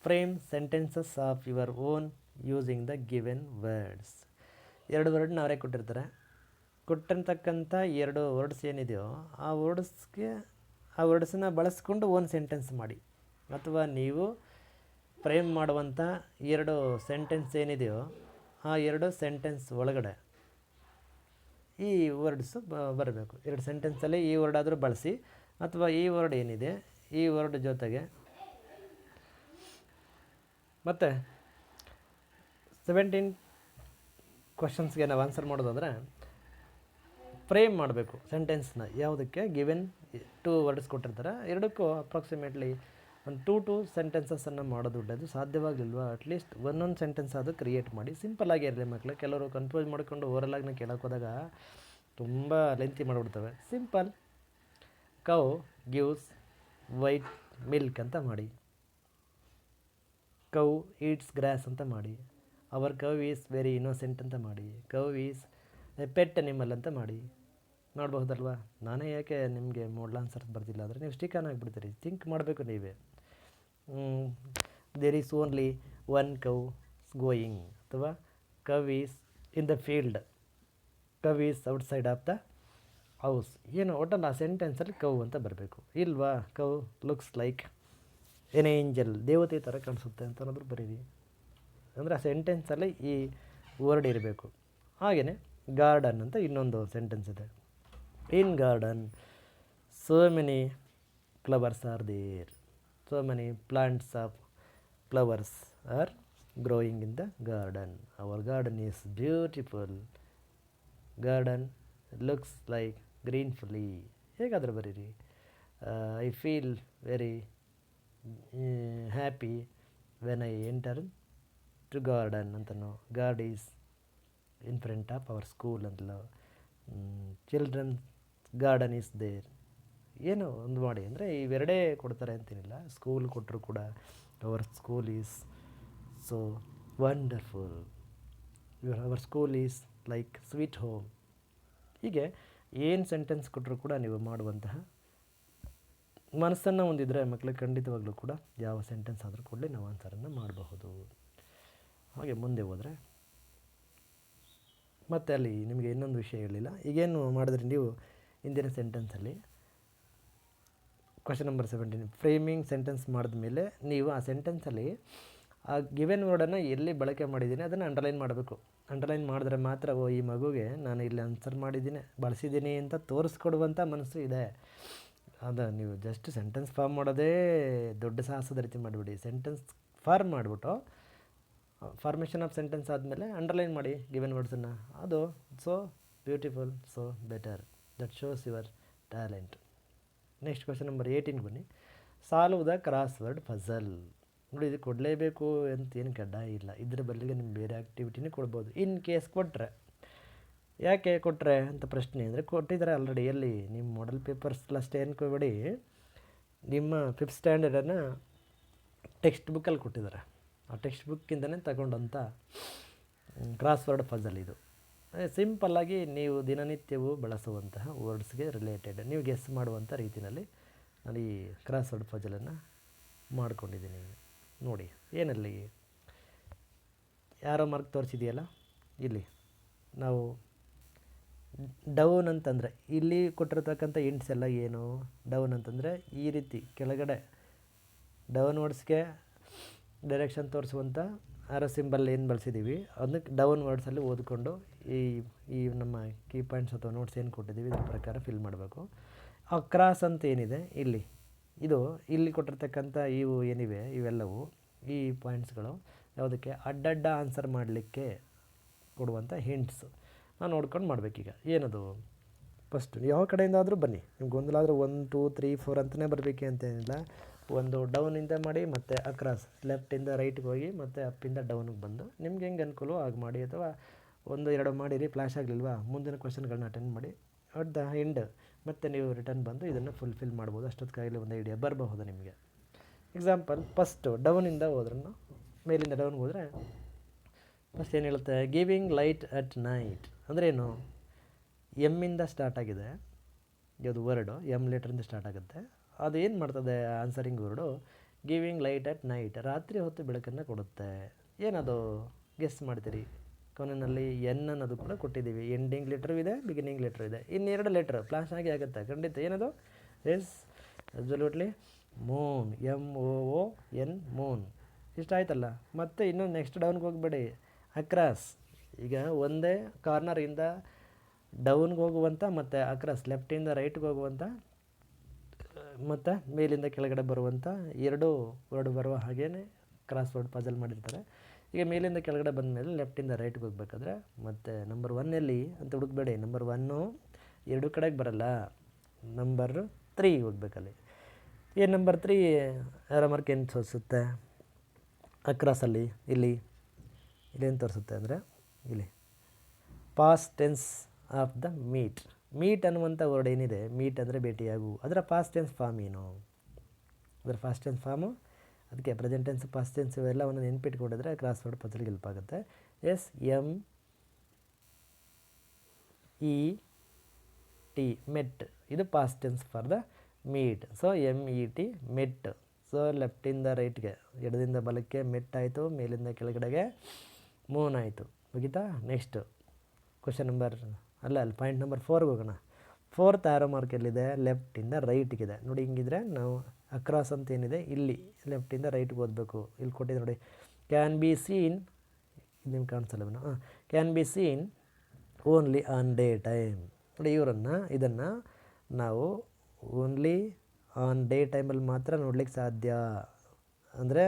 frame sentences of your own using the given words. 2 ವರ್ಡ್ನ ಅವರೇ ಕೊಟ್ಟಿರ್ತಾರೆ. ಕೊಟ್ಟಿರ್ತಕ್ಕಂಥ 2 ವರ್ಡ್ಸ್ ಏನಿದೆಯೋ ಆ ವರ್ಡ್ಸನ್ನ ಬಳಸ್ಕೊಂಡು ಒಂದು ಸೆಂಟೆನ್ಸ್ ಮಾಡಿ. ಅಥವಾ ನೀವು ಫ್ರೇಮ್ ಮಾಡುವಂಥ 2 ಸೆಂಟೆನ್ಸ್ ಏನಿದೆಯೋ ಆ 2 ಸೆಂಟೆನ್ಸ್ ಒಳಗಡೆ ಈ ವರ್ಡ್ಸು ಬರಬೇಕು. 2 ಸೆಂಟೆನ್ಸಲ್ಲಿ ಈ ವರ್ಡ್ ಆದರೂ ಬಳಸಿ, ಅಥವಾ ಈ ವರ್ಡ್ ಏನಿದೆ ಈ ವರ್ಡ್ ಜೊತೆಗೆ. ಮತ್ತು 17 ಕ್ವಶನ್ಸ್ಗೆ ನಾವು ಆನ್ಸರ್ ಮಾಡೋದಾದರೆ ಫ್ರೇಮ್ ಮಾಡಬೇಕು ಸೆಂಟೆನ್ಸ್ನ. ಯಾವುದಕ್ಕೆ? ಗಿವೆನ್ 2 ವರ್ಡ್ಸ್ ಕೊಟ್ಟಿರ್ತಾರೆ, 2ಕ್ಕೂ ಅಪ್ರಾಕ್ಸಿಮೇಟ್ಲಿ ಒಂದು 2 ಸೆಂಟೆನ್ಸಸ್ಸನ್ನು ಮಾಡೋದು ಒಳ್ಳೆಯದು. ಸಾಧ್ಯವಾಗಲಿಲ್ವಾ ಅಟ್ಲೀಸ್ಟ್ ಒಂದೊಂದು ಸೆಂಟೆನ್ಸ್ ಆದರೂ ಕ್ರಿಯೇಟ್ ಮಾಡಿ. ಸಿಂಪಲ್ಲಾಗಿ ಇರಲಿ ಮಕ್ಕಳು. ಕೆಲವರು ಕನ್ಫ್ಯೂಸ್ ಮಾಡಿಕೊಂಡು ಓವರಲ್ಲಾಗಿ ಕೇಳೋಕೆ ಹೋದಾಗ ತುಂಬ ಲೆಂತಿ ಮಾಡಿಬಿಡ್ತವೆ. Simple. Cow gives white milk ಅಂತ ಮಾಡಿ. ಕೌ ಈಟ್ಸ್ ಗ್ರಾಸ್ ಅಂತ ಮಾಡಿ. Our cow is very innocent ಅಂತ ಮಾಡಿ. Cow is a pet animal ಅಂತ ಮಾಡಿ. ನೋಡ್ಬಹುದಲ್ವಾ? ನಾನೇ ಯಾಕೆ ನಿಮಗೆ ಮೋಡಲ್ ಆನ್ಸರ್ಸ್ ಬರ್ದಿಲ್ಲ ಅಂದರೆ ನೀವು ಸ್ಟಿಕನ್ ಆಗಿಬಿಡ್ತೀರಿ. ಥಿಂಕ್ ಮಾಡಬೇಕು ನೀವೇ. There is only 1 cow going, ಅಥವಾ cow is in the field, cow is outside of the house. ಏನು ಒಟ್ಟಲ್ಲ ಆ ಸೆಂಟೆನ್ಸಲ್ಲಿ ಕೌ ಅಂತ ಬರಬೇಕು. ಇಲ್ವಾ? Cow looks like an angel, ದೇವತೆ ಥರ ಕಾಣಿಸುತ್ತೆ ಅಂತ ಅನ್ನೋದ್ರು ಬರೀರಿ. ಅಂದರೆ ಆ ಸೆಂಟೆನ್ಸಲ್ಲಿ ಈ ವರ್ಡ್ ಇರಬೇಕು. ಹಾಗೆಯೇ ಗಾರ್ಡನ್ ಅಂತ ಇನ್ನೊಂದು ಸೆಂಟೆನ್ಸ್ ಇದೆ. In garden so many flowers are there. So many plants of flowers are growing in the garden. Our garden is beautiful. Garden looks like greenfully. ಹೇಗಾದರೂ ಬರೀರಿ. I feel very happy when I enter to garden ಅಂತನೋ. Guard is in front of our school ಅಂತಲೋ. Children garden is there. ಏನೋ ಒಂದು ಮಾಡಿ ಅಂದರೆ ಇವೆರಡೇ ಕೊಡ್ತಾರೆ ಅಂತೇನಿಲ್ಲ. ಸ್ಕೂಲ್ ಕೊಟ್ಟರು ಕೂಡ our school is so wonderful. Our school is like sweet home. ಹೀಗೆ ಏನು ಸೆಂಟೆನ್ಸ್ ಕೊಟ್ಟರು ಕೂಡ ನೀವು ಮಾಡುವಂತಹ ಮನಸ್ಸನ್ನು ಹೊಂದಿದರೆ ಮಕ್ಕಳಿಗೆ ಖಂಡಿತವಾಗ್ಲೂ ಕೂಡ ಯಾವ ಸೆಂಟೆನ್ಸ್ ಆದರೂ ಕೂಡಲೇ ನಾವು ಆನ್ಸರನ್ನು ಮಾಡಬಹುದು. ಹಾಗೆ ಮುಂದೆ ಹೋದರೆ ಮತ್ತು ಅಲ್ಲಿ ನಿಮಗೆ ಇನ್ನೊಂದು ವಿಷಯ ಹೇಳಿಲ್ಲ. ಈಗೇನು ಮಾಡಿದ್ರೆ ನೀವು ಇಂದಿನ ಸೆಂಟೆನ್ಸಲ್ಲಿ ಕ್ವಶನ್ ನಂಬರ್ 17 ಫ್ರೇಮಿಂಗ್ ಸೆಂಟೆನ್ಸ್ ಮಾಡಿದ ಮೇಲೆ ನೀವು ಆ ಸೆಂಟೆನ್ಸಲ್ಲಿ ಆ ಗಿವೆನ್ ವರ್ಡನ್ನು ಎಲ್ಲಿ ಬಳಕೆ ಮಾಡಿದ್ದೀನಿ ಅದನ್ನು ಅಂಡರ್ಲೈನ್ ಮಾಡಬೇಕು. ಅಂಡರ್ಲೈನ್ ಮಾಡಿದ್ರೆ ಮಾತ್ರ ಈ ಮಗುಗೆ ನಾನು ಇಲ್ಲಿ ಆನ್ಸರ್ ಮಾಡಿದ್ದೀನಿ ಬಳಸಿದ್ದೀನಿ ಅಂತ ತೋರಿಸ್ಕೊಡುವಂಥ ಮನಸ್ಸು ಇದೆ. ಅದು ನೀವು ಜಸ್ಟ್ ಸೆಂಟೆನ್ಸ್ ಫಾರ್ಮ್ ಮಾಡೋದೇ ದೊಡ್ಡ ಸಾಹಸದ ರೀತಿ ಮಾಡಿಬಿಡಿ. ಸೆಂಟೆನ್ಸ್ ಫಾರ್ಮ್ ಮಾಡಿಬಿಟ್ಟು ಫಾರ್ಮೇಷನ್ ಆಫ್ ಸೆಂಟೆನ್ಸ್ ಆದಮೇಲೆ ಅಂಡರ್ಲೈನ್ ಮಾಡಿ ಗಿವೆನ್ ವರ್ಡ್ಸನ್ನು. ಅದು so beautiful, so better, that shows your talent. Next question number 18 ಬನ್ನಿ. Solve the cross word puzzle. ನೋಡಿ, ಇದು ಕೊಡಲೇಬೇಕು ಅಂತ ಏನು ಕಡ್ಡಾಯ ಇಲ್ಲ. ಇದ್ರ ಬದಲಿಗೆ ನಿಮ್ಗೆ ಬೇರೆ ಆ್ಯಕ್ಟಿವಿಟಿನೇ ಕೊಡ್ಬೋದು ಇನ್ ಕೇಸ್ ಕೊಟ್ಟರೆ. ಯಾಕೆ ಕೊಟ್ಟರೆ ಅಂತ ಪ್ರಶ್ನೆ ಅಂದರೆ, ಕೊಟ್ಟಿದ್ದಾರೆ ಆಲ್ರೆಡಿ. ಎಲ್ಲಿ ನಿಮ್ಮ ಮಾಡೆಲ್ ಪೇಪರ್ಸ್ ಅಷ್ಟೇ ಅನ್ಕೋಬೇಡಿ, ನಿಮ್ಮ 5th ಸ್ಟ್ಯಾಂಡರ್ಡನ್ನು ಟೆಕ್ಸ್ಟ್ ಬುಕ್ಕಲ್ಲಿ ಕೊಟ್ಟಿದ್ದಾರೆ. ಆ ಟೆಕ್ಸ್ಟ್ ಬುಕ್ಕಿಂದನೇ ತಗೊಂಡಂಥ ಕ್ರಾಸ್ ವರ್ಡ್ ಪಝಲ್ ಇದು. ಸಿಂಪಲ್ಲಾಗಿ ನೀವು ದಿನನಿತ್ಯವೂ ಬಳಸುವಂತಹ ವರ್ಡ್ಸ್ಗೆ ರಿಲೇಟೆಡ್ ನೀವು ಗೆಸ್ ಮಾಡುವಂಥ ರೀತಿಯಲ್ಲಿ ನಾನು ಈ ಕ್ರಾಸ್ ವರ್ಡ್ ಪಝಲನ್ನು ಮಾಡ್ಕೊಂಡಿದ್ದೀನಿ. ನೋಡಿ, ಏನಲ್ಲಿ ಯಾರೋ ಮಾರ್ಕ್ ತೋರಿಸಿದೆಯಲ್ಲ, ಇಲ್ಲಿ ನಾವು ಡೌನ್ ಅಂತಂದರೆ ಇಲ್ಲಿ ಕೊಟ್ಟಿರ್ತಕ್ಕಂಥ ಇಂಟ್ಸ್ ಎಲ್ಲ ಏನು? ಡೌನ್ ಅಂತಂದರೆ ಈ ರೀತಿ ಕೆಳಗಡೆ ಡೌನ್ ವರ್ಡ್ಸ್ಗೆ ಡೈರೆಕ್ಷನ್ ತೋರಿಸುವಂಥ ಆರೋ ಸಿಂಬಲ್ ಏನು ಬಳಸಿದ್ದೀವಿ ಅದಕ್ಕೆ ಡೌನ್ ವರ್ಡ್ಸಲ್ಲಿ ಓದ್ಕೊಂಡು ಈ ನಮ್ಮ ಕೀ ಪಾಯಿಂಟ್ಸ್ ಅಥವಾ ನೋಟ್ಸ್ ಏನು ಕೊಟ್ಟಿದ್ದೀವಿ ಇದ್ರ ಪ್ರಕಾರ ಫಿಲ್ ಮಾಡಬೇಕು. ಆ ಕ್ರಾಸ್ ಅಂತ ಏನಿದೆ ಇದು ಇಲ್ಲಿ ಕೊಟ್ಟಿರ್ತಕ್ಕಂಥ ಇವು ಏನಿವೆ ಇವೆಲ್ಲವೂ ಈ ಪಾಯಿಂಟ್ಸ್ಗಳು ಯಾವುದಕ್ಕೆ ಅಡ್ಡಡ್ಡ ಆನ್ಸರ್ ಮಾಡಲಿಕ್ಕೆ ಕೊಡುವಂಥ ಹಿಂಟ್ಸು. ನಾವು ನೋಡ್ಕೊಂಡು ಮಾಡಬೇಕೀಗ. ಏನದು? ಫಸ್ಟ್ ಯಾವ ಕಡೆಯಿಂದಾದರೂ ಬನ್ನಿ, ನಿಮ್ಗೆ ಗೊಂದಲಾದರೂ 1 2 3 4 ಅಂತಲೇ ಬರಬೇಕೆ ಅಂತೇನಿಲ್ಲ. ಒಂದು ಡೌನಿಂದ ಮಾಡಿ ಮತ್ತು ಅಕ್ರಾಸ್ ಲೆಫ್ಟಿಂದ ರೈಟ್ಗೆ ಹೋಗಿ ಮತ್ತು ಅಪ್ಪಿಂದ ಡೌನಿಗೆ ಬಂದು ನಿಮ್ಗೆ ಹೆಂಗೆ ಅನುಕೂಲ ಆಗಿ ಮಾಡಿ, ಅಥವಾ 1 2 ಮಾಡಿರಿ ಫ್ಲ್ಯಾಶ್ ಆಗಲಿಲ್ವಾ ಮುಂದಿನ ಕ್ವಶನ್ಗಳನ್ನ ಅಟೆಂಡ್ ಮಾಡಿ ಅಟ್ ದ ಎಂಡ್ ಮತ್ತು ನೀವು ರಿಟರ್ನ್ ಬಂದು ಇದನ್ನು ಫುಲ್ಫಿಲ್ ಮಾಡ್ಬೋದು. ಅಷ್ಟೊತ್ತಿಗಾಗಲೇ ಒಂದು ಐಡಿಯಾ ಬರಬಹುದು ನಿಮಗೆ. ಎಕ್ಸಾಂಪಲ್, ಫಸ್ಟು ಡೌನಿಂದ ಹೋದ್ರೂ ಮೇಲಿಂದ ಡೌನ್ಗೆ ಹೋದರೆ ಫಸ್ಟ್ ಏನು ಹೇಳುತ್ತೆ? ಗಿವಿಂಗ್ ಲೈಟ್ ಅಟ್ ನೈಟ್ ಅಂದ್ರೇನು? ಎಮ್ಮಿಂದ ಸ್ಟಾರ್ಟ್ ಆಗಿದೆ ಯಾವುದು ವರ್ಡು, ಎಮ್ ಲೆಟ್ರಿಂದ ಸ್ಟಾರ್ಟ್ ಆಗುತ್ತೆ. ಅದು ಏನು ಮಾಡ್ತದೆ? Answering word giving light at night, ರಾತ್ರಿ ಹೊತ್ತು ಬೆಳಕನ್ನು ಕೊಡುತ್ತೆ. ಏನದು? ಗೆಸ್ ಮಾಡ್ತೀರಿ. ಕೊನೆಯಲ್ಲಿ ಎನ್ ಅನ್ನೋದು ಕೂಡ ಕೊಟ್ಟಿದ್ದೀವಿ. ಎಂಡಿಂಗ್ ಲೆಟ್ರು ಇದೆ, ಬಿಗಿನಿಂಗ್ ಲೆಟ್ರು ಇದೆ. ಇನ್ನೆರಡು ಲೆಟ್ರ್ ಫ್ಲಾಶ್ ಆಗಿ ಆಗುತ್ತೆ ಖಂಡಿತ. ಏನದು? Yes absolutely Moon, MOON Moon. ಇಷ್ಟ ಆಯ್ತಲ್ಲ. ಮತ್ತು ಇನ್ನೊಂದು ನೆಕ್ಸ್ಟ್ ಡೌನ್ಗೆ ಹೋಗಬೇಡಿ, ಅಕ್ರಾಸ್. ಈಗ ಒಂದೇ ಕಾರ್ನರಿಂದ ಡೌನ್ಗೆ ಹೋಗುವಂಥ ಮತ್ತು ಅಕ್ರಾಸ್ ಲೆಫ್ಟಿಂದ ರೈಟ್ಗೆ ಹೋಗುವಂಥ ಮತ್ತು ಮೇಲಿಂದ ಕೆಳಗಡೆ ಬರುವಂಥ ಎರಡು ವರ್ಡ್ ಬರುವ ಹಾಗೇ ಕ್ರಾಸ್ ವರ್ಡ್ ಪಜಲ್ ಮಾಡಿರ್ತಾರೆ. ಈಗ ಮೇಲಿಂದ ಕೆಳಗಡೆ ಬಂದ ಮೇಲೆ ಲೆಫ್ಟಿಂದ ರೈಟ್ಗೆ ಹೋಗ್ಬೇಕಾದ್ರೆ ಮತ್ತು ನಂಬರ್ 1 ಎಲ್ಲಿ ಅಂತ ಹುಡುಕ್ಬೇಡಿ. ನಂಬರ್ 1 ಎರಡು ಕಡೆಗೆ ಬರಲ್ಲ, ನಂಬರ್ 3 ಹೋಗ್ಬೇಕಲ್ಲಿ. ಏನು ನಂಬರ್ 3 ಯಾರ ಮಾರ್ಕ್ ಏನು ತೋರಿಸುತ್ತೆ? ಅಕ್ರಾಸಲ್ಲಿ ಇಲ್ಲೇನು ತೋರಿಸುತ್ತೆ ಅಂದರೆ ಇಲ್ಲಿ past tense of the meet. Meet ಅನ್ನುವಂಥ ವರ್ಡ್ ಏನಿದೆ, ಮೀಟ್ ಅಂದರೆ ಭೇಟಿಯಾಗು, ಅದರ ಪಾಸ್ಟ್ ಟೆನ್ಸ್ ಫಾರ್ಮ್ ಏನು? ಅದರ ಪಾಸ್ಟ್ ಟೆನ್ಸ್ ಫಾರ್ಮು ಅದಕ್ಕೆ ಪ್ರೆಸೆಂಟ್ ಟೆನ್ಸ್ ಪಾಸ್ಟ್ ಟೆನ್ಸ್ ಇವೆಲ್ಲವನ್ನು ನೆನ್ಪಿಟ್ಕೊಂಡಿದ್ರೆ ಕ್ರಾಸ್ ವರ್ಡ್ ಪಜಲ್ಗೆ ಹೆಲ್ಪ್ ಆಗುತ್ತೆ. MET ಮೆಟ್, ಇದು past tense for the meet. So MET met. So ಲೆಫ್ಟಿಂದ ರೈಟ್ಗೆ, ಎಡದಿಂದ ಬಲಕ್ಕೆ ಮೆಟ್ ಆಯಿತು, ಮೇಲಿಂದ ಕೆಳಗಡೆಗೆ ಮೂನ್ ಆಯಿತು. ಮುಗಿತಾ? ನೆಕ್ಸ್ಟ್ ಕ್ವಶನ್ ನಂಬರ್ ಅಲ್ಲಿ ಪಾಯಿಂಟ್ ನಂಬರ್ 4ಗೆ ಹೋಗೋಣ. 4th ಆರೋ ಮಾರ್ಕ್ ಎಲ್ಲಿದೆ? ಲೆಫ್ಟಿಂದ ರೈಟ್ಗಿದೆ. ನೋಡಿ, ಹಿಂಗಿದ್ರೆ ನಾವು ಅಕ್ರಾಸ್ ಅಂತ ಏನಿದೆ ಇಲ್ಲಿ ಲೆಫ್ಟಿಂದ ರೈಟ್ಗೆ ಓದಬೇಕು. ಇಲ್ಲಿ ಕೊಟ್ಟಿದ್ದು ನೋಡಿ, ಕ್ಯಾನ್ ಬಿ ಸೀನ್, ನಿಮ್ಗೆ ಕಾಣಿಸಲ್ಲ, can be seen only on day time. ನೋಡಿ, ಇದನ್ನು ನಾವು ಓನ್ಲಿ ಆನ್ ಡೇ ಟೈಮಲ್ಲಿ ಮಾತ್ರ ನೋಡ್ಲಿಕ್ಕೆ ಸಾಧ್ಯ. ಅಂದರೆ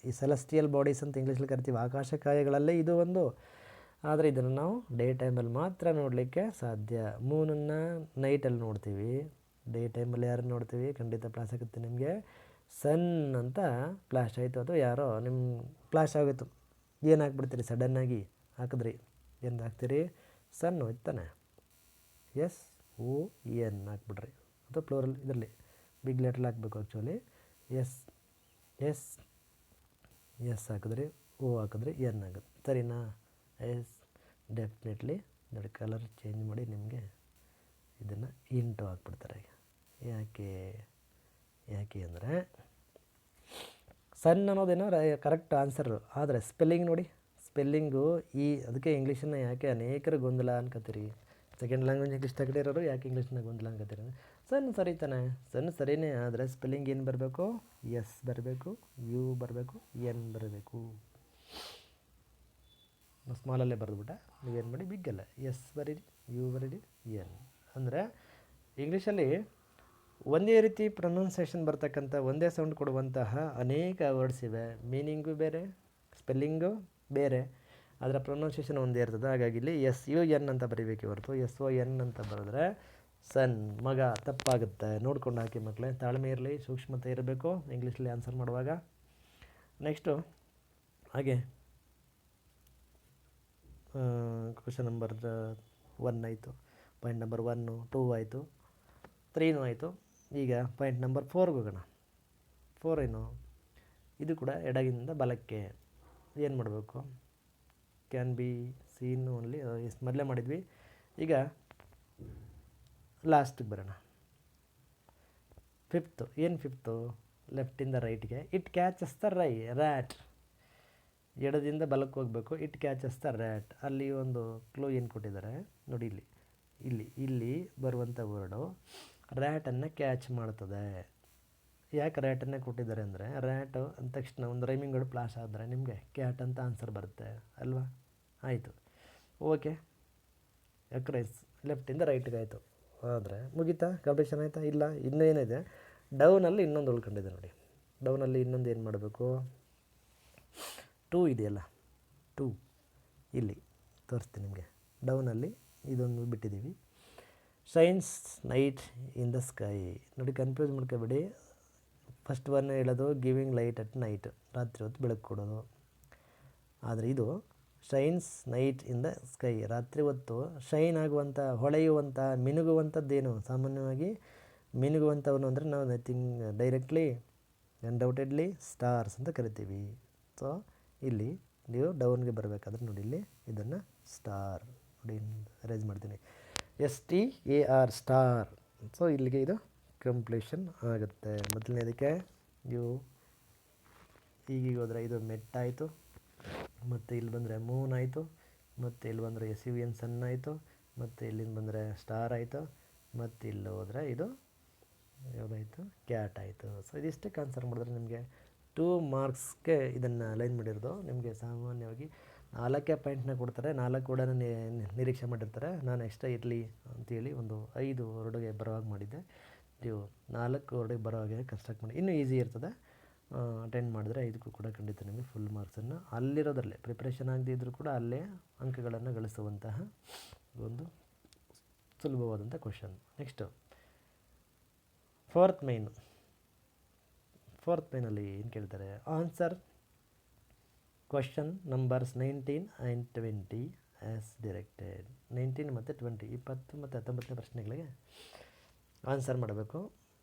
ಈ ಸೆಲೆಸ್ಟಿಯಲ್ ಬಾಡೀಸ್ ಅಂತ ಇಂಗ್ಲೀಷಲ್ಲಿ ಕರಿತೀವಿ, ಆಕಾಶಕಾಯಗಳಲ್ಲೇ ಇದು ಒಂದು. ಆದರೆ ಇದನ್ನು ನಾವು ಡೇ ಟೈಮಲ್ಲಿ ಮಾತ್ರ ನೋಡಲಿಕ್ಕೆ ಸಾಧ್ಯ. ಮೂನನ್ನು ನೈಟಲ್ಲಿ ನೋಡ್ತೀವಿ, ಡೇ ಟೈಮಲ್ಲಿ ಯಾರು ನೋಡ್ತೀವಿ? ಖಂಡಿತ ಫ್ಲಾಶ್ ಆಗುತ್ತೆ ನಿಮಗೆ. ಸನ್ ಅಂತ ಫ್ಲಾಶ್ ಆಯಿತು, ಅಥವಾ ಯಾರೋ ನಿಮ್ಮ ಫ್ಲಾಶ್ ಆಗೋಯ್ತು, ಏನು ಹಾಕ್ಬಿಡ್ತೀರಿ? ಸಡನ್ನಾಗಿ ಹಾಕಿದ್ರಿ, ಏನು ಹಾಕ್ತೀರಿ? ಸನ್ ಹೋಯ್ತಾನೆ, SON ಹಾಕ್ಬಿಡ್ರಿ, ಅಥವಾ ಪ್ಲೋರಲ್ ಇದರಲ್ಲಿ ಬಿಗ್ ಲೆಟ್ರಲ್ಲಿ ಹಾಕಬೇಕು ಆ್ಯಕ್ಚುಲಿ. ಎಸ್ ಹಾಕಿದ್ರಿ, O ಹಾಕಿದ್ರಿ, N ಆಗುತ್ತೆ, ಸರಿನಾ? ಡೆಫಿನೆಟ್ಲಿ ನೋಡಿ, ಕಲರ್ ಚೇಂಜ್ ಮಾಡಿ ನಿಮಗೆ ಇದನ್ನು ಇಂಟು ಹಾಕ್ಬಿಡ್ತಾರೆ. ಯಾಕೆ ಅಂದರೆ ಸನ್ ಅನ್ನೋದೇನೋ ಕರೆಕ್ಟ್ ಆನ್ಸರು, ಆದರೆ ಸ್ಪೆಲ್ಲಿಂಗ್ ನೋಡಿ, ಸ್ಪೆಲ್ಲಿಂಗು ಅದಕ್ಕೆ ಇಂಗ್ಲೀಷನ್ನು ಯಾಕೆ ಅನೇಕರು ಗೊಂದಲ ಅನ್ಕೋತೀರಿ. ಸೆಕೆಂಡ್ ಲ್ಯಾಂಗ್ವೇಜ್ ಇಂಗ್ಲೀಷ್ ತಗೊಂಡಿರೋರು ಯಾಕೆ ಇಂಗ್ಲೀಷ್ನ ಗೊಂದಲ ಅನ್ಕೋತೀರಿ? ಸನ್ ಸರಿತಾನೆ, ಸನ್ ಸರಿನೇ, ಆದರೆ ಸ್ಪೆಲ್ಲಿಂಗ್ ಏನು ಬರಬೇಕು? S ಬರಬೇಕು, U ಬರಬೇಕು, N ಬರಬೇಕು. ಸ್ಮಾಲಲ್ಲೇ ಬರೆದ್ಬಿಟ್ಟೆ, ನೀವೇನು ಮಾಡಿ ಬಿಗ್ಗಲ್ಲ, S ಬರೀರಿ, U ಬರೀರಿ, N. ಅಂದರೆ ಇಂಗ್ಲೀಷಲ್ಲಿ ಒಂದೇ ರೀತಿ ಪ್ರೊನೌನ್ಸಿಯೇಷನ್ ಬರ್ತಕ್ಕಂಥ, ಒಂದೇ ಸೌಂಡ್ ಕೊಡುವಂತಹ ಅನೇಕ ವರ್ಡ್ಸ್ ಇವೆ. ಮೀನಿಂಗು ಬೇರೆ, ಸ್ಪೆಲ್ಲಿಂಗು ಬೇರೆ, ಅದರ ಪ್ರೊನೌನ್ಸಿಯೇಷನ್ ಒಂದೇ ಇರ್ತದೆ. ಹಾಗಾಗಿ ಇಲ್ಲಿ SUN ಅಂತ ಬರೀಬೇಕು ಹೊರತು SON ಅಂತ ಬರೆದ್ರೆ ಸನ್ ಮಗ ತಪ್ಪಾಗುತ್ತೆ. ನೋಡ್ಕೊಂಡು ಹಾಕಿ ಮಕ್ಕಳೇ, ತಾಳ್ಮೆ ಇರಲಿ, ಸೂಕ್ಷ್ಮತೆ ಇರಬೇಕು ಇಂಗ್ಲೀಷಲ್ಲಿ ಆನ್ಸರ್ ಮಾಡುವಾಗ. ನೆಕ್ಸ್ಟು ಹಾಗೆ ಕ್ವಶನ್ ನಂಬರ್ 1 ಆಯಿತು, ಪಾಯಿಂಟ್ ನಂಬರ್ 1, 2 ಆಯಿತು, 3 ಆಯಿತು. ಈಗ ಪಾಯಿಂಟ್ ನಂಬರ್ 4ಗೆ ಹೋಗೋಣ. 4 ಏನು? ಇದು ಕೂಡ ಎಡಗಿನಿಂದ ಬಲಕ್ಕೆ ಏನು ಮಾಡಬೇಕು? ಕ್ಯಾನ್ ಬಿ ಸೀನ್ ಓನ್ಲಿ, ಮೊದಲೇ ಮಾಡಿದ್ವಿ. ಈಗ ಲಾಸ್ಟಿಗೆ ಬರೋಣ. 5th ಏನು? 5th ಲೆಫ್ಟಿಂದ ರೈಟ್ಗೆ, ಇಟ್ ಕ್ಯಾಚಸ್ ದ ರ್ಯಾಟ್. ಎಡದಿಂದ ಬಲಕ್ಕೆ ಹೋಗಬೇಕು, ಇಟ್ ಕ್ಯಾಚಸ್ ದ ರ್ಯಾಟ್. ಅಲ್ಲಿ ಒಂದು ಕ್ಲೂ ಏನು ಕೊಟ್ಟಿದ್ದಾರೆ ನೋಡಿ, ಇಲ್ಲಿ ಬರುವಂಥ ವರ್ಡು ರ್ಯಾಟನ್ನು ಕ್ಯಾಚ್ ಮಾಡ್ತದೆ. ಯಾಕೆ ರ್ಯಾಟನ್ನೇ ಕೊಟ್ಟಿದ್ದಾರೆ ಅಂದರೆ, ರ್ಯಾಟು ಅಂದ ತಕ್ಷಣ ಒಂದು ರೈಮಿಂಗ್ ವರ್ಡ್ ಫ್ಲಾಶ್ ಆದರೆ ನಿಮಗೆ ಕ್ಯಾಟ್ ಅಂತ ಆನ್ಸರ್ ಬರುತ್ತೆ ಅಲ್ವಾ? ಆಯಿತು, ಓಕೆ. ಎಕ್ರೈಸ್ ಲೆಫ್ಟಿಂದ ರೈಟ್ಗೆ ಆಯಿತು. ಆದರೆ ಮುಗೀತಾ? ಕಂಪ್ಲೀಷನ್ ಆಯಿತಾ? ಇಲ್ಲ, ಇನ್ನೂ ಏನಿದೆ, ಡೌನಲ್ಲಿ ಇನ್ನೊಂದು ಉಳ್ಕೊಂಡಿದೆ ನೋಡಿ. ಡೌನಲ್ಲಿ ಇನ್ನೊಂದು ಏನು ಮಾಡಬೇಕು? 2 ಇದೆಯಲ್ಲ, 2 ಇಲ್ಲಿ ತೋರಿಸ್ತೀನಿ ನಿಮಗೆ. ಡೌನಲ್ಲಿ ಇದೊಂದು ಬಿಟ್ಟಿದ್ದೀವಿ, shines night in the sky. ನೋಡಿ, ಕನ್ಫ್ಯೂಸ್ ಮಾಡ್ಕೋಬೇಡಿ. ಫಸ್ಟ್ ಒನ್ ಹೇಳೋದು ಗಿವಿಂಗ್ ಲೈಟ್ ಅಟ್ ನೈಟ್, ರಾತ್ರಿ ಹೊತ್ತು ಬೆಳಕು ಕೊಡೋದು. ಆದರೆ ಇದು shines night in the sky, ರಾತ್ರಿ ಹೊತ್ತು ಶೈನ್ ಆಗುವಂಥ, ಹೊಳೆಯುವಂಥ, ಮಿನುಗುವಂಥದ್ದೇನು? ಸಾಮಾನ್ಯವಾಗಿ ಮಿನುಗುವಂಥವನು ಅಂದರೆ ನಾವು ನಥಿಂಗ್ ಡೈರೆಕ್ಟ್ಲಿ ಅನ್ಡೌಟೆಡ್ಲಿ ಸ್ಟಾರ್ಸ್ ಅಂತ ಕರಿತೀವಿ. ಸೊ ಇಲ್ಲಿ ನೀವು ಡೌನ್ಗೆ ಬರಬೇಕಾದ್ರೆ ನೋಡಿ, ಇಲ್ಲಿ ಇದನ್ನು ಸ್ಟಾರ್ ನೋಡಿ, ಅರೇಂಜ್ ಮಾಡ್ತೀನಿ, STAR ಸ್ಟಾರ್. ಸೊ ಇಲ್ಲಿಗೆ ಇದು ಕಂಪ್ಲೀಷನ್ ಆಗುತ್ತೆ. ಮೊದಲನೇದಕ್ಕೆ ಈಗೀಗ ಹೋದರೆ ಇದು ಮೆಟ್ ಆಯಿತು, ಮತ್ತು ಇಲ್ಲಿ ಬಂದರೆ ಮೂನ್ ಆಯಿತು, ಮತ್ತು ಇಲ್ಲಿ ಬಂದರೆ SUN ಸನ್ ಆಯಿತು, ಮತ್ತು ಇಲ್ಲಿಂದ ಬಂದರೆ ಸ್ಟಾರ್ ಆಯಿತು, ಮತ್ತು ಇಲ್ಲಿ ಹೋದರೆ ಇದು ಯಾವುದಾಯಿತು? ಕ್ಯಾಟ್ ಆಯಿತು. ಸೊ ಇದಿಷ್ಟಕ್ಕೆ ಆನ್ಸರ್ ಮಾಡಿದ್ರೆ ನಿಮಗೆ 2 ಮಾರ್ಕ್ಸ್ಗೆ ಇದನ್ನು ಲೈನ್ ಮಾಡಿರೋದು. ನಿಮಗೆ ಸಾಮಾನ್ಯವಾಗಿ 4 ಪಾಯಿಂಟ್ನ ಕೊಡ್ತಾರೆ, 4 ಕೂಡ ನಿರೀಕ್ಷೆ ಮಾಡಿರ್ತಾರೆ. ನಾನು ಎಕ್ಸ್ಟ್ರಾ ಇರಲಿ ಅಂತೇಳಿ ಒಂದು 5 ವರ್ಡ್ಗೆ ಬರೋ ಹಾಗೆ ಮಾಡಿದ್ದೆ. ನೀವು 4 ವರ್ಡಿಗೆ ಬರೋ ಹಾಗೆ ಕನ್ಸ್ಟ್ರಕ್ಟ್ ಮಾಡಿ, ಇನ್ನೂ ಈಸಿ ಇರ್ತದೆ. ಅಟೆಂಡ್ ಮಾಡಿದ್ರೆ ಇದಕ್ಕೂ ಕೂಡ ಖಂಡಿತ ನಿಮಗೆ ಫುಲ್ ಮಾರ್ಕ್ಸನ್ನು ಅಲ್ಲಿರೋದರಲ್ಲೇ, ಪ್ರಿಪ್ರೇಷನ್ ಆಗದೇ ಇದ್ದರೂ ಕೂಡ ಅಲ್ಲೇ ಅಂಕಗಳನ್ನು ಗಳಿಸುವಂತಹ ಒಂದು ಸುಲಭವಾದಂಥ ಕ್ವಶನ್. ನೆಕ್ಸ್ಟು ಫೋರ್ತ್ ಮೈನಲ್ಲಿ ಏನು ಕೇಳ್ತಾರೆ? Answer question numbers 19 and 20 as directed. 19 ಮತ್ತು 20, 20 ಮತ್ತು 19ನೇ ಪ್ರಶ್ನೆಗಳಿಗೆ ಆನ್ಸರ್ ಮಾಡಬೇಕು.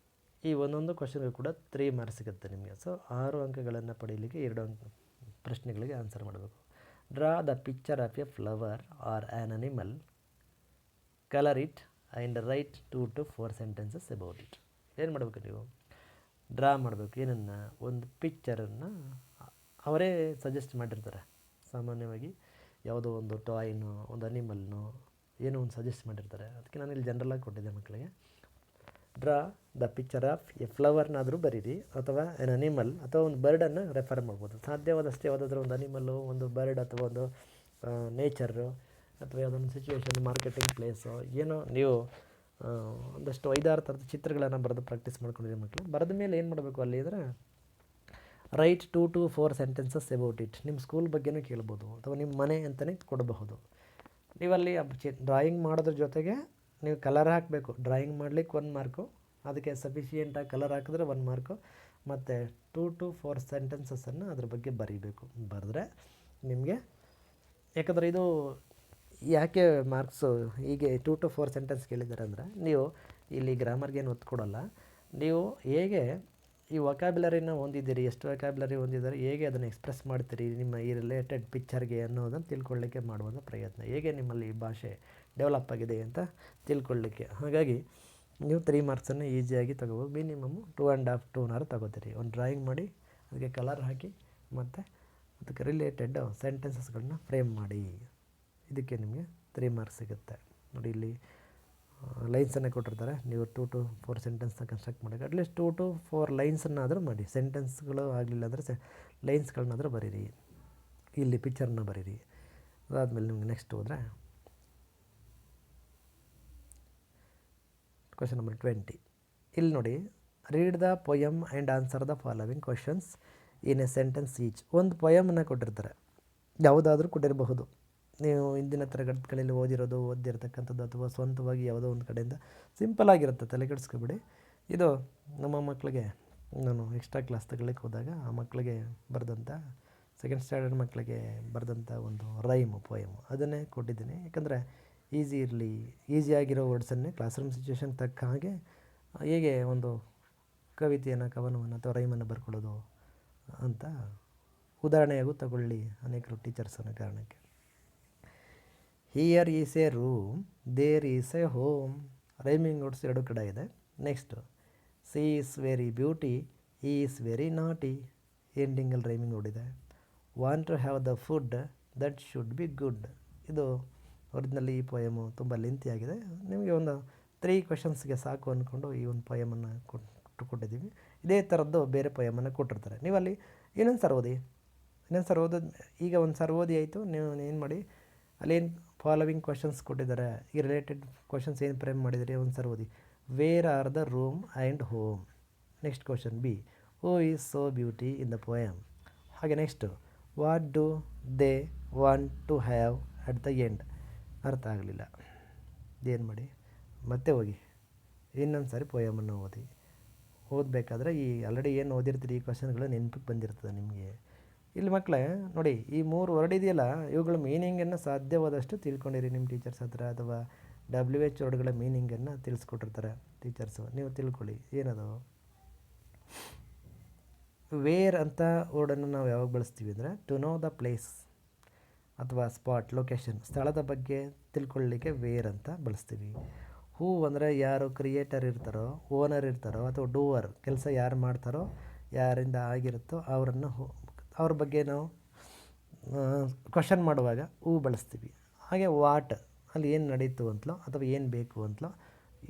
ಈ ಒಂದೊಂದು ಕ್ವಶನ್ಗೂ ಕೂಡ 3 ಮಾರ್ಕ್ಸ್ ಸಿಗುತ್ತೆ ನಿಮಗೆ. ಸೊ 6 ಅಂಕಗಳನ್ನು ಪಡೆಯಲಿಕ್ಕೆ 2 ಪ್ರಶ್ನೆಗಳಿಗೆ ಆನ್ಸರ್ ಮಾಡಬೇಕು. Draw the picture of a flower or an animal, colour it and write 2 to 4 sentences about it. ಏನು ಮಾಡಬೇಕು? ನೀವು ಡ್ರಾ ಮಾಡಬೇಕು. ಏನನ್ನು? ಒಂದು ಪಿಕ್ಚರನ್ನು ಅವರೇ ಸಜೆಸ್ಟ್ ಮಾಡಿರ್ತಾರೆ. ಸಾಮಾನ್ಯವಾಗಿ ಯಾವುದೋ ಒಂದು ಟಾಯ್ನೋ, ಒಂದು ಅನಿಮಲ್ನೋ ಏನೋ ಒಂದು ಸಜೆಸ್ಟ್ ಮಾಡಿರ್ತಾರೆ. ಅದಕ್ಕೆ ನಾನು ಇಲ್ಲಿ ಜನರಲಾಗಿ ಕೊಟ್ಟಿದ್ದೆ ಮಕ್ಕಳಿಗೆ. Draw the picture of a ಫ್ಲವರ್ನಾದರೂ ಬರೀರಿ, ಅಥವಾ ಎನ್ ಅನಿಮಲ್ ಅಥವಾ ಒಂದು ಬರ್ಡನ್ನು ರೆಫರ್ ಮಾಡ್ಬೋದು. ಸಾಧ್ಯವಾದಷ್ಟು ಯಾವುದಾದ್ರೂ ಒಂದು ಅನಿಮಲ್ಲು, ಒಂದು ಬರ್ಡ್, ಅಥವಾ ಒಂದು ನೇಚರು, ಅಥವಾ ಯಾವುದೊಂದು ಸಿಚುವೇಶನ್, ಮಾರ್ಕೆಟಿಂಗ್ ಪ್ಲೇಸು, ಏನೋ ನೀವು ಒಂದಷ್ಟು 5-6 ಥರದ ಚಿತ್ರಗಳನ್ನು ಬರೆದು ಪ್ರಾಕ್ಟೀಸ್ ಮಾಡ್ಕೊಂಡಿರಿ ಮಕ್ಕಳು. ಬರೆದ ಮೇಲೆ ಏನು ಮಾಡಬೇಕು ಅಲ್ಲಿ ಅಂದರೆ right 2 to 4 sentences about it. ನಿಮ್ಮ ಸ್ಕೂಲ್ ಬಗ್ಗೆನೂ ಕೇಳ್ಬೋದು ಅಥವಾ ನಿಮ್ಮ ಮನೆ ಅಂತಲೇ ಕೊಡಬಹುದು. ನೀವಲ್ಲಿ ಡ್ರಾಯಿಂಗ್ ಮಾಡೋದ್ರ ಜೊತೆಗೆ ನೀವು ಕಲರ್ ಹಾಕಬೇಕು. ಡ್ರಾಯಿಂಗ್ ಮಾಡಲಿಕ್ಕೆ 1 ಮಾರ್ಕು, ಅದಕ್ಕೆ ಸಫಿಷಿಯೆಂಟಾಗಿ ಕಲರ್ ಹಾಕಿದ್ರೆ 1 ಮಾರ್ಕು, ಮತ್ತು 2 to 4 ಸೆಂಟೆನ್ಸಸ್ಸನ್ನು ಅದ್ರ ಬಗ್ಗೆ ಬರೀಬೇಕು. ಬರೆದ್ರೆ ನಿಮಗೆ, ಯಾಕಂದರೆ ಇದು ಯಾಕೆ ಮಾರ್ಕ್ಸು ಹೀಗೆ 2 to 4 ಸೆಂಟೆನ್ಸ್ ಕೇಳಿದ್ದಾರೆ ಅಂದರೆ, ನೀವು ಇಲ್ಲಿ ಗ್ರಾಮರ್ಗೇನು ಒತ್ತು ಕೊಡೋಲ್ಲ. ನೀವು ಹೇಗೆ ಈ ವೊಕ್ಯಾಬ್ಯುಲರಿನ ಹೊಂದಿದ್ದೀರಿ, ಎಷ್ಟು ವೊಕ್ಯಾಬ್ಯುಲರಿ ಹೊಂದಿದ್ದಾರೆ, ಹೇಗೆ ಅದನ್ನು ಎಕ್ಸ್ಪ್ರೆಸ್ ಮಾಡ್ತೀರಿ ನಿಮ್ಮ ಈ ರಿಲೇಟೆಡ್ ಪಿಕ್ಚರ್ಗೆ ಅನ್ನೋದನ್ನು ತಿಳ್ಕೊಳ್ಳಿಕ್ಕೆ ಮಾಡುವಂಥ ಪ್ರಯತ್ನ. ಹೇಗೆ ನಿಮ್ಮಲ್ಲಿ ಭಾಷೆ ಡೆವಲಪ್ ಆಗಿದೆ ಅಂತ ತಿಳ್ಕೊಳ್ಳಿಕ್ಕೆ. ಹಾಗಾಗಿ ನೀವು 3 ಮಾರ್ಕ್ಸನ್ನು ಈಸಿಯಾಗಿ ತಗೋಬೋದು. ಮಿನಿಮಮ್ಮು 2.5 2 ತಗೋತೀರಿ. ಒಂದು ಡ್ರಾಯಿಂಗ್ ಮಾಡಿ ಅದಕ್ಕೆ ಕಲರ್ ಹಾಕಿ ಮತ್ತು ಅದಕ್ಕೆ ರಿಲೇಟೆಡ್ ಸೆಂಟೆನ್ಸಸ್ಗಳನ್ನ ಫ್ರೇಮ್ ಮಾಡಿ. ಇದಕ್ಕೆ ನಿಮಗೆ 3 ಮಾರ್ಕ್ಸ್ ಸಿಗುತ್ತೆ. ನೋಡಿ, ಇಲ್ಲಿ ಲೈನ್ಸನ್ನು ಕೊಟ್ಟಿರ್ತಾರೆ. ನೀವು 2 to 4 ಸೆಂಟೆನ್ಸ್ನ ಕನ್ಸ್ಟ್ರಕ್ಟ್ ಮಾಡಿ. ಅಟ್ಲೀಸ್ಟ್ 2 to 4 ಲೈನ್ಸನ್ನಾದರೂ ಮಾಡಿ. ಸೆಂಟೆನ್ಸ್ಗಳು ಆಗಲಿಲ್ಲ ಅಂದರೆ ಲೈನ್ಸ್ಗಳನ್ನಾದರೂ ಬರೀರಿ. ಇಲ್ಲಿ ಪಿಕ್ಚರ್ನ ಬರೀರಿ. ಅದಾದಮೇಲೆ ನಿಮಗೆ ನೆಕ್ಸ್ಟ್ ಹೋದರೆ ಕ್ವೆಶನ್ ನಂಬರ್ 20. ಇಲ್ಲಿ ನೋಡಿ, read the poem and answer the following questions in a sentence each. ಒಂದು ಪೊಯಮನ್ನು ಕೊಟ್ಟಿರ್ತಾರೆ, ಯಾವುದಾದ್ರೂ ಕೊಟ್ಟಿರಬಹುದು. ನೀವು ಹಿಂದಿನ ತರಗತಿಗಳಲ್ಲಿ ಓದಿರ್ತಕ್ಕಂಥದ್ದು ಅಥವಾ ಸ್ವಂತವಾಗಿ ಯಾವುದೋ ಒಂದು ಕಡೆಯಿಂದ ಸಿಂಪಲ್ಲಾಗಿರುತ್ತೆ, ತಲೆ ಕೆಡಿಸ್ಕೊಬೇಡಿ. ಇದು ನಮ್ಮ ಮಕ್ಕಳಿಗೆ ನಾನು ಎಕ್ಸ್ಟ್ರಾ ಕ್ಲಾಸ್ ತಗೊಳ್ಳಿಕ್ಕೆ ಹೋದಾಗ ಆ ಮಕ್ಕಳಿಗೆ ಬರೆದಂಥ, 2nd ಸ್ಟ್ಯಾಂಡರ್ಡ್ ಮಕ್ಕಳಿಗೆ ಬರೆದಂಥ ಒಂದು ಪೊಯಮು ಅದನ್ನೇ ಕೊಟ್ಟಿದ್ದೀನಿ. ಯಾಕಂದರೆ ಈಸಿ ಇರಲಿ, ಈಸಿಯಾಗಿರೋ ವರ್ಡ್ಸನ್ನೇ ಕ್ಲಾಸ್ ರೂಮ್ ಸಿಚುವೇಶನ್ ತಕ್ಕ ಹಾಗೆ ಹೇಗೆ ಒಂದು ಕವಿತೆಯನ್ನು, ಕವನವನ್ನು ಅಥವಾ ರೈಮನ್ನು ಬರ್ಕೊಳ್ಳೋದು ಅಂತ ಉದಾಹರಣೆಯಾಗೂ ತಗೊಳ್ಳಿ ಅನೇಕರು ಟೀಚರ್ಸ್ ಅನ್ನೋ ಕಾರಣಕ್ಕೆ. Here is a room, there is a home. Rhyming notes 2 ಕಡೆ ಇದೆ. Next, she is very beauty, he is very naughty. ಎಂಡಿಂಗಲ್ಲಿ ರೈಮಿಂಗ್ ನೋಡಿದೆ. Want to have the food that should be good. ಇದು ಒರಿಜಿನಲಿ ಈ poem ತುಂಬ ಲೆಂತಿಯಾಗಿದೆ. ನಿಮಗೆ ಒಂದು 3 ಕ್ವೆಶನ್ಸ್ಗೆ ಸಾಕು ಅಂದ್ಕೊಂಡು ಈ ಒಂದು ಪೊಯಮನ್ನು ಕೊಟ್ಟಿದ್ದೀವಿ. ಇದೇ ಥರದ್ದು ಬೇರೆ ಪೊಯಮನ್ನು ಕೊಟ್ಟಿರ್ತಾರೆ. ನೀವಲ್ಲಿ ಇನ್ನೊಂದು ಸರ್ ಓದಿ. ಈಗ ಒಂದು ಸರ್ ಓದಿ ಆಯಿತು. ನೀವು ಏನು ಮಾಡಿ, ಅಲ್ಲೇನು ಫಾಲೋವಿಂಗ್ ಕ್ವೆಶನ್ಸ್ ಕೊಟ್ಟಿದ್ದಾರೆ, ಈ ರಿಲೇಟೆಡ್ ಕ್ವೆಶನ್ಸ್ ಏನು ಫ್ರೇಮ್ ಮಾಡಿದರೆ ಒಂದು ಸರ್ ಓದಿ. Where are the room and home. Next question B, who is so beauty in the poem. ಹಾಗೆ next, what do they want to have at the end. ಅರ್ಥ ಆಗಲಿಲ್ಲ, ಇದೇನು ಮಾಡಿ ಮತ್ತೆ ಹೋಗಿ ಇನ್ನೊಂದು ಸಾರಿ ಪೊಯಮನ್ನು ಓದಬೇಕಾದ್ರೆ ಈ ಆಲ್ರೆಡಿ ಏನು ಓದಿರ್ತೀರಿ ಈ ಕ್ವೆಶನ್ಗಳು ನೆನಪಿಗೆ ಬಂದಿರ್ತದೆ ನಿಮಗೆ. ಇಲ್ಲಿ ಮಕ್ಕಳೇ ನೋಡಿ, ಈ 3 ವರ್ಡ್ ಇದೆಯಲ್ಲ, ಇವುಗಳ ಮೀನಿಂಗನ್ನು ಸಾಧ್ಯವಾದಷ್ಟು ತಿಳ್ಕೊಂಡಿರಿ ನಿಮ್ಮ ಟೀಚರ್ಸ್ ಹತ್ರ, ಅಥವಾ WH ವರ್ಡ್ಗಳ ಮೀನಿಂಗನ್ನು ತಿಳಿಸ್ಕೊಟ್ಟಿರ್ತಾರೆ ಟೀಚರ್ಸು. ನೀವು ತಿಳ್ಕೊಳ್ಳಿ ಏನದು. ವೇರ್ ಅಂತ ವರ್ಡನ್ನು ನಾವು ಯಾವಾಗ ಬಳಸ್ತೀವಿ ಅಂದರೆ, ಟು ನೋ ದ ಪ್ಲೇಸ್ ಅಥವಾ ಸ್ಪಾಟ್, ಲೊಕೇಶನ್, ಸ್ಥಳದ ಬಗ್ಗೆ ತಿಳ್ಕೊಳ್ಳಿಕ್ಕೆ ವೇರ್ ಅಂತ ಬಳಸ್ತೀವಿ. ಹೂ ಅಂದರೆ ಯಾರು ಕ್ರಿಯೇಟರ್ ಇರ್ತಾರೋ, ಓನರ್ ಇರ್ತಾರೋ, ಅಥವಾ ಡೂವರ್, ಕೆಲಸ ಯಾರು ಮಾಡ್ತಾರೋ, ಯಾರಿಂದ ಆಗಿರುತ್ತೋ ಅವ್ರ ಬಗ್ಗೆ ನಾವು ಕ್ವಶನ್ ಮಾಡುವಾಗ ಹೂ ಬಳಸ್ತೀವಿ. ಹಾಗೆ ವಾಟ್, ಅಲ್ಲಿ ಏನು ನಡೀತು ಅಂತಲೋ ಅಥವಾ ಏನು ಬೇಕು ಅಂತಲೋ,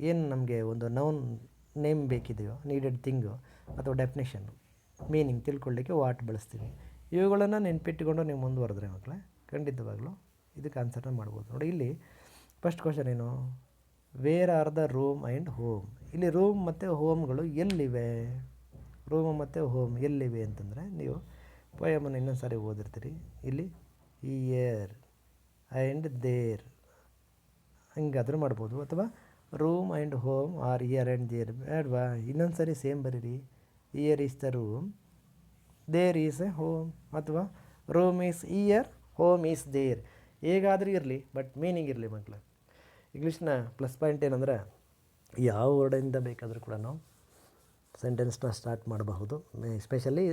ಏನು ನಮಗೆ ಒಂದು ನೇಮ್ ಬೇಕಿದೆಯೋ, ನೀಡೆಡ್ ಥಿಂಗು ಅಥವಾ ಡೆಫಿನೇಷನ್ನು, ಮೀನಿಂಗ್ ತಿಳ್ಕೊಳ್ಳಿಕ್ಕೆ ವಾಟ್ ಬಳಸ್ತೀವಿ. ಇವುಗಳನ್ನು ನೆನ್ಪಿಟ್ಟುಕೊಂಡು ನೀವು ಮುಂದುವರೆದ್ರೆ ಮಕ್ಕಳೇ ಖಂಡಿತವಾಗ್ಲೂ ಇದಕ್ಕೆ ಆನ್ಸರ್ನ ಮಾಡ್ಬೋದು. ನೋಡಿ, ಇಲ್ಲಿ ಫಸ್ಟ್ ಕ್ವಶನ್ ಏನು, wear are the room and home. ಇಲ್ಲಿ ರೂಮ್ ಮತ್ತು ಹೋಮ್ಗಳು ಎಲ್ಲಿವೆ, ರೂಮ್ ಮತ್ತು ಹೋಮ್ ಎಲ್ಲಿವೆ ಅಂತಂದರೆ, ನೀವು ಪೊಯಮನ್ನು ಇನ್ನೊಂದು ಸಾರಿ ಓದಿರ್ತೀರಿ. ಇಲ್ಲಿ ಹಿಯರ್ ಆ್ಯಂಡ್ ದೇರ್ ಹಂಗಾದರೂ ಮಾಡ್ಬೋದು, ಅಥವಾ room and home are here and there. ಬೇಡವಾ, ಇನ್ನೊಂದು ಸಾರಿ ಸೇಮ್ ಬರೀರಿ. Here is the room, there is a home, ಅಥವಾ room is here, home is there. ಹೇಗಾದರೂ ಇರಲಿ, ಬಟ್ ಮೀನಿಂಗ್ ಇರಲಿ ಮಕ್ಕಳು. ಇಂಗ್ಲೀಷ್ನ ಪ್ಲಸ್ ಪಾಯಿಂಟ್ ಏನಂದರೆ, ಯಾವ ವರ್ಡಿಂದ ಬೇಕಾದರೂ ಕೂಡ ನಾವು ಸೆಂಟೆನ್ಸ್ನ ಸ್ಟಾರ್ಟ್ ಮಾಡಬಹುದು. ಎಸ್ಪೆಷಲಿ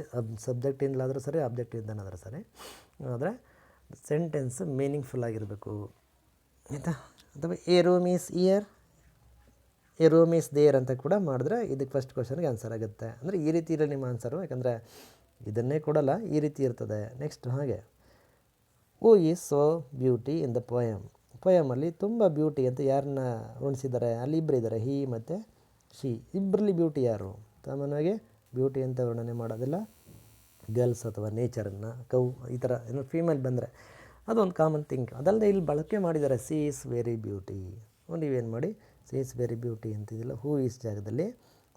ಸಬ್ಜೆಕ್ಟಿಂದಲಾದರೂ ಸರಿ, ಆಬ್ಜೆಕ್ಟಿಂದನಾದರೂ ಸರಿ. ಆದರೆ ಸೆಂಟೆನ್ಸ್ ಮೀನಿಂಗ್ಫುಲ್ ಆಗಿರಬೇಕು ಆಯಿತಾ. ಅಥವಾ a room is here, a room is there ಅಂತ ಕೂಡ ಮಾಡಿದ್ರೆ ಇದಕ್ಕೆ ಫಸ್ಟ್ ಕ್ವಶನ್ಗೆ ಆನ್ಸರ್ ಆಗುತ್ತೆ. ಅಂದರೆ ಈ ರೀತಿ ಇರಲಿ ನಿಮ್ಮ ಆನ್ಸರು, ಯಾಕಂದರೆ ಇದನ್ನೇ ಕೊಡಲ್ಲ, ಈ ರೀತಿ ಇರ್ತದೆ. ನೆಕ್ಸ್ಟ್ ಹಾಗೆ, who is so beauty in the ಪೊಯಮಲ್ಲಿ ತುಂಬ ಬ್ಯೂಟಿ ಅಂತ ಯಾರನ್ನ ಉಣಿಸಿದ್ದಾರೆ, ಅಲ್ಲಿ ಇಬ್ಬರು ಇದ್ದಾರೆ, ಹಿ ಮತ್ತು ಶಿ. ಇಬ್ಬರಲ್ಲಿ ಬ್ಯೂಟಿ ಯಾರು? ಸಾಮಾನ್ಯವಾಗಿ ಬ್ಯೂಟಿ ಅಂತ ವರ್ಣನೆ ಮಾಡೋದಿಲ್ಲ, ಗರ್ಲ್ಸ್ ಅಥವಾ ನೇಚರನ್ನು, ಈ ಥರ ಏನೋ ಫೀಮೇಲ್ ಬಂದರೆ ಅದೊಂದು ಕಾಮನ್ ಥಿಂಗ್. ಅದಲ್ಲದೆ ಇಲ್ಲಿ ಬಳಕೆ ಮಾಡಿದ್ದಾರೆ ಸಿ ಈಸ್ ವೆರಿ ಬ್ಯೂಟಿ. ನೀವೇನು ಮಾಡಿ, ಸಿ ಇಸ್ ವೆರಿ ಬ್ಯೂಟಿ ಅಂತಿದಿಲ್ಲ, ಹೂ ಈಸ್ ಜಾಗದಲ್ಲಿ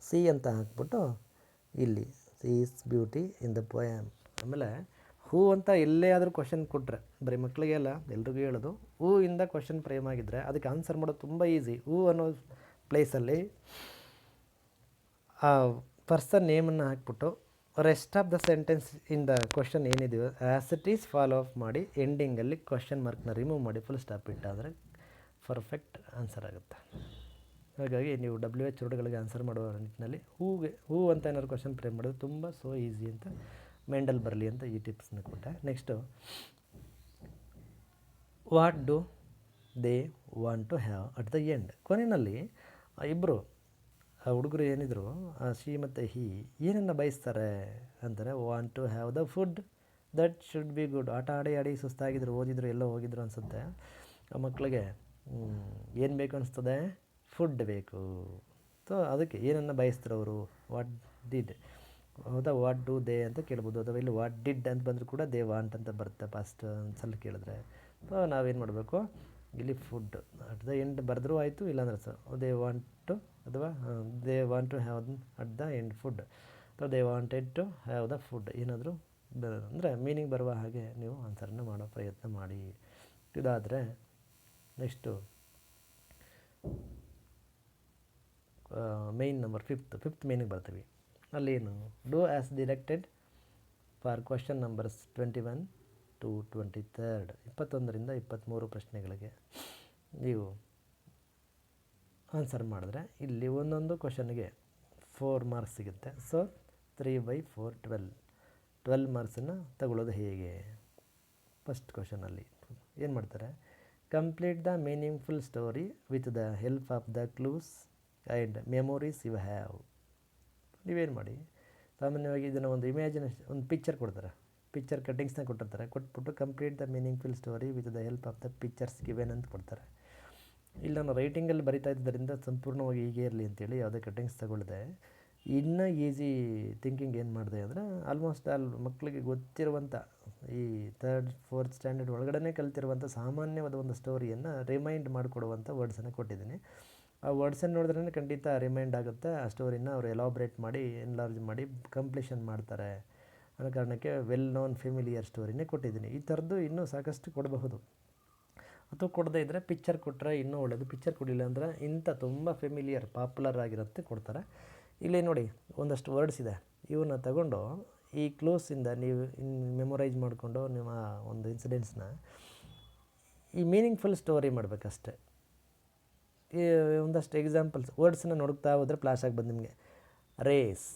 ಸಿ ಅಂತ ಹಾಕ್ಬಿಟ್ಟು ಇಲ್ಲಿ she is beauty in the poem. ಆಮೇಲೆ ಹೂ ಅಂತ ಎಲ್ಲೇ ಆದರೂ ಕ್ವಶನ್ ಕೊಟ್ಟರೆ, ಬರೀ ಮಕ್ಕಳಿಗೆ ಅಲ್ಲ ಎಲ್ರಿಗೂ ಹೇಳೋದು, ಹೂ ಇಂದ ಕ್ವಶನ್ ಫ್ರೇಮ್ ಆಗಿದ್ದರೆ ಅದಕ್ಕೆ ಆನ್ಸರ್ ಮಾಡೋದು ತುಂಬ ಈಸಿ. ಹೂ ಅನ್ನೋ ಪ್ಲೇಸಲ್ಲಿ ಆ ಪರ್ಸನ್ ನೇಮನ್ನು ಹಾಕ್ಬಿಟ್ಟು rest of the sentence in the question ಏನಿದೆಯೋ as it is follow up ಮಾಡಿ ಎಂಡಿಂಗಲ್ಲಿ ಕ್ವಶನ್ ಮಾರ್ಕ್ನ ರಿಮೂವ್ ಮಾಡಿ ಫುಲ್ ಸ್ಟಾಪ್ ಇಟ್ಟಾದರೆ ಪರ್ಫೆಕ್ಟ್ ಆನ್ಸರ್ ಆಗುತ್ತೆ. ಹಾಗಾಗಿ ನೀವು WH ವರ್ಡ್ಗಳಿಗೆ ಆನ್ಸರ್ ಮಾಡುವ ನಿಟ್ಟಿನಲ್ಲಿ ಹೂ ಅಂತ ಏನಾದ್ರು ಕ್ವಶನ್ ಫ್ರೇಮ್ ಮಾಡೋದು ತುಂಬ ಸೋ ಈಸಿ ಅಂತ ಮೆಂಡಲ್ ಬರಲಿ ಅಂತ ಈ ಟಿಪ್ಸ್ನ ಕೊಟ್ಟೆ. Next, what do they want to have at the end. ಕೊನೆಯಲ್ಲಿ ಇಬ್ಬರು ಹುಡುಗರು ಏನಿದ್ರು ಶಿ ಮತ್ತು ಹಿ ಏನನ್ನು ಬಯಸ್ತಾರೆ ಅಂತಾರೆ, want to have the food that should be good. ಆಟ ಆಡಿ ಸುಸ್ತಾಗಿದ್ರು, ಓದಿದ್ರು, ಎಲ್ಲೋ ಹೋಗಿದ್ರು ಅನಿಸುತ್ತೆ. ಆ ಮಕ್ಕಳಿಗೆ ಏನು ಬೇಕು ಅನಿಸ್ತದೆ, ಫುಡ್ ಬೇಕು. ಸೊ ಅದಕ್ಕೆ ಏನನ್ನು ಬಯಸ್ತಾರೆ ಅವರು, ವಾಟ್ ಡಿಡ್. ಹೌದಾ, ವಾಟ್ ಡು ದೇ ಅಂತ ಕೇಳ್ಬೋದು, ಅಥವಾ ಇಲ್ಲಿ ವಾಟ್ ಡಿಡ್ ಅಂತ ಬಂದರೂ ಕೂಡ ದೇ ವಾಂಟ್ ಅಂತ ಬರುತ್ತೆ ಫಸ್ಟ್ ಸಲ ಕೇಳಿದ್ರೆ. ಸೊ ನಾವೇನು ಮಾಡಬೇಕು, ಇಲ್ಲಿ ಫುಡ್ ಅಟ್ ದ ಎಂಡ್ ಬರೆದ್ರೂ ಆಯಿತು, ಇಲ್ಲಾಂದ್ರೆ ದೇ ವಾಂಟ್ ಟು, ಅಥವಾ they want to have at the end food, ಅಥವಾ they wanted to have the food, ಏನಾದರೂ ಅಂದರೆ ಮೀನಿಂಗ್ ಬರುವ ಹಾಗೆ ನೀವು ಆನ್ಸರನ್ನು ಮಾಡೋ ಪ್ರಯತ್ನ ಮಾಡಿ. ಇದಾದರೆ ನೆಕ್ಸ್ಟು ಮೇಯ್ನ್ ನಂಬರ್ ಫಿಫ್ತ್ ಮೇನಿಂಗ್ ಬರ್ತೀವಿ. ಅಲ್ಲೇನು, do as directed for question numbers 21 to 23. 21ರಿಂದ 23 ಪ್ರಶ್ನೆಗಳಿಗೆ ನೀವು ಆನ್ಸರ್ ಮಾಡಿದ್ರೆ ಇಲ್ಲಿ ಒಂದೊಂದು ಕ್ವಶನ್ಗೆ 4 ಮಾರ್ಕ್ಸ್ ಸಿಗುತ್ತೆ. ಸೊ 3/4 12 ಮಾರ್ಕ್ಸನ್ನು ತಗೊಳ್ಳೋದು ಹೇಗೆ. ಫಸ್ಟ್ ಕ್ವಶನಲ್ಲಿ ಏನು ಮಾಡ್ತಾರೆ, complete the meaningful story with the help of the clues and memories you have. ನೀವೇನು ಮಾಡಿ, ಸಾಮಾನ್ಯವಾಗಿ ಇದನ್ನು ಒಂದು ಇಮ್ಯಾಜಿನೇಷನ್, ಒಂದು ಪಿಕ್ಚರ್ ಕೊಡ್ತಾರೆ, ಪಿಕ್ಚರ್ ಕಟ್ಟಿಂಗ್ಸ್ನ ಕೊಟ್ಟಿರ್ತಾರೆ, ಕೊಟ್ಬಿಟ್ಟು complete the meaningful story with the help of the pictures given ಅಂತ ಕೊಡ್ತಾರೆ. ಇಲ್ಲಿ ನಾನು ರೈಟಿಂಗಲ್ಲಿ ಬರಿತಾ ಇದ್ದರಿಂದ ಸಂಪೂರ್ಣವಾಗಿ ಹೀಗೆ ಇರಲಿ ಅಂತೇಳಿ ಯಾವುದೇ ಕಟ್ಟಿಂಗ್ಸ್ ತಗೊಳ್ಳದೆ ಇನ್ನೂ ಈಸಿ ಥಿಂಕಿಂಗ್ ಏನು ಮಾಡಿದೆ ಅಂದರೆ, ಆಲ್ಮೋಸ್ಟ್ ಮಕ್ಕಳಿಗೆ ಗೊತ್ತಿರುವಂಥ ಈ 3rd 4th ಸ್ಟ್ಯಾಂಡರ್ಡ್ ಒಳಗಡೆ ಕಲಿತಿರುವಂಥ ಸಾಮಾನ್ಯವಾದ ಒಂದು ಸ್ಟೋರಿಯನ್ನು ರಿಮೈಂಡ್ ಮಾಡಿಕೊಡುವಂಥ ವರ್ಡ್ಸನ್ನು ಕೊಟ್ಟಿದ್ದೀನಿ. ಆ ವರ್ಡ್ಸನ್ನು ನೋಡಿದ್ರೇ ಖಂಡಿತ ರಿಮೈಂಡ್ ಆಗುತ್ತೆ. ಆ ಸ್ಟೋರಿನ ಅವರು ಎಲಾಬ್ರೇಟ್ ಮಾಡಿ ಎನ್ಲಾರ್ಜ್ ಮಾಡಿ ಕಂಪ್ಲೀಷನ್ ಮಾಡ್ತಾರೆ ಅನ್ನೋ ಕಾರಣಕ್ಕೆ ವೆಲ್ ನೋನ್ ಫೆಮಿಲಿಯರ್ ಸ್ಟೋರಿನೇ ಕೊಟ್ಟಿದ್ದೀನಿ. ಈ ಥರದ್ದು ಇನ್ನೂ ಸಾಕಷ್ಟು ಕೊಡಬಹುದು, ಅಥವಾ ಕೊಡದೇ ಇದ್ದರೆ ಪಿಕ್ಚರ್ ಕೊಟ್ಟರೆ ಇನ್ನೂ ಒಳ್ಳೆಯದು. ಪಿಕ್ಚರ್ ಕೊಡಲಿಲ್ಲ ಅಂದರೆ ಇಂಥ ತುಂಬ ಫೆಮಿಲಿಯರ್ ಪಾಪ್ಯುಲರ್ ಆಗಿರುತ್ತೆ ಕೊಡ್ತಾರೆ. ಇಲ್ಲಿ ನೋಡಿ ಒಂದಷ್ಟು ವರ್ಡ್ಸ್ ಇದೆ, ಇವನ್ನ ತಗೊಂಡು ಈ ಕ್ಲೋಸಿಂದ ನೀವು ಮೆಮೊರೈಸ್ ಮಾಡಿಕೊಂಡು ನಿಮ್ಮ ಒಂದು ಇನ್ಸಿಡೆಂಟ್ಸ್ನ ಈ ಮೀನಿಂಗ್ಫುಲ್ ಸ್ಟೋರಿ ಮಾಡಬೇಕಷ್ಟೆ. ಈ ಒಂದಷ್ಟು ಎಕ್ಸಾಂಪಲ್ಸ್ ವರ್ಡ್ಸನ್ನ ನೋಡ್ತಾ ಹೋದರೆ ಫ್ಲಾಶ್ ಆಗಿ ಬಂದು ನಿಮಗೆ, race,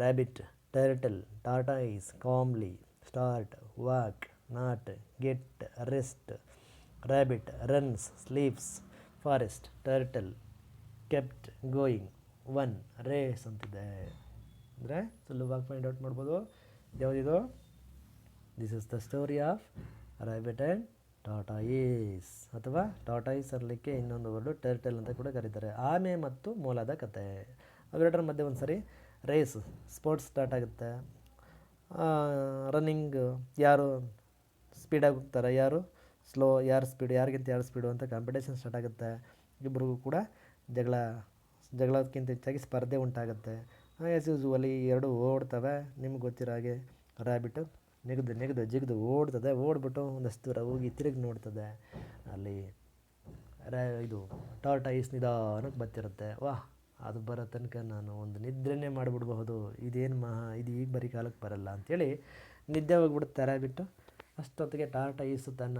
rabbit, turtle, tortoise, calmly, start, walk, not, get, rest, rabbit, runs, sleeps, forest, turtle, kept, going, won, race ಅಂತಿದೆ. ಅಂದರೆ ಸುಲಭವಾಗಿ ಫೈಂಡ್ ಔಟ್ ಮಾಡ್ಬೋದು ಯಾವುದಿದು. This is the story of rabbit and tortoise, ಅಥವಾ ಟಾಟಾಯಿಸ್ ಅನ್ನಲಿಕ್ಕೆ ಇನ್ನೊಂದು ವರ್ಡು ಟರ್ಟಲ್ ಅಂತ ಕೂಡ ಕರೀತಾರೆ. ಆಮೆ ಮತ್ತು ಮೊಲದ ಕತೆ. ಅವೆರಡರ ಮಧ್ಯೆ ಒಂದು ಸರಿ ರೇಸ್, ಸ್ಪೋರ್ಟ್ಸ್ ಸ್ಟಾರ್ಟ್ ಆಗುತ್ತೆ. ರನ್ನಿಂಗ್, ಯಾರು ಸ್ಪೀಡಾಗಿ ಹೋಗ್ತಾರೆ, ಯಾರು ಸ್ಲೋ, ಯಾರು ಸ್ಪೀಡು, ಯಾರಿಗಿಂತ ಯಾರು ಸ್ಪೀಡು ಅಂತ ಕಾಂಪಿಟೇಷನ್ ಸ್ಟಾರ್ಟ್ ಆಗುತ್ತೆ. ಇಬ್ಬರಿಗೂ ಕೂಡ ಜಗಳಕ್ಕಿಂತ ಹೆಚ್ಚಾಗಿ ಸ್ಪರ್ಧೆ ಉಂಟಾಗುತ್ತೆ. ಆ್ಯಸ್ ಯೂಸ್ವಲಿ ಎರಡು ಓಡ್ತವೆ. ನಿಮ್ಗೆ ಗೊತ್ತಿರೋ ಹಾಗೆ ರ್ಯಾಬಿಟು ನೆಗೆದು ಜಿಗಿದು ಓಡ್ತದೆ, ಓಡ್ಬಿಟ್ಟು ಒಂದಷ್ಟು ದೂರ ಹೋಗಿ ತಿರುಗಿ ನೋಡ್ತದೆ. ಅಲ್ಲಿ ಇದು ಟಾರ್ಟಾಯಿಸ್ ನಿಧಾನಕ್ಕೆ ಬರ್ತಿರುತ್ತೆ. ವಾಹ್, ಅದು ಬರೋ ತನಕ ನಾನು ಒಂದು ನಿದ್ರೆನೇ ಮಾಡಿಬಿಡ್ಬಹುದು, ಇದು ಈಗ ಬರೀ ಕಾಲಕ್ಕೆ ಬರಲ್ಲ ಅಂಥೇಳಿ ನಿದ್ದೆ ಹೋಗ್ಬಿಡುತ್ತೆ ರ್ಯಾಬಿಟ್ಟು. ಅಷ್ಟೊತ್ತಿಗೆ ಟಾರ್ಟಾಯಿಸ್ ತನ್ನ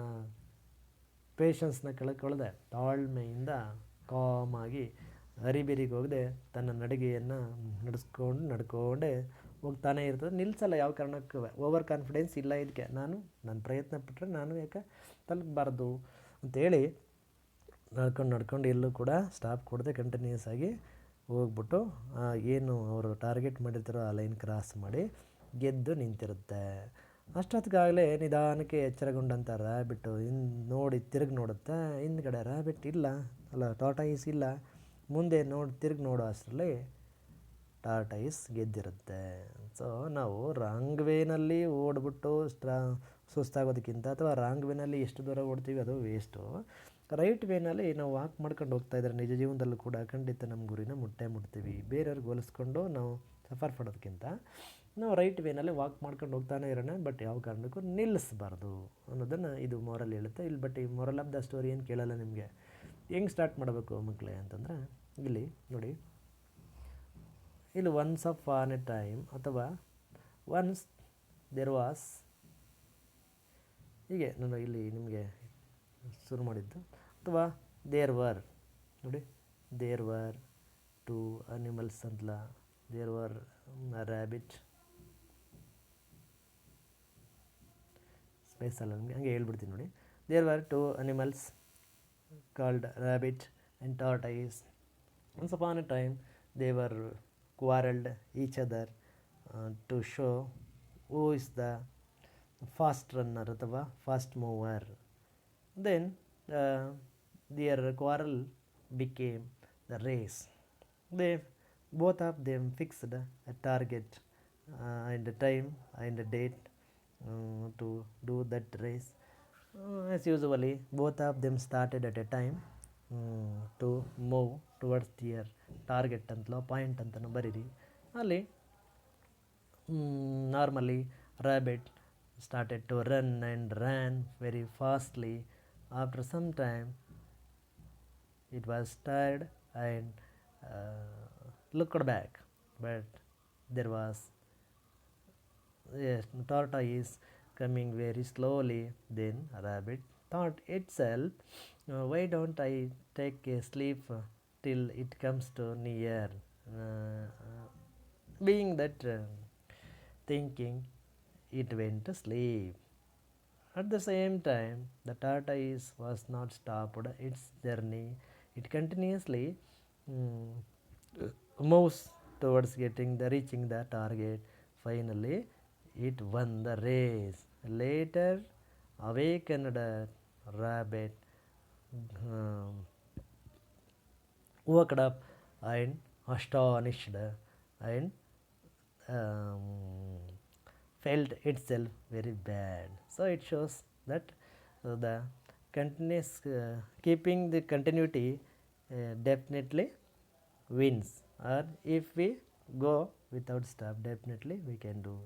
ಪೇಷನ್ಸ್ನ ಕಳ್ಕೊಳ್ಳದೆ ತಾಳ್ಮೆಯಿಂದ ಕಾಮಾಗಿ ಹರಿಬಿರಿಗೆ ಹೋಗದೆ ತನ್ನ ನಡಿಗೆಯನ್ನು ನಡ್ಕೊಂಡೇ ಹೋಗ್ತಾನೆ ಇರ್ತದೆ. ನಿಲ್ಲಿಸಲ್ಲ ಯಾವ ಕಾರಣಕ್ಕೂ. ಓವರ್ ಕಾನ್ಫಿಡೆನ್ಸ್ ಇಲ್ಲ ಇದಕ್ಕೆ, ನಾನು ಪ್ರಯತ್ನ ಪಟ್ಟರೆ ನಾನು ಯಾಕೆ ತಲುಪಬಾರ್ದು ಅಂಥೇಳಿ ನಡ್ಕೊಂಡು ಎಲ್ಲೂ ಕೂಡ ಸ್ಟಾಪ್ ಕೊಡದೆ ಕಂಟಿನ್ಯೂಸ್ ಆಗಿ ಹೋಗ್ಬಿಟ್ಟು ಏನು ಅವರು ಟಾರ್ಗೆಟ್ ಮಾಡಿರ್ತಾರೋ ಆ ಲೈನ್ ಕ್ರಾಸ್ ಮಾಡಿ ಗೆದ್ದು ನಿಂತಿರುತ್ತೆ. ಅಷ್ಟೊತ್ತಿಗಾಗಲೇ ನಿಧಾನಕ್ಕೆ ಎಚ್ಚರಗೊಂಡಂಥ ರ್ಯಾಬಿಟ್ಟು ನೋಡಿ ತಿರುಗಿ ನೋಡುತ್ತೆ. ಹಿಂದ್ಗಡೆ ರ್ಯಾಬಿಟ್ ಇಲ್ಲ, ಟಾರ್ಟಾಯಿಸ್ ಇಲ್ಲ. ಮುಂದೆ ತಿರುಗಿ ನೋಡೋ ಅಷ್ಟರಲ್ಲಿ ಟಾರ್ಟಾಯಿಸ್ ಗೆದ್ದಿರುತ್ತೆ. ಸೊ ನಾವು ರಾಂಗ್ ವೇನಲ್ಲಿ ಓಡ್ಬಿಟ್ಟು ಸುಸ್ತಾಗೋದಕ್ಕಿಂತ, ಅಥವಾ ರಾಂಗ್ ವೇನಲ್ಲಿ ಎಷ್ಟು ದೂರ ಓಡ್ತೀವಿ ಅದು ವೇಸ್ಟು. ರೈಟ್ ವೇನಲ್ಲಿ ನಾವು ವಾಕ್ ಮಾಡ್ಕೊಂಡು ಹೋಗ್ತಾ ಇದ್ದಾರೆ ನಿಜ ಜೀವನದಲ್ಲೂ ಕೂಡ ಖಂಡಿತ ನಮ್ಮ ಗುರಿನ ಮುಟ್ತೀವಿ. ಬೇರೆಯವ್ರಿಗೆ ಹೋಲಿಸ್ಕೊಂಡು ನಾವು ಸಫರ್ ಪಡೋದಕ್ಕಿಂತ ನಾವು ರೈಟ್ ವೇನಲ್ಲಿ ವಾಕ್ ಮಾಡ್ಕೊಂಡು ಹೋಗ್ತಾನೆ ಇರೋಣ, ಬಟ್ ಯಾವ ಕಾರಣಕ್ಕೂ ನಿಲ್ಲಿಸಬಾರ್ದು ಅನ್ನೋದನ್ನು ಇದು ಮೊರಲ್ ಹೇಳುತ್ತೆ. ಇಲ್ಲಿ ಬಟ್ ಈ ಮೊರಲ್ ಆಫ್ ದ ಸ್ಟೋರಿ ಏನು ಕೇಳಲ್ಲ ನಿಮಗೆ. ಹೆಂಗೆ ಸ್ಟಾರ್ಟ್ ಮಾಡಬೇಕು ಮಕ್ಕಳೇ ಅಂತಂದರೆ, ಇಲ್ಲಿ ನೋಡಿ, ಇಲ್ಲಿ ಒನ್ಸ್ ಅಪಾನ್ ಎ ಟೈಮ್ ಅಥವಾ ಒನ್ಸ್ ದೇರ್ ವಾಸ್, ಹೀಗೆ ನಾನು ಇಲ್ಲಿ ನಿಮಗೆ ಶುರು ಮಾಡಿದ್ದು, ಅಥವಾ ದೇರ್ ವರ್, ನೋಡಿ ದೇರ್ ವರ್ 2 ಅನಿಮಲ್ಸ್ ಅಂತಲ್ಲ, ದೇರ್ ವರ್ ರ್ಯಾಬಿಟ್, ಸ್ಪೇಸ್ ಅಲ್ಲ ನಮಗೆ, ಹಂಗೆ ಹೇಳ್ಬಿಡ್ತೀನಿ ನೋಡಿ. There were 2 animals called rabbit and tortoise. Once upon a time they were quarreled each other to show who is the fast runner ಅಥವಾ fast mover. Then their quarrel became the race. They both of them fixed a target and a time and a date to do that race. As usually both of them started at a time to move towards their target ಅಂತಲೋ point ಅಂತಲೋ ಬರೀರಿ. ಅಲ್ಲಿ normally rabbit started to run and ran very fastly. After some time it was tired and looked back, but there was a tortoise coming very slowly. Then rabbit thought itself, why don't I take a sleep till it comes to near. Being that thinking, it went to sleep. At the same time, the tortoise was not stopped its journey. It continuously moves towards reaching the target. Finally it won the race. Later awakened rabbit woke up and astonished and felt itself very bad. So it shows that the continuous keeping the continuity definitely wins, or if we go without stop, definitely we can do.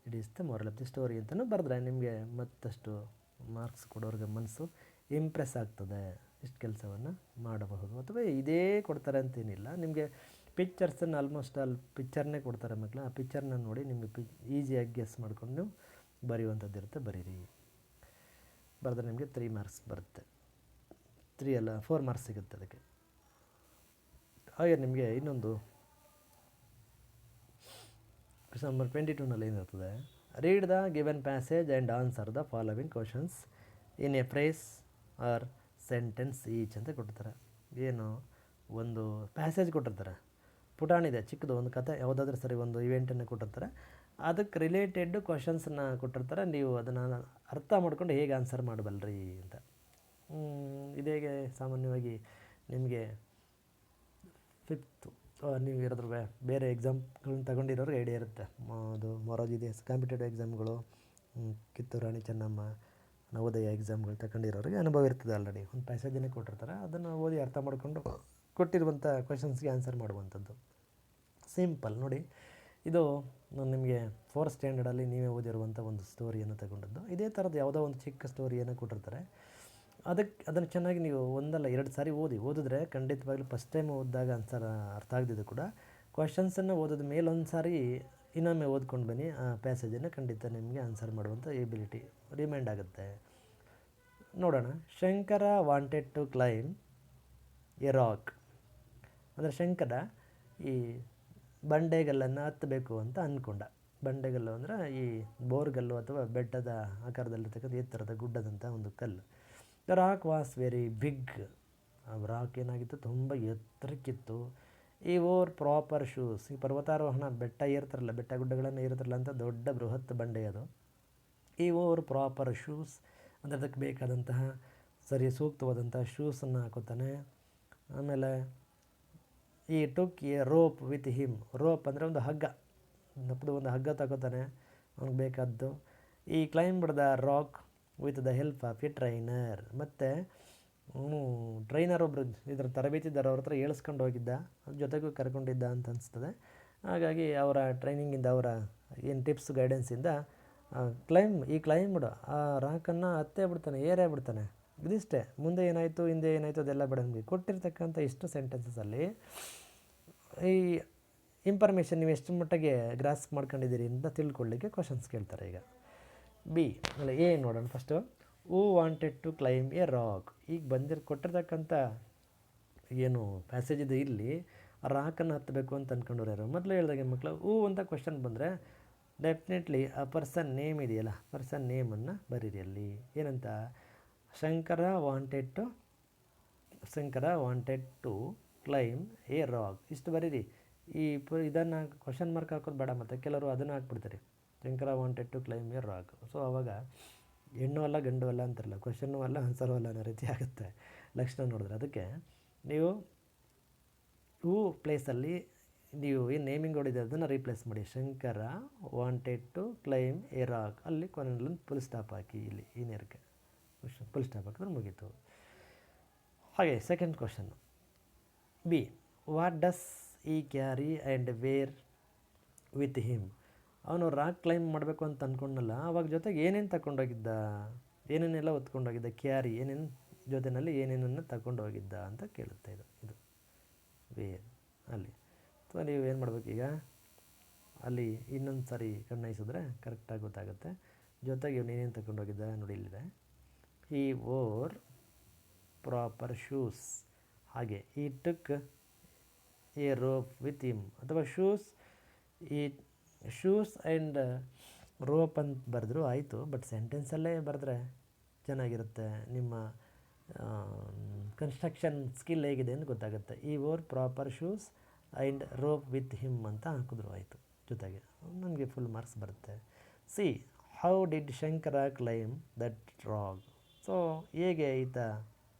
It is the moral of the story ಅಂತಲೂ ಬರೆದ್ರೆ ನಿಮಗೆ ಮತ್ತಷ್ಟು marks ಕೊಡೋರಿಗೆ ಮನಸ್ಸು Impress ಆಗ್ತದೆ, ಇಷ್ಟು ಕೆಲಸವನ್ನು ಮಾಡಬಹುದು. ಅಥವಾ ಇದೇ ಕೊಡ್ತಾರೆ ಅಂತೇನಿಲ್ಲ, ನಿಮಗೆ ಪಿಕ್ಚರ್ಸನ್ನು ಆಲ್ಮೋಸ್ಟ್ ಅಲ್ಲಿ ಪಿಕ್ಚರ್ನೇ ಕೊಡ್ತಾರೆ ಮಕ್ಕಳು. ಆ ಪಿಕ್ಚರ್ನ ನೋಡಿ ನಿಮಗೆ ಈಸಿಯಾಗಿ ಗೆಸ್ ಮಾಡ್ಕೊಂಡು ನೀವು ಬರೆಯುವಂಥದ್ದು ಇರುತ್ತೆ, ಬರೀರಿ. ಬರೆದ್ರೆ ನಿಮಗೆ 3 ಮಾರ್ಕ್ಸ್ ಬರುತ್ತೆ, 3 ಅಲ್ಲ 4 ಮಾರ್ಕ್ಸ್ ಸಿಗುತ್ತೆ ಅದಕ್ಕೆ. ಹಾಗೆ ನಿಮಗೆ ಇನ್ನೊಂದು ನಂಬರ್ 22ನಲ್ಲಿ ಏನಿರ್ತದೆ, read the given passage and answer the following questions in a phrase or sentence each ಅಂತ ಕೊಟ್ಟಿರ್ತಾರೆ. ಏನು, ಒಂದು ಪ್ಯಾಸೇಜ್ ಕೊಟ್ಟಿರ್ತಾರೆ, ಪುಟಾಣಿದೆ ಚಿಕ್ಕದು, ಒಂದು ಕತೆ ಯಾವುದಾದ್ರೂ ಸರಿ, ಒಂದು ಇವೆಂಟನ್ನು ಕೊಟ್ಟಿರ್ತಾರೆ, ಅದಕ್ಕೆ ರಿಲೇಟೆಡ್ ಕ್ವಶನ್ಸನ್ನು ಕೊಟ್ಟಿರ್ತಾರೆ. ನೀವು ಅದನ್ನು ಅರ್ಥ ಮಾಡ್ಕೊಂಡು ಹೇಗೆ ಆನ್ಸರ್ ಮಾಡಬಲ್ರಿ ಅಂತ. ಇದೇಗೆ ಸಾಮಾನ್ಯವಾಗಿ ನಿಮಗೆ 5th ನೀವು ಇರೋದ್ರ ಬೇರೆ ಎಕ್ಸಾಮ್ಗಳನ್ನ ತಗೊಂಡಿರೋರಿಗೆ ಐಡಿಯಾ ಇರುತ್ತೆ. ಅದು ಮೊರಾರ್ಜಿ ದೇಸಾಯಿ ಕಾಂಪಿಟೇಟಿವ್ ಎಕ್ಸಾಮ್ಗಳು, ಕಿತ್ತೂರು ರಾಣಿ ಚೆನ್ನಮ್ಮ, ನವೋದಯ ಎಕ್ಸಾಮ್ಗಳು ತಗೊಂಡಿರೋರಿಗೆ ಅನುಭವ ಇರ್ತದೆ. ಆಲ್ರೆಡಿ ಒಂದು ಪ್ಯಾಸೇಜನ್ನೇ ಕೊಟ್ಟಿರ್ತಾರೆ, ಅದನ್ನು ಓದಿ ಅರ್ಥ ಮಾಡಿಕೊಂಡು ಕೊಟ್ಟಿರುವಂಥ ಕ್ವಶನ್ಸ್ಗೆ ಆನ್ಸರ್ ಮಾಡುವಂಥದ್ದು. ಸಿಂಪಲ್ ನೋಡಿ. ಇದು ನಿಮಗೆ 4th ಸ್ಟ್ಯಾಂಡರ್ಡಲ್ಲಿ ನೀವೇ ಓದಿರುವಂಥ ಒಂದು ಸ್ಟೋರಿಯನ್ನು ತಗೊಂಡದ್ದು. ಇದೇ ಥರದ್ದು ಯಾವುದೋ ಒಂದು ಚಿಕ್ಕ ಸ್ಟೋರಿಯನ್ನು ಕೊಟ್ಟಿರ್ತಾರೆ, ಅದನ್ನು ಚೆನ್ನಾಗಿ ನೀವು 1 ಅಲ್ಲ 2 ಸಾರಿ ಓದಿದ್ರೆ ಖಂಡಿತವಾಗ್ಲೂ ಫಸ್ಟ್ ಟೈಮ್ ಓದಿದಾಗ ಆನ್ಸರ್ ಅರ್ಥ ಆಗದಿದ್ದು ಕೂಡ ಕ್ವಶನ್ಸನ್ನು ಓದಿದ ಮೇಲೆ ಒಂದು ಸಾರಿ ಇನ್ನೊಮ್ಮೆ ಓದ್ಕೊಂಡು ಬನ್ನಿ, ಆ ಪ್ಯಾಸೇಜನ್ನು ಖಂಡಿತ ನಿಮಗೆ ಆನ್ಸರ್ ಮಾಡುವಂಥ ಎಬಿಲಿಟಿ ರಿಮೈಂಡ್ ಆಗುತ್ತೆ. ನೋಡೋಣ. Shankara wanted to climb a rock. ಅಂದರೆ ಶಂಕರ ಈ ಬಂಡೆಗಲ್ಲನ್ನು ಹತ್ತಬೇಕು ಅಂತ ಅಂದ್ಕೊಂಡ. ಬಂಡೆಗಲ್ಲು ಅಂದರೆ ಈ ಬೋರ್ಗಲ್ಲು ಅಥವಾ ಬೆಟ್ಟದ ಆಕಾರದಲ್ಲಿರ್ತಕ್ಕಂಥ ಎತ್ತರದ ಗುಡ್ಡದಂಥ ಒಂದು ಕಲ್ಲು. The rock was very big. ಆ ರಾಕ್ ಏನಾಗಿತ್ತು, ತುಂಬ ಎತ್ತರಕ್ಕಿತ್ತು. ಈ ಓರ್ ಪ್ರಾಪರ್ ಶೂಸ್. ಈ ಪರ್ವತಾರೋಹಣ ಬೆಟ್ಟ ಏರ್ತಾರಲ್ಲ, ಬೆಟ್ಟ ಗುಡ್ಡಗಳನ್ನು ಏರ್ತಾರಲ್ಲ ಅಂತ ದೊಡ್ಡ ಬೃಹತ್ ಬಂಡೆ ಅದು. ಈ ಓರ್ ಪ್ರಾಪರ್ ಶೂಸ್ ಅಂದರೆ ಅದಕ್ಕೆ ಬೇಕಾದಂತಹ ಸರಿ ಸೂಕ್ತವಾದಂಥ ಶೂಸನ್ನು ಹಾಕೋತಾನೆ. ಆಮೇಲೆ ಈ took a rope with him. Rope ಅಂದರೆ ಒಂದು ಹಗ್ಗ, ದಪ್ಪದ ಒಂದು ಹಗ್ಗ ತಗೋತಾನೆ ಅವ್ನಿಗೆ ಬೇಕಾದ್ದು. ಈ climbed the rock with the help of A trainer. ಮತ್ತು ಅವನು ಟ್ರೈನರ್ ಒಬ್ಬರು ಇದ್ರ ತರಬೇತಿದಾರ ಅವ್ರ ಹತ್ರ ಹೇಳಿಸ್ಕೊಂಡು ಹೋಗಿದ್ದ, ಜೊತೆಗೂ ಕರ್ಕೊಂಡಿದ್ದ ಅಂತ ಅನಿಸ್ತದೆ. ಹಾಗಾಗಿ ಅವರ ಟ್ರೈನಿಂಗಿಂದ, ಅವರ ಏನು ಟಿಪ್ಸ್ ಗೈಡೆನ್ಸಿಂದ ಈ ಕ್ಲೈಮ್ಡ್ ಆ ರಾಕನ್ನು ಹತ್ತೇ ಬಿಡ್ತಾನೆ, ಏರೇ ಬಿಡ್ತಾನೆ. ಇದಿಷ್ಟೇ. ಮುಂದೆ ಏನಾಯಿತು, ಹಿಂದೆ ಏನಾಯಿತು ಅದೆಲ್ಲ ಬೇಡ. ನಮಗೆ ಕೊಟ್ಟಿರ್ತಕ್ಕಂಥ ಇಷ್ಟು ಸೆಂಟೆನ್ಸಸಲ್ಲಿ ಈ ಇನ್ಫಾರ್ಮೇಷನ್ ನೀವು ಎಷ್ಟು ಮಟ್ಟಿಗೆ ಗ್ರಾಸ್ ಮಾಡ್ಕೊಂಡಿದ್ದೀರಿ ಅಂತ ತಿಳ್ಕೊಳ್ಳಿಕ್ಕೆ ಕ್ವಶನ್ಸ್ ಕೇಳ್ತಾರೆ. ಈಗ ಬಿ ಅಲ್ಲ, ಎ ನೋಡೋಣ first. Who wanted to climb a rock. ಈಗ ಕೊಟ್ಟಿರ್ತಕ್ಕಂಥ ಏನು ಪ್ಯಾಸೇಜ್ ಇದೆ, ಇಲ್ಲಿ ರಾಕನ್ನು ಹತ್ತಬೇಕು ಅಂತ ಅಂದ್ಕೊಂಡವ್ರು ಯಾರು? ಮೊದಲು ಹೇಳಿದಾಗೆ ಮಕ್ಕಳು, ಹೂ ಅಂತ ಕ್ವಶನ್ ಬಂದರೆ ಡೆಫಿನೆಟ್ಲಿ ಆ ಪರ್ಸನ್ ನೇಮ್ ಇದೆಯಲ್ಲ, ಪರ್ಸನ್ ನೇಮನ್ನು ಬರೀರಿ ಅಲ್ಲಿ. ಏನಂತ? Shankara wanted to climb a rock. ಇಷ್ಟು ಬರೀರಿ. ಇದನ್ನು ಕ್ವಶನ್ ಮಾರ್ಕ್ ಹಾಕೋದು ಬೇಡ. ಮತ್ತು ಕೆಲವರು ಅದನ್ನು ಹಾಕ್ಬಿಡ್ತಾರೆ, Shankara wanted to climb a rock. So ಆವಾಗ ಹೆಣ್ಣು ಅಲ್ಲ ಗಂಡು ಅಲ್ಲ ಅಂತಾರಲ್ಲ, ಕ್ವಶನ್ನು ಅಲ್ಲ ಆನ್ಸರು ಅಲ್ಲ ಅನ್ನೋ ರೀತಿ ಆಗುತ್ತೆ ಲಕ್ಷಣ ನೋಡಿದ್ರೆ. ಅದಕ್ಕೆ ನೀವು ಹೂ ಪ್ಲೇಸಲ್ಲಿ ನೀವು ಏನು ನೇಮಿಂಗ್ ಹೊಡಿದೆ ಅದನ್ನು ರೀಪ್ಲೇಸ್ ಮಾಡಿ. Shankara wanted to climb a rock. ಅಲ್ಲಿ ಕೊನೆಯಲ್ಲಿ ಫುಲ್ ಸ್ಟಾಪ್ ಹಾಕಿ, ಇಲ್ಲಿ ಈ ನೇರಕ್ಕೆ ಫುಲ್ ಸ್ಟಾಪ್ ಹಾಕಿದ್ರೆ ಮುಗೀತು. ಹಾಗೆ second question B. What does he carry and wear with him. ಅವನು ರಾಕ್ ಕ್ಲೈಮ್ ಮಾಡಬೇಕು ಅಂತ ಅಂದ್ಕೊಂಡಲ್ಲ, ಅವಾಗ ಜೊತೆಗೆ ಏನೇನು ತಗೊಂಡೋಗಿದ್ದ, ಏನೇನೆಲ್ಲ ಹೊತ್ಕೊಂಡೋಗಿದ್ದ, ಕ್ಯಾರಿ ಏನೇನು ಜೊತೆಯಲ್ಲಿ ಏನೇನನ್ನು ತಗೊಂಡೋಗಿದ್ದ ಅಂತ ಕೇಳುತ್ತೆ. ಇದು ವೇರ್ ಅಲ್ಲಿ. ಅಥವಾ ನೀವು ಏನು ಮಾಡಬೇಕೀಗ, ಅಲ್ಲಿ ಇನ್ನೊಂದು ಸಾರಿ ಕಣ್ಣಾಯಿಸಿದ್ರೆ ಕರೆಕ್ಟಾಗಿ ಗೊತ್ತಾಗುತ್ತೆ. ಜೊತೆಗೆ ಇವನು ಏನೇನು ತಗೊಂಡೋಗಿದ್ದ ನೋಡಿ, ಇಲ್ಲಿದೆ. ಈ ವೋರ್ ಪ್ರಾಪರ್ ಶೂಸ್. ಹಾಗೆ ಈ took a rope with him. ಅಥವಾ ಶೂಸ್ ಆ್ಯಂಡ್ ರೋಪ್ ಅಂತ ಬರೆದ್ರು ಆಯಿತು, ಬಟ್ ಸೆಂಟೆನ್ಸಲ್ಲೇ ಬರೆದ್ರೆ ಚೆನ್ನಾಗಿರುತ್ತೆ. ನಿಮ್ಮ ಕನ್ಸ್ಟ್ರಕ್ಷನ್ ಸ್ಕಿಲ್ ಹೇಗಿದೆ ಅಂತ ಗೊತ್ತಾಗುತ್ತೆ. He wore proper shoes and rope with him ಅಂತ ಹಾಕಿದ್ರು ಆಯಿತು. ಜೊತೆಗೆ ನನಗೆ ಫುಲ್ ಮಾರ್ಕ್ಸ್ ಬರುತ್ತೆ. See. How did Shankara climb that rock. So ಹೇಗೆ ಈತ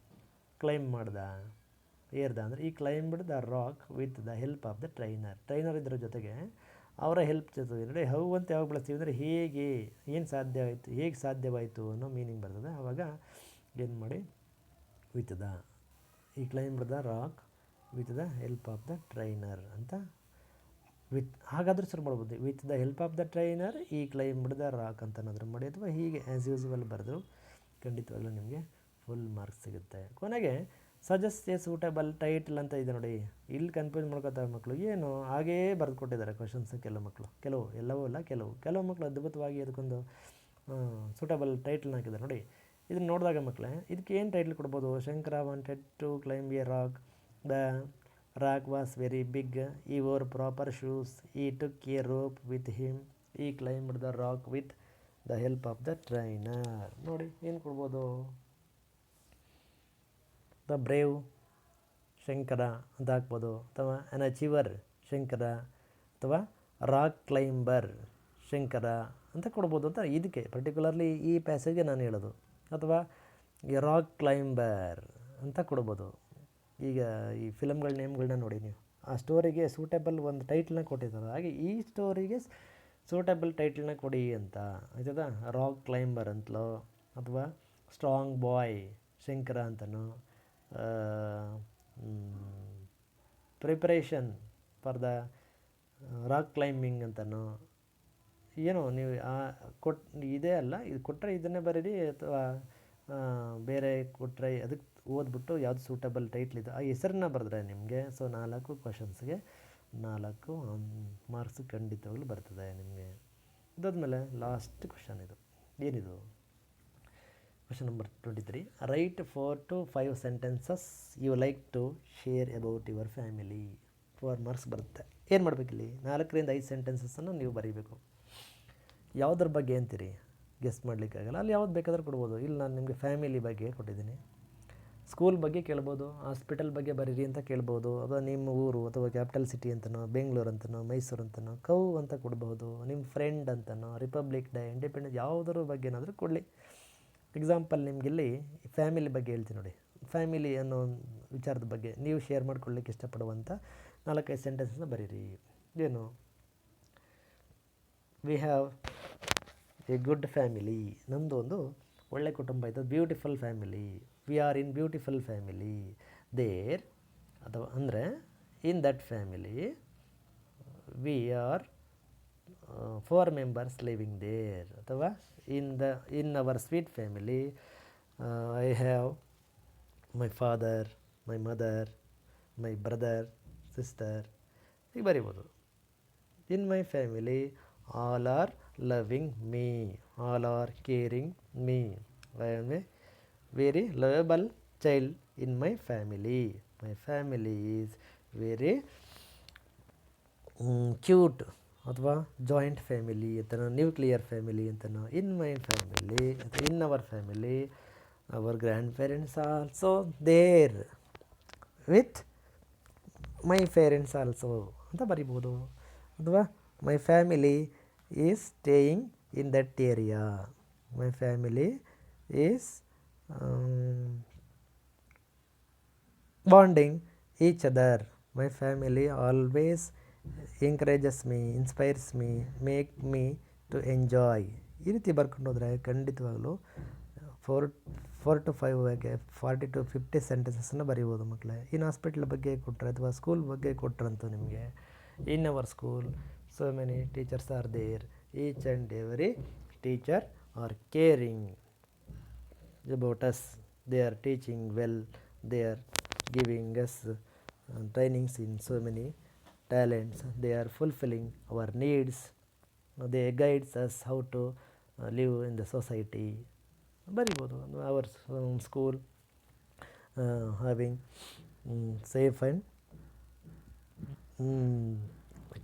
ಕ್ಲೈಮ್ ಏರ್ದ ಅಂದರೆ he climbed the rock with the help of the trainer ಇದ್ರ ಜೊತೆಗೆ ಅವರ ಹೆಲ್ಪ್ ಜೊತೆಗೆ. ನೋಡಿ, ಹೌ ಅಂತ ಯಾವಾಗ ಬಳಸ್ತೀವಿ ಅಂದರೆ ಹೇಗೆ ಸಾಧ್ಯವಾಯಿತು ಅನ್ನೋ ಮೀನಿಂಗ್ ಬರ್ತದೆ. ಆವಾಗ ಏನು ಮಾಡಿ, ವಿತ್ ದ ಈ climbed the rock with the help of the trainer ಅಂತ ಹಾಗಾದರೂ ಶುರು ಮಾಡ್ಬೋದು. With the help of the trainer ಈ ಕ್ಲೈಮ್ಡ್ ದ ರಾಕ್ ಅಂತ ಏನಾದರೂ ಮಾಡಿ, ಅಥವಾ ಹೀಗೆ ಆ್ಯಸ್ ಯೂಸ್ವಲ್ ಬರೆದ್ರು ಖಂಡಿತವಾಗ್ಲೂ ನಿಮಗೆ ಫುಲ್ ಮಾರ್ಕ್ಸ್ ಸಿಗುತ್ತೆ. ಕೊನೆಗೆ ಸಜೆಸ್ಟ್ ಎ ಸೂಟಬಲ್ ಟೈಟಲ್ ಅಂತ ಇದೆ ನೋಡಿ. ಇಲ್ಲಿ ಕನ್ಫ್ಯೂಸ್ ಮಾಡ್ಕೋತಾರೆ ಮಕ್ಕಳು. ಏನು ಹಾಗೇ ಬರೆದು ಕೊಟ್ಟಿದ್ದಾರೆ ಕ್ವಶನ್ಸ್. ಕೆಲವು ಎಲ್ಲವೂ ಅಲ್ಲ, ಕೆಲವು ಮಕ್ಕಳು ಅದ್ಭುತವಾಗಿ ಅದಕ್ಕೊಂದು ಸೂಟಬಲ್ ಟೈಟಲ್ನ ಹಾಕಿದ್ದಾರೆ ನೋಡಿ. ಇದನ್ನು ನೋಡಿದಾಗ ಮಕ್ಕಳೇ, ಇದಕ್ಕೆ ಏನು ಟೈಟಲ್ ಕೊಡ್ಬೋದು? Shankara wanted to climb a rock. The rock was very big. He wore proper shoes. He took a rope with him. He climbed the rock with the help of the trainer. ನೋಡಿ ಏನು ಕೊಡ್ಬೋದು? The brave Shankara ಅಂತ ಹಾಕ್ಬೋದು, ಅಥವಾ an achiever Shankara, ಅಥವಾ rock climber Shankara ಅಂತ ಕೊಡ್ಬೋದು ಅಂತ ಇದಕ್ಕೆ ಪರ್ಟಿಕ್ಯುಲರ್ಲಿ ಈ ಪ್ಯಾಸೇಜ್ಗೆ ನಾನು ಹೇಳೋದು. ಅಥವಾ ಈ ರಾಕ್ ಕ್ಲೈಂಬರ್ ಅಂತ ಕೊಡ್ಬೋದು. ಈಗ ಈ ಫಿಲಮ್ಗಳ ನೇಮ್ಗಳನ್ನ ನೋಡಿ ನೀವು, ಆ ಸ್ಟೋರಿಗೆ ಸೂಟೇಬಲ್ ಒಂದು ಟೈಟ್ಲನ್ನ ಕೊಟ್ಟಿದ್ದಾರೆ. ಹಾಗೆ ಈ ಸ್ಟೋರಿಗೆ ಸೂಟೇಬಲ್ ಟೈಟ್ಲನ್ನ ಕೊಡಿ ಅಂತ ಆಯ್ತದ. ರಾಕ್ ಕ್ಲೈಂಬರ್ ಅಂತಲೋ, ಅಥವಾ ಸ್ಟ್ರಾಂಗ್ ಬಾಯ್ ಶಂಕರ ಅಂತನೋ, preparation for the rock climbing ಅಂತನೋ, ಏನೋ ನೀವು ಇದೇ ಅಲ್ಲ, ಇದು ಕೊಟ್ಟರೆ ಇದನ್ನೇ ಬರೀರಿ, ಅಥವಾ ಬೇರೆ ಕೊಟ್ಟರೆ ಅದಕ್ಕೆ ಓದ್ಬಿಟ್ಟು ಯಾವುದು ಸೂಟಬಲ್ ಟೈಟ್ಲ್ ಇದೆ ಆ ಹೆಸರನ್ನ ಬರೆದ್ರೆ ನಿಮಗೆ. ಸೊ 4 ಕ್ವಶನ್ಸ್ಗೆ 4 ಮಾರ್ಕ್ಸ್ ಖಂಡಿತವಾಗ್ಲೂ ಬರ್ತದೆ ನಿಮಗೆ. ಇದಾದ್ಮೇಲೆ ಲಾಸ್ಟ್ ಕ್ವಶನ್ ಏನಿದು? Question number 23. Write 4 to 5 sentences you like to share about your family. 4 marks ಬರುತ್ತೆ. ಏನು ಮಾಡಬೇಕಿಲ್ಲಿ? 4 ರಿಂದ 5 ಸೆಂಟೆನ್ಸಸ್ಸನ್ನು ನೀವು ಬರೀಬೇಕು. ಯಾವುದ್ರ ಬಗ್ಗೆ ಅಂತೀರಿ? ಗೆಸ್ಟ್ ಮಾಡಲಿಕ್ಕಾಗಲ್ಲ. ಅಲ್ಲಿ ಯಾವ್ದು ಬೇಕಾದರೂ ಕೊಡ್ಬೋದು. ಇಲ್ಲಿ ನಾನು ನಿಮಗೆ ಫ್ಯಾಮಿಲಿ ಬಗ್ಗೆ ಕೊಟ್ಟಿದ್ದೀನಿ. ಸ್ಕೂಲ್ ಬಗ್ಗೆ ಕೇಳ್ಬೋದು, ಹಾಸ್ಪಿಟಲ್ ಬಗ್ಗೆ ಬರೀರಿ ಅಂತ ಕೇಳ್ಬೋದು, ಅಥವಾ ನಿಮ್ಮ ಊರು ಅಥವಾ ಕ್ಯಾಪಿಟಲ್ ಸಿಟಿ ಅಂತನೋ, ಬೆಂಗಳೂರು ಅಂತನೋ, ಮೈಸೂರು ಅಂತನೋ, ಕೌ ಅಂತ ಕೊಡ್ಬೋದು, ನಿಮ್ಮ ಫ್ರೆಂಡ್ ಅಂತನೋ, ರಿಪಬ್ಲಿಕ್ ಡೇ, ಇಂಡಿಪೆಂಡೆನ್ಸ್, ಯಾವುದರ ಬಗ್ಗೆ ಏನಾದರೂ ಕೊಡಲಿ. ಎಕ್ಸಾಂಪಲ್ ನಿಮಗಿಲ್ಲಿ ಫ್ಯಾಮಿಲಿ ಬಗ್ಗೆ ಹೇಳ್ತೀನಿ ನೋಡಿ. ಫ್ಯಾಮಿಲಿ ಅನ್ನೋ ವಿಚಾರದ ಬಗ್ಗೆ ನೀವು ಶೇರ್ ಮಾಡ್ಕೊಳ್ಳಿಕ್ಕೆ ಇಷ್ಟಪಡುವಂಥ 4-5 ಸೆಂಟೆನ್ಸನ್ನ ಬರೀರಿ. ಏನು? We have a good family. ನಮ್ಮದು ಒಂದು ಒಳ್ಳೆ ಕುಟುಂಬ ಇದೆ. Beautiful family. We are in beautiful family there, ಅಥವಾ ಅಂದರೆ in that family we are 4 members living there, ಅಥವಾ in our sweet family I have my father, my mother, my brother, sister, ಹೀಗೆ ಬರಿಬೋದು. In my family all are loving me, all are caring me, I am a very lovable child in my family is very cute, ಅಥವಾ joint family ಅಂತನೋ nuclear family ಅಂತನೋ. In my family ಅಥವಾ in our family our grandparents also there with my parents also ಅಂತ ಬರಿಬೋದು. ಅಥವಾ my family is staying in that area, my family is bonding each other, my family always encourages me, inspires me, make me to enjoy. ಈ ರೀತಿ ಬರ್ಕೊಂಡು ಹೋದರೆ ಖಂಡಿತವಾಗಲೂ 4 to 5 40 to 50 ಸೆಂಟೆನ್ಸಸ್ನ ಬರೀಬೋದು ಮಕ್ಕಳೇ. ಇನ್ನು ಹಾಸ್ಪಿಟ್ಲ್ ಬಗ್ಗೆ ಕೊಟ್ಟರೆ ಅಥವಾ ಸ್ಕೂಲ್ ಬಗ್ಗೆ ಕೊಟ್ಟರಂತೂ ನಿಮಗೆ in our school so many teachers are there, each and every teacher are caring about us, they are teaching well, they are giving us trainings in so many talents, they are fulfilling our needs, they guides us how to live in the society. ಬರಿಬೋದು. our school having safe and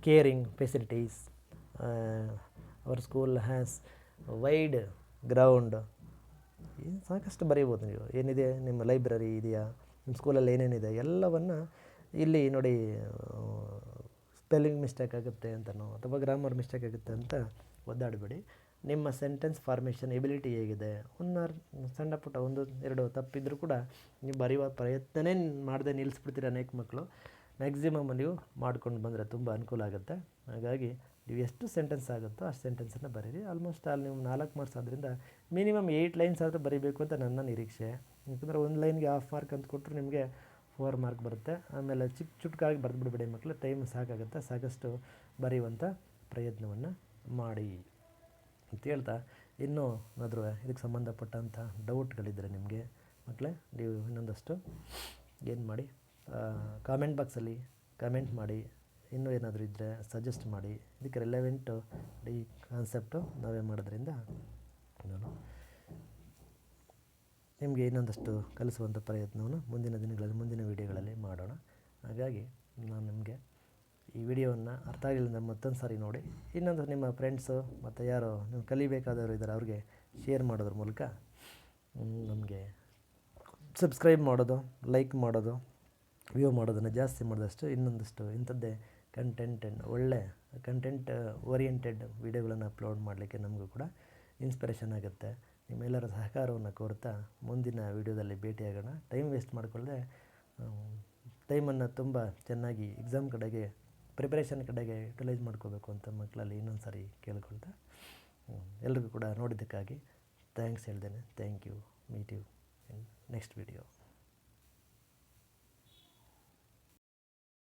caring facilities, our school has wide ground. ಸಾಕಷ್ಟು ಬರೀಬೋದು ನೀವು. ಏನಿದೆ ನಿಮ್ಮ library ಇದೆಯಾ, ನಿಮ್ಮ ಸ್ಕೂಲಲ್ಲಿ ಏನೇನಿದೆ ಎಲ್ಲವನ್ನು ಇಲ್ಲಿ ನೋಡಿ. ಸ್ಪೆಲ್ಲಿಂಗ್ ಮಿಸ್ಟೇಕ್ ಆಗುತ್ತೆ ಅಂತನೋ ಅಥವಾ ಗ್ರಾಮರ್ ಮಿಸ್ಟೇಕ್ ಆಗುತ್ತೆ ಅಂತ ಒದ್ದಾಡಬೇಡಿ. ನಿಮ್ಮ ಸೆಂಟೆನ್ಸ್ ಫಾರ್ಮೇಷನ್ ಎಬಿಲಿಟಿ ಹೇಗಿದೆ, ಸಣ್ಣ ಪುಟ್ಟ 1-2 ತಪ್ಪಿದ್ರೂ ಕೂಡ ನೀವು ಬರೆಯುವ ಪ್ರಯತ್ನನೇ ಮಾಡದೆ ನಿಲ್ಲಿಸ್ಬಿಡ್ತೀರ ಅನೇಕ ಮಕ್ಕಳು. ಮ್ಯಾಕ್ಸಿಮಮ್ ನೀವು ಮಾಡ್ಕೊಂಡು ಬಂದರೆ ತುಂಬ ಅನುಕೂಲ ಆಗುತ್ತೆ. ಹಾಗಾಗಿ ನೀವು ಎಷ್ಟು ಸೆಂಟೆನ್ಸ್ ಆಗುತ್ತೋ ಅಷ್ಟು ಸೆಂಟೆನ್ಸನ್ನು ಬರೀರಿ. ಆಲ್ಮೋಸ್ಟ್ ಅಲ್ಲಿ ನೀವು 4 ಮಾರ್ಕ್ಸ್ ಆದ್ದರಿಂದ ಮಿನಿಮಮ್ 8 ಲೈನ್ಸ್ ಆದರೂ ಬರೀಬೇಕು ಅಂತ ನನ್ನ ನಿರೀಕ್ಷೆ. ಯಾಕಂದರೆ 1 ಲೈನ್ಗೆ ½ ಮಾರ್ಕ್ ಅಂತ ಕೊಟ್ಟರು ನಿಮಗೆ 4 ಮಾರ್ಕ್ ಬರುತ್ತೆ. ಆಮೇಲೆ ಚುಟ್ಕಾಗಿ ಬರೆದ್ಬಿಡ್ಬೇಡಿ ಮಕ್ಕಳು, ಟೈಮ್ ಸಾಕಾಗುತ್ತೆ. ಸಾಕಷ್ಟು ಬರೆಯುವಂಥ ಪ್ರಯತ್ನವನ್ನು ಮಾಡಿ ಅಂತ ಹೇಳ್ತಾ, ಇನ್ನೂ ಏನಾದರೂ ಇದಕ್ಕೆ ಸಂಬಂಧಪಟ್ಟಂಥ ಡೌಟ್ಗಳಿದ್ದರೆ ನಿಮಗೆ ಮಕ್ಕಳೇ, ನೀವು ಇನ್ನೊಂದಷ್ಟು ಏನು ಮಾಡಿ ಕಾಮೆಂಟ್ ಬಾಕ್ಸಲ್ಲಿ ಕಮೆಂಟ್ ಮಾಡಿ. ಇನ್ನೂ ಏನಾದರೂ ಇದ್ದರೆ ಸಜೆಸ್ಟ್ ಮಾಡಿ. ಇದಕ್ಕೆ ರಿಲೆವೆಂಟು ಈ ಕಾನ್ಸೆಪ್ಟು ನಾವೇ ಮಾಡೋದ್ರಿಂದ ನಾನು ನಿಮಗೆ ಇನ್ನೊಂದಷ್ಟು ಕಲಿಸುವಂಥ ಪ್ರಯತ್ನವನ್ನು ಮುಂದಿನ ದಿನಗಳಲ್ಲಿ, ಮುಂದಿನ ವೀಡಿಯೋಗಳಲ್ಲಿ ಮಾಡೋಣ. ಹಾಗಾಗಿ ನಾನು ನಿಮಗೆ ಈ ವಿಡಿಯೋವನ್ನು ಅರ್ಥ ಆಗಲಿಲ್ಲ ಮತ್ತೊಂದು ಸಾರಿ ನೋಡಿ. ಇನ್ನೊಂದು ನಿಮ್ಮ ಫ್ರೆಂಡ್ಸು ಮತ್ತು ಯಾರೋ ನೀವು ಕಲಿಬೇಕಾದವರು ಇದ್ದಾರೆ ಅವ್ರಿಗೆ ಶೇರ್ ಮಾಡೋದ್ರ ಮೂಲಕ ನಮಗೆ ಸಬ್ಸ್ಕ್ರೈಬ್ ಮಾಡೋದು, ಲೈಕ್ ಮಾಡೋದು, ವ್ಯೂ ಮಾಡೋದನ್ನು ಜಾಸ್ತಿ ಮಾಡಿದಷ್ಟು ಇನ್ನೊಂದಷ್ಟು ಇಂಥದ್ದೇ ಕಂಟೆಂಟ್ ಒಳ್ಳೆ ಕಂಟೆಂಟ್ ಓರಿಯೆಂಟೆಡ್ ವೀಡಿಯೋಗಳನ್ನು ಅಪ್ಲೋಡ್ ಮಾಡಲಿಕ್ಕೆ ನಮಗೂ ಕೂಡ ಇನ್ಸ್ಪಿರೇಷನ್ ಆಗುತ್ತೆ. ನಿಮ್ಮೆಲ್ಲರ ಸಹಕಾರವನ್ನು ಕೋರ್ತಾ ಮುಂದಿನ ವೀಡಿಯೋದಲ್ಲಿ ಭೇಟಿಯಾಗೋಣ. ಟೈಮ್ ವೇಸ್ಟ್ ಮಾಡಿಕೊಳ್ಳದೆ ಟೈಮನ್ನು ತುಂಬ ಚೆನ್ನಾಗಿ ಎಕ್ಸಾಮ್ ಕಡೆಗೆ, ಪ್ರಿಪರೇಷನ್ ಕಡೆಗೆ ಯುಟಿಲೈಸ್ ಮಾಡ್ಕೋಬೇಕು ಅಂತ ಮಕ್ಕಳಲ್ಲಿ ಇನ್ನೊಂದು ಸಾರಿ ಕೇಳ್ಕೊಳ್ತಾ, ಎಲ್ರಿಗೂ ಕೂಡ ನೋಡಿದ್ದಕ್ಕಾಗಿ ಥ್ಯಾಂಕ್ಸ್ ಹೇಳ್ತೇನೆ. Thank you. Meet you in next video.